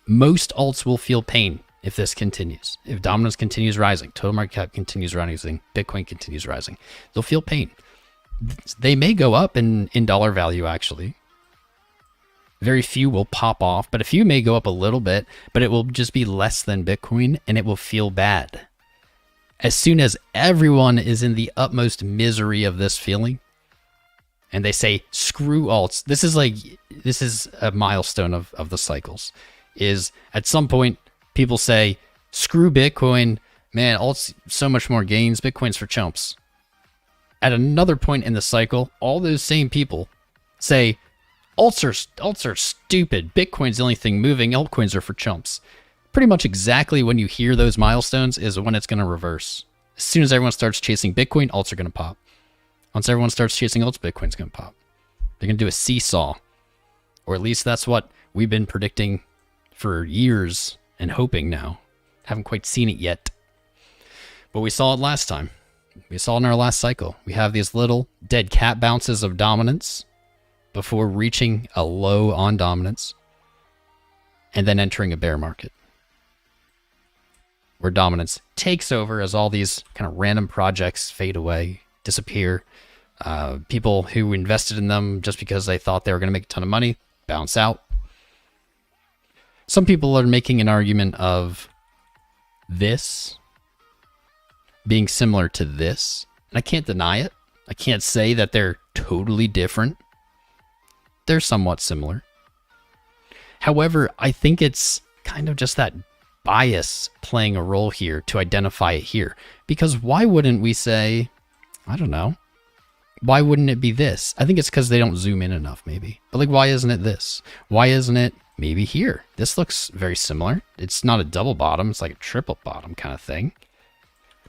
Most alts will feel pain if this continues. If dominance continues rising, total market cap continues rising, Bitcoin continues rising, they'll feel pain. They may go up in dollar value, actually. Very few will pop off, but a few may go up a little bit, but it will just be less than Bitcoin, and it will feel bad. As soon as everyone is in the utmost misery of this feeling, and they say, screw alts, this is a milestone of the cycles, is at some point, people say, screw Bitcoin, man, alts, so much more gains, Bitcoin's for chumps. At another point in the cycle, all those same people say, alts are stupid. Bitcoin's the only thing moving. Altcoins are for chumps. Pretty much exactly when you hear those milestones is when it's going to reverse. As soon as everyone starts chasing Bitcoin, alts are going to pop. Once everyone starts chasing alts, Bitcoin's going to pop. They're going to do a seesaw. Or at least that's what we've been predicting for years and hoping now. Haven't quite seen it yet. But we saw it last time. We saw it in our last cycle. We have these little dead cat bounces of dominance before reaching a low on dominance and then entering a bear market where dominance takes over as all these kind of random projects fade away, disappear. People who invested in them just because they thought they were going to make a ton of money bounce out. Some people are making an argument of this being similar to this, and I can't deny it. I can't say that they're totally different. They're somewhat similar. However, I think it's kind of just that bias playing a role here to identify it here. Because why wouldn't we say, I don't know, why wouldn't it be this? I think it's because they don't zoom in enough, maybe. But like, why isn't it this? Why isn't it maybe here? This looks very similar. It's not a double bottom. It's like a triple bottom kind of thing.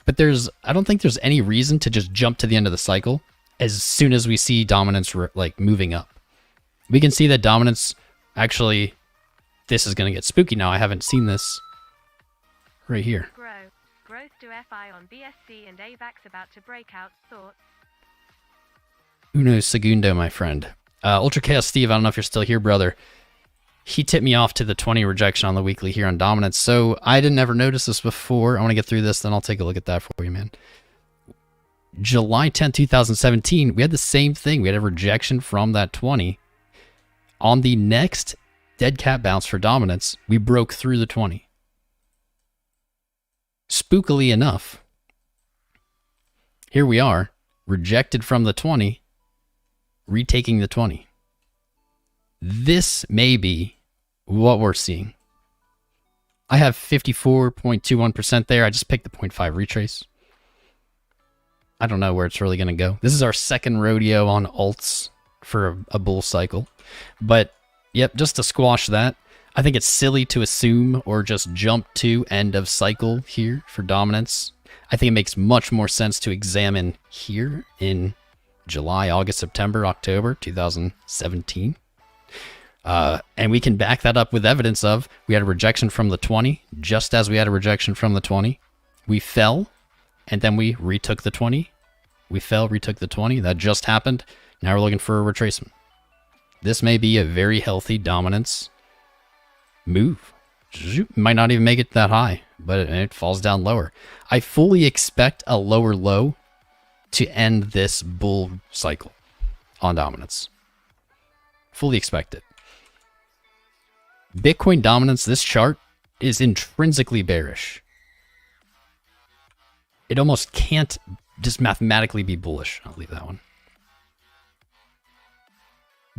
But I don't think there's any reason to just jump to the end of the cycle as soon as we see dominance like moving up. We can see that dominance, actually, this is going to get spooky now. I haven't seen this right here. Growth to FI on BSC and AVAX about to break out. Thoughts? Uno segundo, my friend. Ultra Chaos Steve, I don't know if you're still here, brother. He tipped me off to the 20 rejection on the weekly here on dominance. So I didn't ever notice this before. I want to get through this, then I'll take a look at that for you, man. July 10, 2017, we had the same thing. We had a rejection from that 20. On the next dead cat bounce for dominance, we broke through the 20. Spookily enough, here we are, rejected from the 20, retaking the 20. This may be what we're seeing. I have 54.21% there. I just picked the 0.5 retrace. I don't know where it's really going to go. This is our second rodeo on alts for a bull cycle. But, yep, just to squash that, I think it's silly to assume or just jump to end of cycle here for dominance. I think it makes much more sense to examine here in July, August, September, October 2017. And we can back that up with evidence of we had a rejection from the 20, just as we had a rejection from the 20. We fell, and then we retook the 20. We fell, retook the 20. That just happened. Now we're looking for a retracement. This may be a very healthy dominance move. Might not even make it that high, but it falls down lower. I fully expect a lower low to end this bull cycle on dominance. Fully expect it. Bitcoin dominance, this chart is intrinsically bearish. It almost can't just mathematically be bullish. I'll leave that one.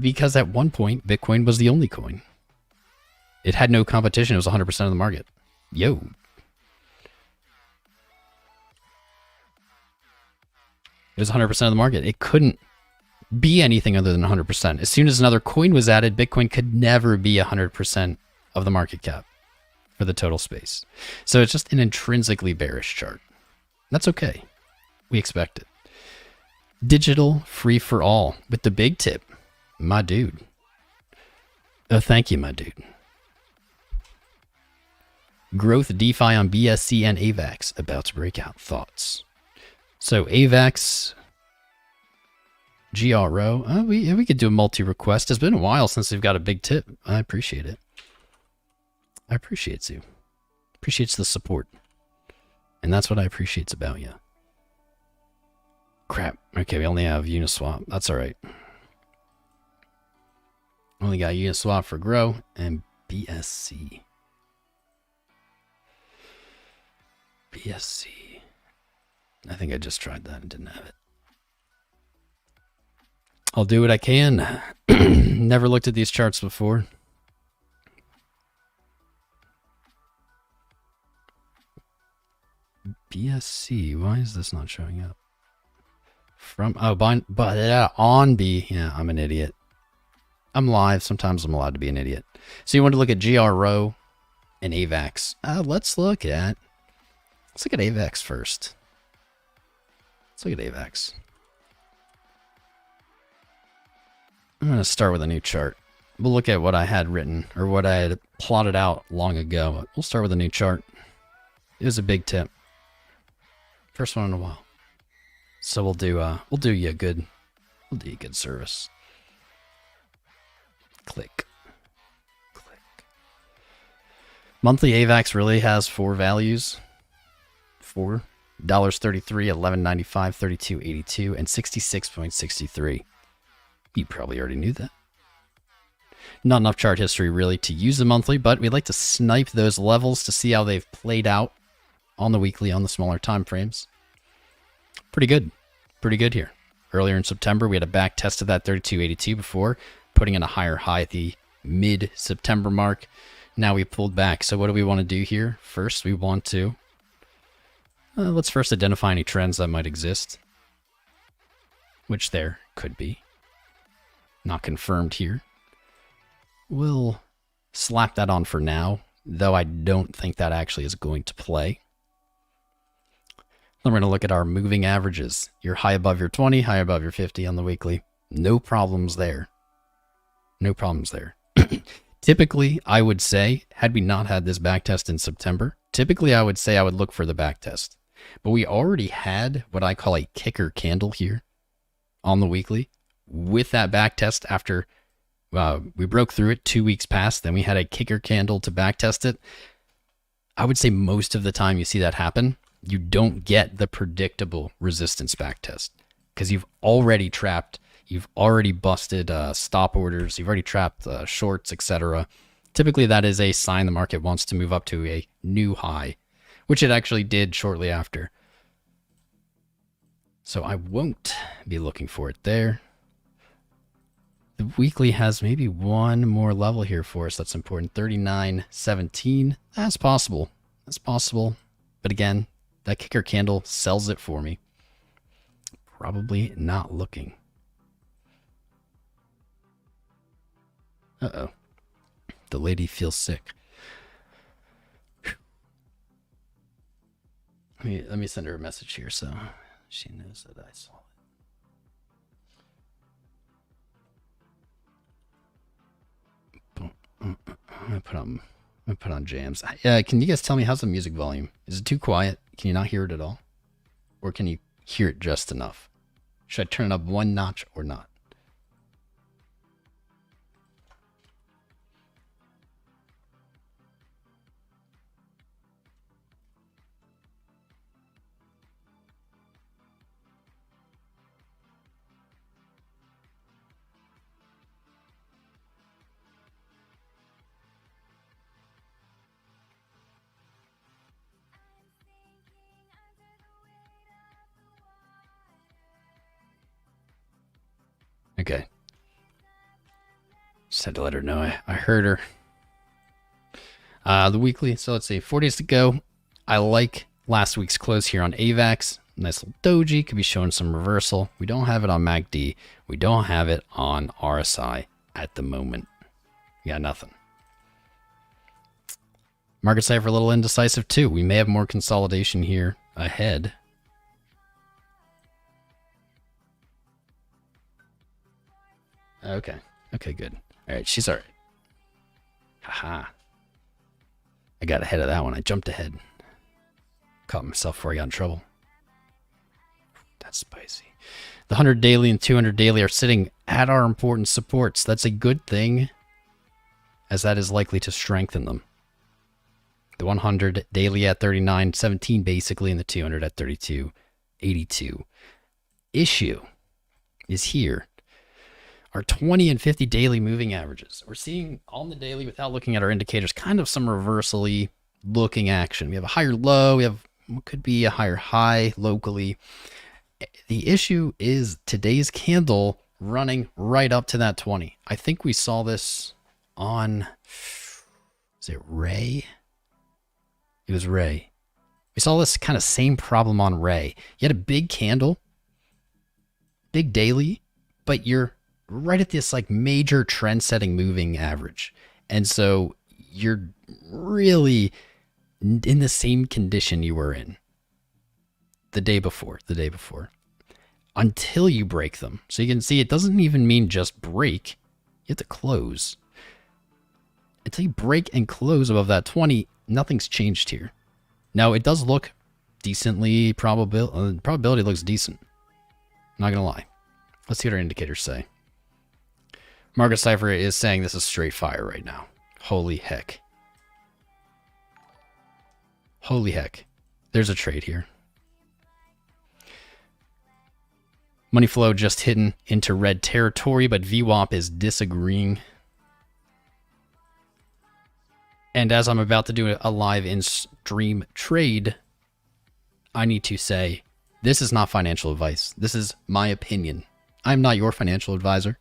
Because at one point, Bitcoin was the only coin. It had no competition. It was 100% of the market. Yo. It was 100% of the market. It couldn't be anything other than 100%. As soon as another coin was added, Bitcoin could never be 100% of the market cap for the total space. So it's just an intrinsically bearish chart. That's okay. We expect it. Digital free for all with the big tip. My dude. Oh, thank you, my dude. Growth DeFi on BSC and AVAX about to break out. Thoughts? So AVAX, GRO. We could do a multi-request. It's been a while since we've got a big tip. I appreciate it. I appreciate you. Appreciates the support. And that's what I appreciates about you. Crap. Okay, we only have Uniswap. That's all right. Only got Uniswap for Grow and BSC. BSC. I think I just tried that and didn't have it. I'll do what I can. Never looked at these charts before. BSC. Why is this not showing up? On B. Yeah, I'm an idiot. I'm live. Sometimes I'm allowed to be an idiot. So you want to look at GRO and AVAX. Let's look at AVAX first. Let's look at AVAX. I'm going to start with a new chart. We'll look at what I had written or what I had plotted out long ago. We'll start with a new chart. It was a big tip. First one in a while. So we'll do you a good service. Click. Monthly AVAX really has 4 values. $4.33, $11.95, $32.82, and 66.63. You probably already knew that. Not enough chart history really to use the monthly, but we like to snipe those levels to see how they've played out on the weekly, on the smaller time frames. Pretty good here. Earlier in September, we had a back test of that 32.82 before, putting in a higher high at the mid-September mark. Now we pulled back. So what do we want to do here? First, we want to let's first identify any trends that might exist, which there could be. Not confirmed here. We'll slap that on for now, though I don't think that actually is going to play. Then we're going to look at our moving averages. You're high above your 20, high above your 50 on the weekly. No problems there. No problems there. Typically, I would say, had we not had this backtest in September, typically I would say I would look for the backtest. But we already had what I call a kicker candle here on the weekly with that backtest after we broke through it 2 weeks past. Then we had a kicker candle to backtest it. I would say most of the time you see that happen, you don't get the predictable resistance backtest because you've already trapped, you've already busted stop orders, you've already trapped shorts, etc. Typically that is a sign the market wants to move up to a new high, which it actually did shortly after. So I won't be looking for it there. The weekly has maybe one more level here for us that's important. 39.17. That's possible. That's possible. But again, that kicker candle sells it for me. Probably not looking. Uh-oh. The lady feels sick. Let me send her a message here so she knows that I saw it. I'm gonna put on jams. Can you guys tell me how's the music volume? Is it too quiet? Can you not hear it at all? Or can you hear it just enough? Should I turn it up one notch or not? Okay. Just had to let her know I heard her. The weekly, so let's see, 4 days to go. I like last week's close here on AVAX. Nice little doji, could be showing some reversal. We don't have it on MACD. We don't have it on RSI at the moment. We got nothing. Market cipher a little indecisive too. We may have more consolidation here ahead. Okay. Okay, good. All right, she's all right. Haha. I got ahead of that one. I jumped ahead. Caught myself before I got in trouble. That's spicy. The 100 daily and 200 daily are sitting at our important supports. That's a good thing, as that is likely to strengthen them. The 100 daily at 39.17 basically, and the 200 at 32.82. Issue is here. Our 20 and 50 daily moving averages. We're seeing on the daily, without looking at our indicators, kind of some reversally looking action. We have a higher low. We have what could be a higher high locally. The issue is today's candle running right up to that 20. I think we saw this on, is it Ray? It was Ray. We saw this kind of same problem on Ray. You had a big candle, big daily, but you're right at this like major trend setting moving average. And so you're really in the same condition you were in the day before, until you break them. So you can see it doesn't even mean just break. You have to close. Until you break and close above that 20, nothing's changed here. Now it does look decently, probability looks decent. Not gonna lie. Let's see what our indicators say. Market cipher is saying this is straight fire right now. Holy heck. Holy heck. There's a trade here. Money flow just hidden into red territory, but VWAP is disagreeing. And as I'm about to do a live in-stream trade, I need to say, this is not financial advice. This is my opinion. I'm not your financial advisor.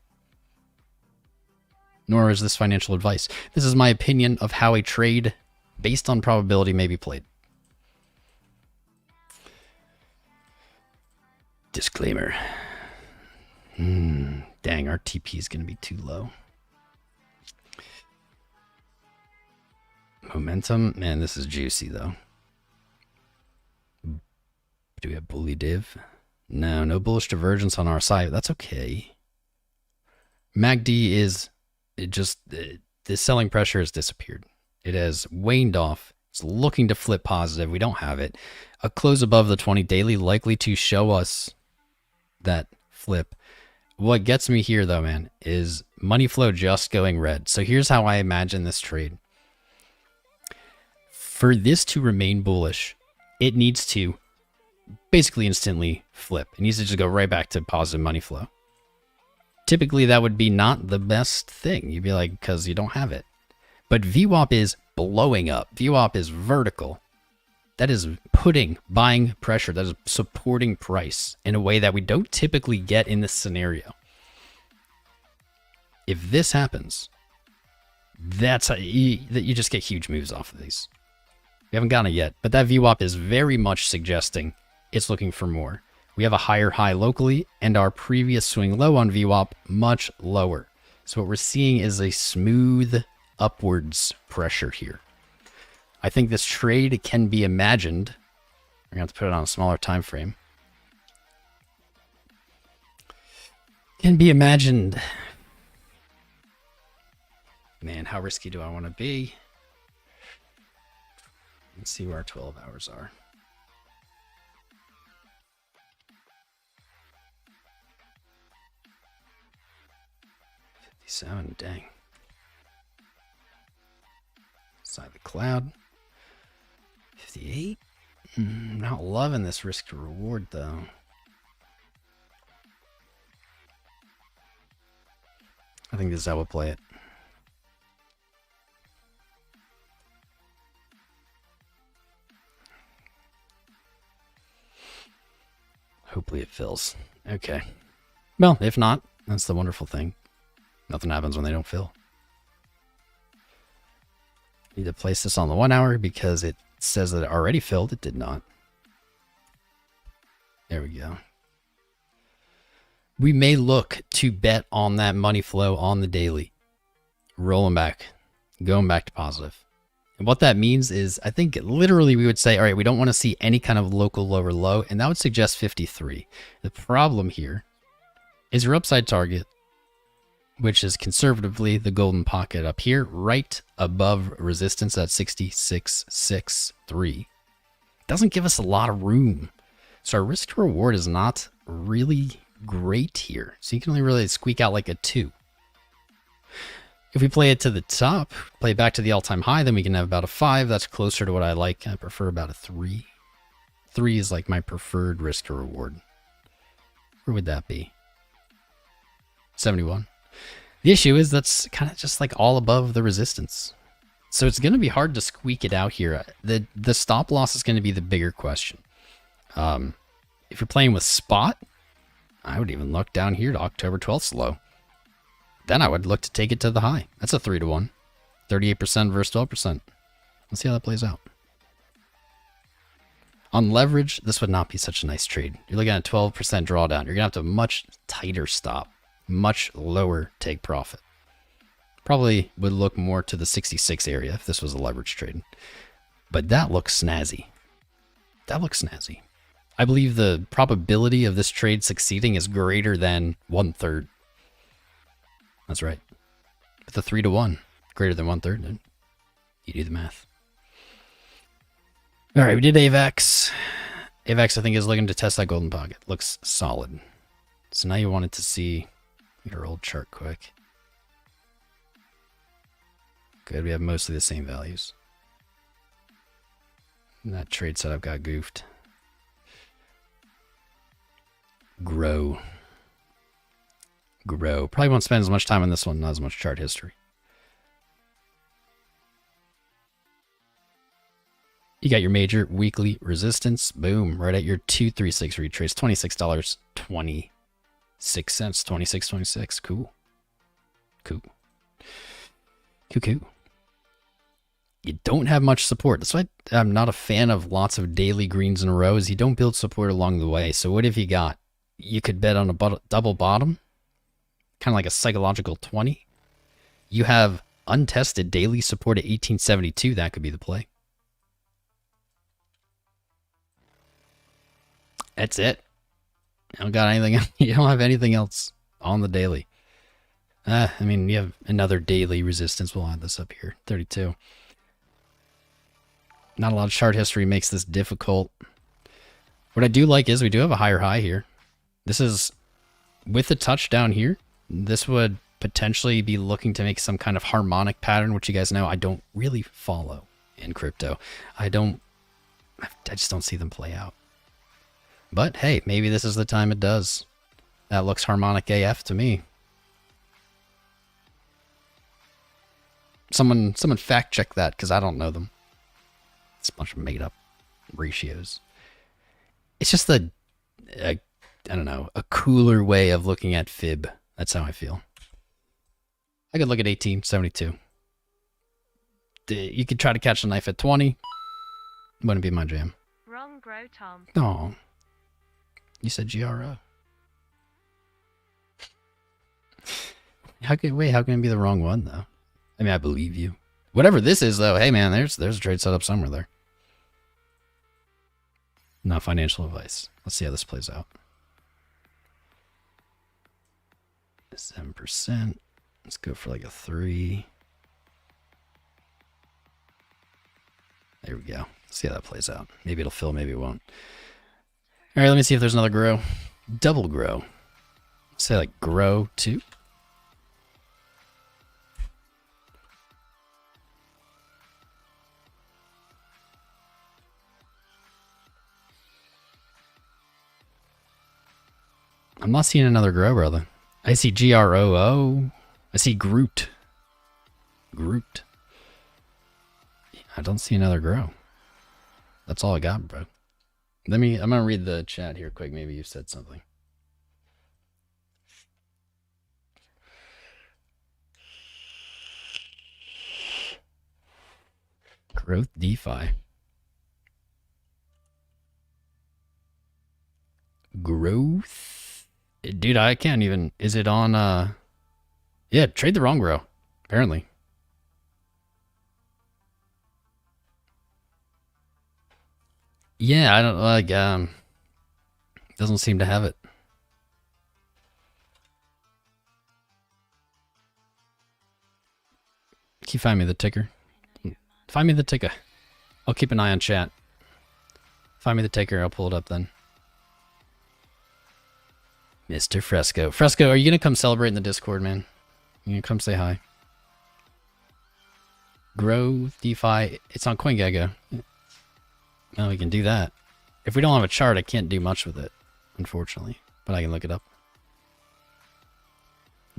Nor is this financial advice. This is my opinion of how a trade based on probability may be played. Disclaimer. Dang, our TP is going to be too low. Momentum. Man, this is juicy, though. Do we have bully div? No bullish divergence on our side. That's okay. MACD is... the selling pressure has disappeared. It has waned off. It's looking to flip positive. We don't have it. A close above the 20 daily likely to show us that flip. What gets me here though, man, is money flow just going red. So here's how I imagine this trade. For this to remain bullish, it needs to basically instantly flip. It needs to just go right back to positive money flow. Typically, that would be not the best thing. You'd be like, because you don't have it. But VWAP is blowing up. VWAP is vertical. That is putting buying pressure. That is supporting price in a way that we don't typically get in this scenario. If this happens, that's how you just get huge moves off of these. We haven't gotten it yet, but that VWAP is very much suggesting it's looking for more. We have a higher high locally, and our previous swing low on VWAP much lower. So what we're seeing is a smooth upwards pressure here. I think this trade can be imagined. We're going to have to put it on a smaller time frame. Can be imagined. Man, how risky do I want to be? Let's see where our 12 hours are. 57, dang. Side the cloud. 58. Not loving this risk to reward though. I think this is how we'll play it. Hopefully it fills. Okay. Well, if not, that's the wonderful thing. Nothing happens when they don't fill. Need to place this on the 1 hour because it says that it already filled. It did not. There we go. We may look to bet on that money flow on the daily. Rolling back. Going back to positive. And what that means is, I think literally we would say, all right, we don't want to see any kind of local lower low, and that would suggest 53. The problem here is your upside target, which is conservatively the golden pocket up here, right above resistance at 66.63. Doesn't give us a lot of room. So our risk to reward is not really great here. So you can only really squeak out like a 2. If we play it to the top, play it back to the all-time high, then we can have about a 5. That's closer to what I like. I prefer about a 3. 3 is like my preferred risk to reward. Where would that be? 71. The issue is that's kind of just like all above the resistance. So it's going to be hard to squeak it out here. The stop loss is going to be the bigger question. If you're playing with spot, I would even look down here to October 12th low. Then I would look to take it to the high. That's a 3-to-1. 38% versus 12%. Let's see how that plays out. On leverage, this would not be such a nice trade. You're looking at a 12% drawdown. You're going to have to have a much tighter stop. Much lower take profit. Probably would look more to the 66 area if this was a leverage trade. But that looks snazzy. That looks snazzy. I believe the probability of this trade succeeding is greater than 1/3. That's right. With a 3-to-1, greater than 1/3, then you do the math. All right, we did AVAX. AVAX, I think, is looking to test that golden pocket. Looks solid. So now you wanted to see your old chart quick. Good, we have mostly the same values. And that trade setup got goofed. Grow. Probably won't spend as much time on this one, not as much chart history. You got your major weekly resistance. Boom, right at your 236 retrace. $26.26. 26.26. Cool. You don't have much support. That's why I'm not a fan of lots of daily greens in a row, is you don't build support along the way. So what have you got? You could bet on a double bottom, kind of like a psychological 20. You have untested daily support at 1872. That could be the play. That's it. You don't got anything. You don't have anything else on the daily. I mean, you have another daily resistance. We'll add this up here. 32. Not a lot of chart history makes this difficult. What I do like is we do have a higher high here. This is with the touchdown here. This would potentially be looking to make some kind of harmonic pattern, which you guys know I don't really follow in crypto. I just don't see them play out. But hey, maybe this is the time it does. That looks harmonic AF to me. Someone fact check that, because I don't know them. It's a bunch of made up ratios. It's just I don't know, a cooler way of looking at fib. That's how I feel. I could look at 1872. You could try to catch a knife at 20. Wouldn't be my jam. Wrong grow, Tom. No. You said GRO. How can it be the wrong one, though? I mean, I believe you. Whatever this is, though, hey, man, there's a trade set up somewhere there. Not financial advice. Let's see how this plays out. 7%. Let's go for like a 3. There we go. See how that plays out. Maybe it'll fill, maybe it won't. All right, let me see if there's another grow. Double grow. Say like grow 2. I'm not seeing another grow, brother. I see GROO. I see Groot. I don't see another grow. That's all I got, bro. I'm gonna read the chat here quick. Maybe you said something. Growth DeFi. Growth? Dude, I can't even. Is it on, yeah, trade the wrong grow, apparently. Yeah, I don't like. Doesn't seem to have it. Can you find me the ticker? Find me the ticker. I'll keep an eye on chat. Find me the ticker. I'll pull it up then. Mr. Fresco. Fresco, are you going to come celebrate in the Discord, man? You going to come say hi? Grow DeFi. It's on CoinGecko. No, we can do that. If we don't have a chart, I can't do much with it, unfortunately. But I can look it up.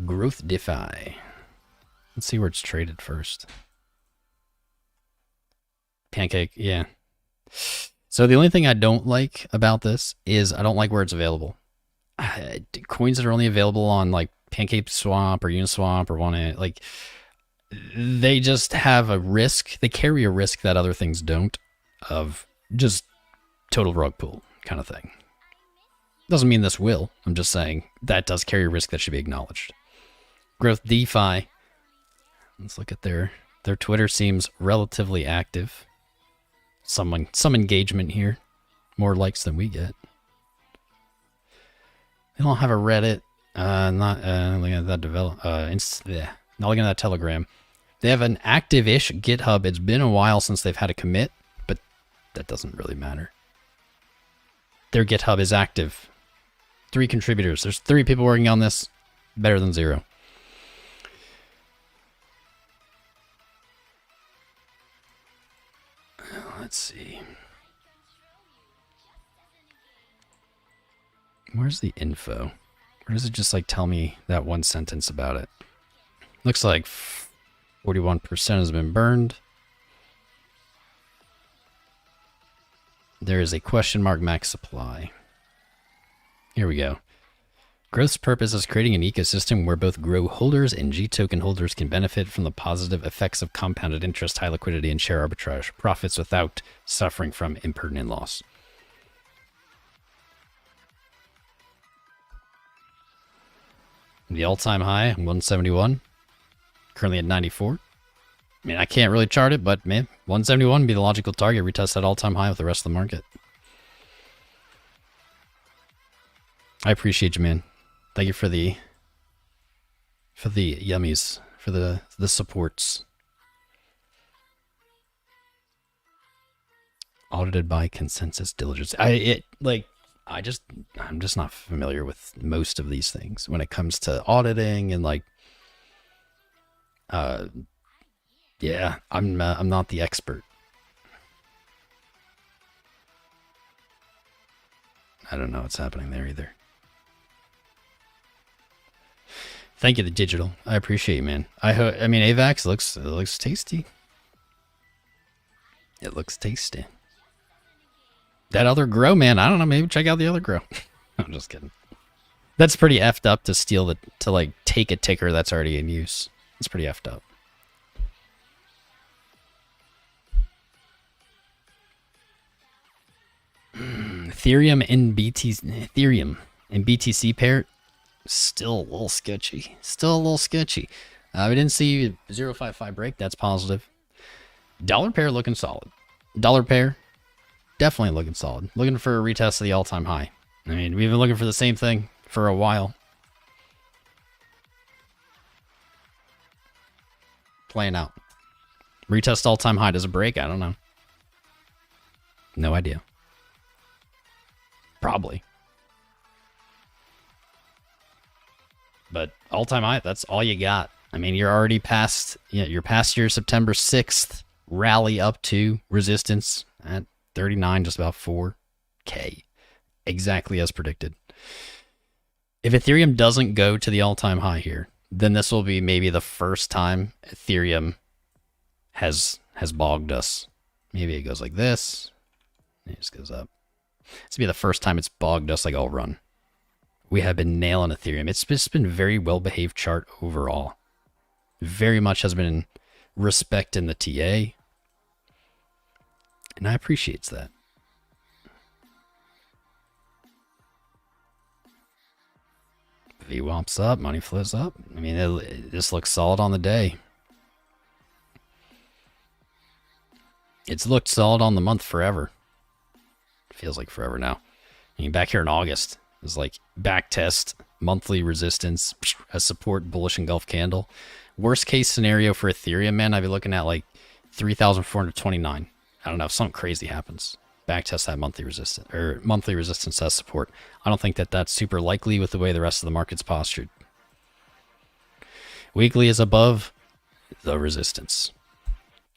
Growth DeFi. Let's see where it's traded first. Pancake, yeah. So the only thing I don't like about this is I don't like where it's available. Coins that are only available on like Pancake Swap or Uniswap or one, like they just have a risk. They carry a risk that other things don't, of just total rug pull kind of thing. Doesn't mean this will. I'm just saying that does carry a risk that should be acknowledged. Growth DeFi. Let's look at their Twitter. Seems relatively active. Some engagement here. More likes than we get. They don't have a Reddit. Not looking at that not looking at that Telegram. They have an active-ish GitHub. It's been a while since they've had a commit, but that doesn't really matter. Their GitHub is active. 3 contributors. There's 3 people working on this. Better than 0. Let's see. Where's the info? Or does it just like tell me that one sentence about it? Looks like 41% has been burned. There is a question mark max supply. Here we go. Growth's purpose is creating an ecosystem where both Grow holders and G token holders can benefit from the positive effects of compounded interest, high liquidity, and share arbitrage profits without suffering from impertinent loss. The all-time high, 171. Currently at 94. I mean, I can't really chart it, but man, 171 would be the logical target. Retest that all-time high with the rest of the market. I appreciate you, man. Thank you for the yummies, for the supports. Audited by consensus diligence. I'm just not familiar with most of these things when it comes to auditing and like yeah, I'm not the expert. I don't know what's happening there either. Thank you, the digital. I appreciate you, man. I mean, AVAX looks tasty. It looks tasty. That other grow, man. I don't know. Maybe check out the other grow. I'm just kidding. That's pretty effed up to steal to like take a ticker that's already in use. It's pretty effed up. Ethereum and BTC pair. Still a little sketchy. We didn't see 0.55 break. That's positive. Dollar pair looking solid. Dollar pair definitely looking solid. Looking for a retest of the all-time high. I mean, we've been looking for the same thing for a while. Playing out. Retest all-time high. Does it break? I don't know. No idea. Probably. But all-time high, that's all you got. I mean, you're already past, you're past your September 6th rally up to resistance at 39, just about 4K. Exactly as predicted. If Ethereum doesn't go to the all-time high here, then this will be maybe the first time Ethereum has bogged us. Maybe it goes like this. It just goes up. This will be the first time it's bogged us like all run. We have been nailing Ethereum. It's just been very well-behaved chart overall. Very much has been respect in the TA. And I appreciate that. VWAP's up, money flows up. I mean, this looks solid on the day. It's looked solid on the month forever. feels like forever now. I mean, back here in August, it was like back test, monthly resistance, a support, bullish engulf candle. Worst case scenario for Ethereum, man, I'd be looking at like 3,429. I don't know if something crazy happens. Back test that monthly resistance as support. I don't think that that's super likely with the way the rest of the market's postured. Weekly is above the resistance.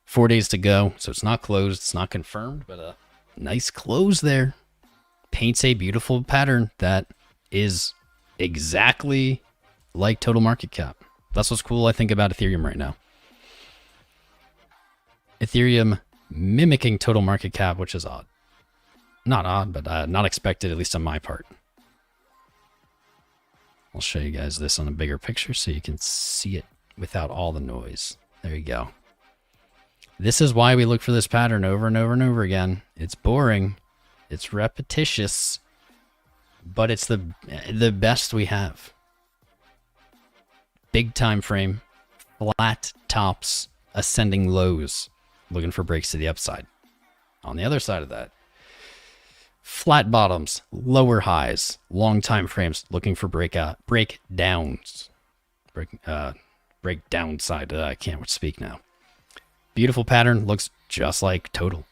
4 days to go, so it's not closed, it's not confirmed, but a nice close there. Paints a beautiful pattern that is exactly like total market cap. That's what's cool, I think, about Ethereum right now. Ethereum mimicking total market cap, which is odd. Not odd, but not expected, at least on my part. I'll show you guys this on a bigger picture so you can see it without all the noise. There you go. This is why we look for this pattern over and over and over again. It's boring. It's repetitious. But it's the best we have. Big time frame. Flat tops. Ascending lows. Looking for breaks to the upside. On the other side of that, flat bottoms, lower highs, long time frames, looking for breakdowns. Break downside. I can't speak now. Beautiful pattern, looks just like total.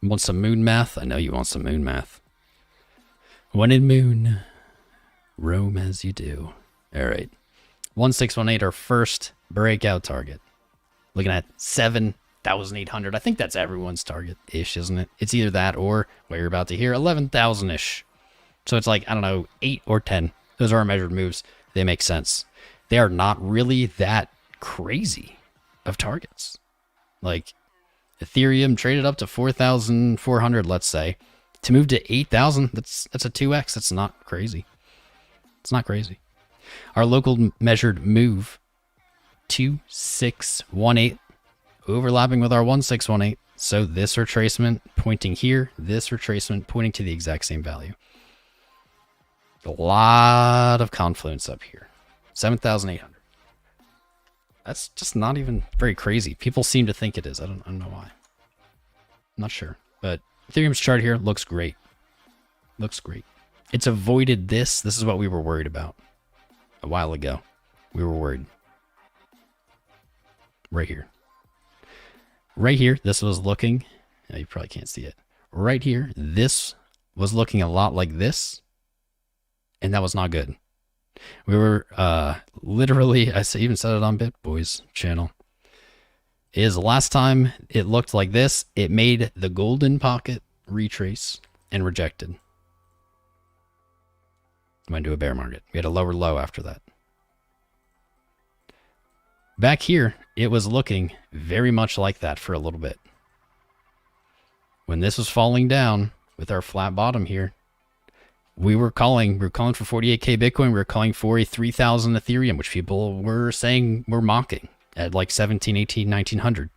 Want some moon math? I know you want some moon math. When in moon, roam as you do. All right. 1618, our first breakout target. Looking at 7,800. I think that's everyone's target-ish, isn't it? It's either that or what you're about to hear, 11,000-ish. So it's like, I don't know, 8 or 10. Those are our measured moves. They make sense. They are not really that crazy of targets. Like, Ethereum traded up to 4,400, let's say. To move to 8,000, that's a 2x. That's not crazy. It's not crazy. Our local measured move, 2618, overlapping with our 1618. So this retracement pointing here, this retracement pointing to the exact same value. A lot of confluence up here. 7,800. That's just not even very crazy. People seem to think it is. I don't know why. I'm not sure. But Ethereum's chart here looks great. Looks great. It's avoided this. This is what we were worried about a while ago. We were worried. Right here. Right here, this was looking, you probably can't see it. Right here, this was looking a lot like this, and that was not good. We were literally, even said it on BitBoy's channel, is last time it looked like this, it made the golden pocket retrace and rejected. Went into a bear market. We had a lower low after that. Back here, it was looking very much like that for a little bit. When this was falling down with our flat bottom here, we were calling for 48K Bitcoin. We were calling for a 3,000 Ethereum, which people were saying were mocking at like 17, 18, 1900.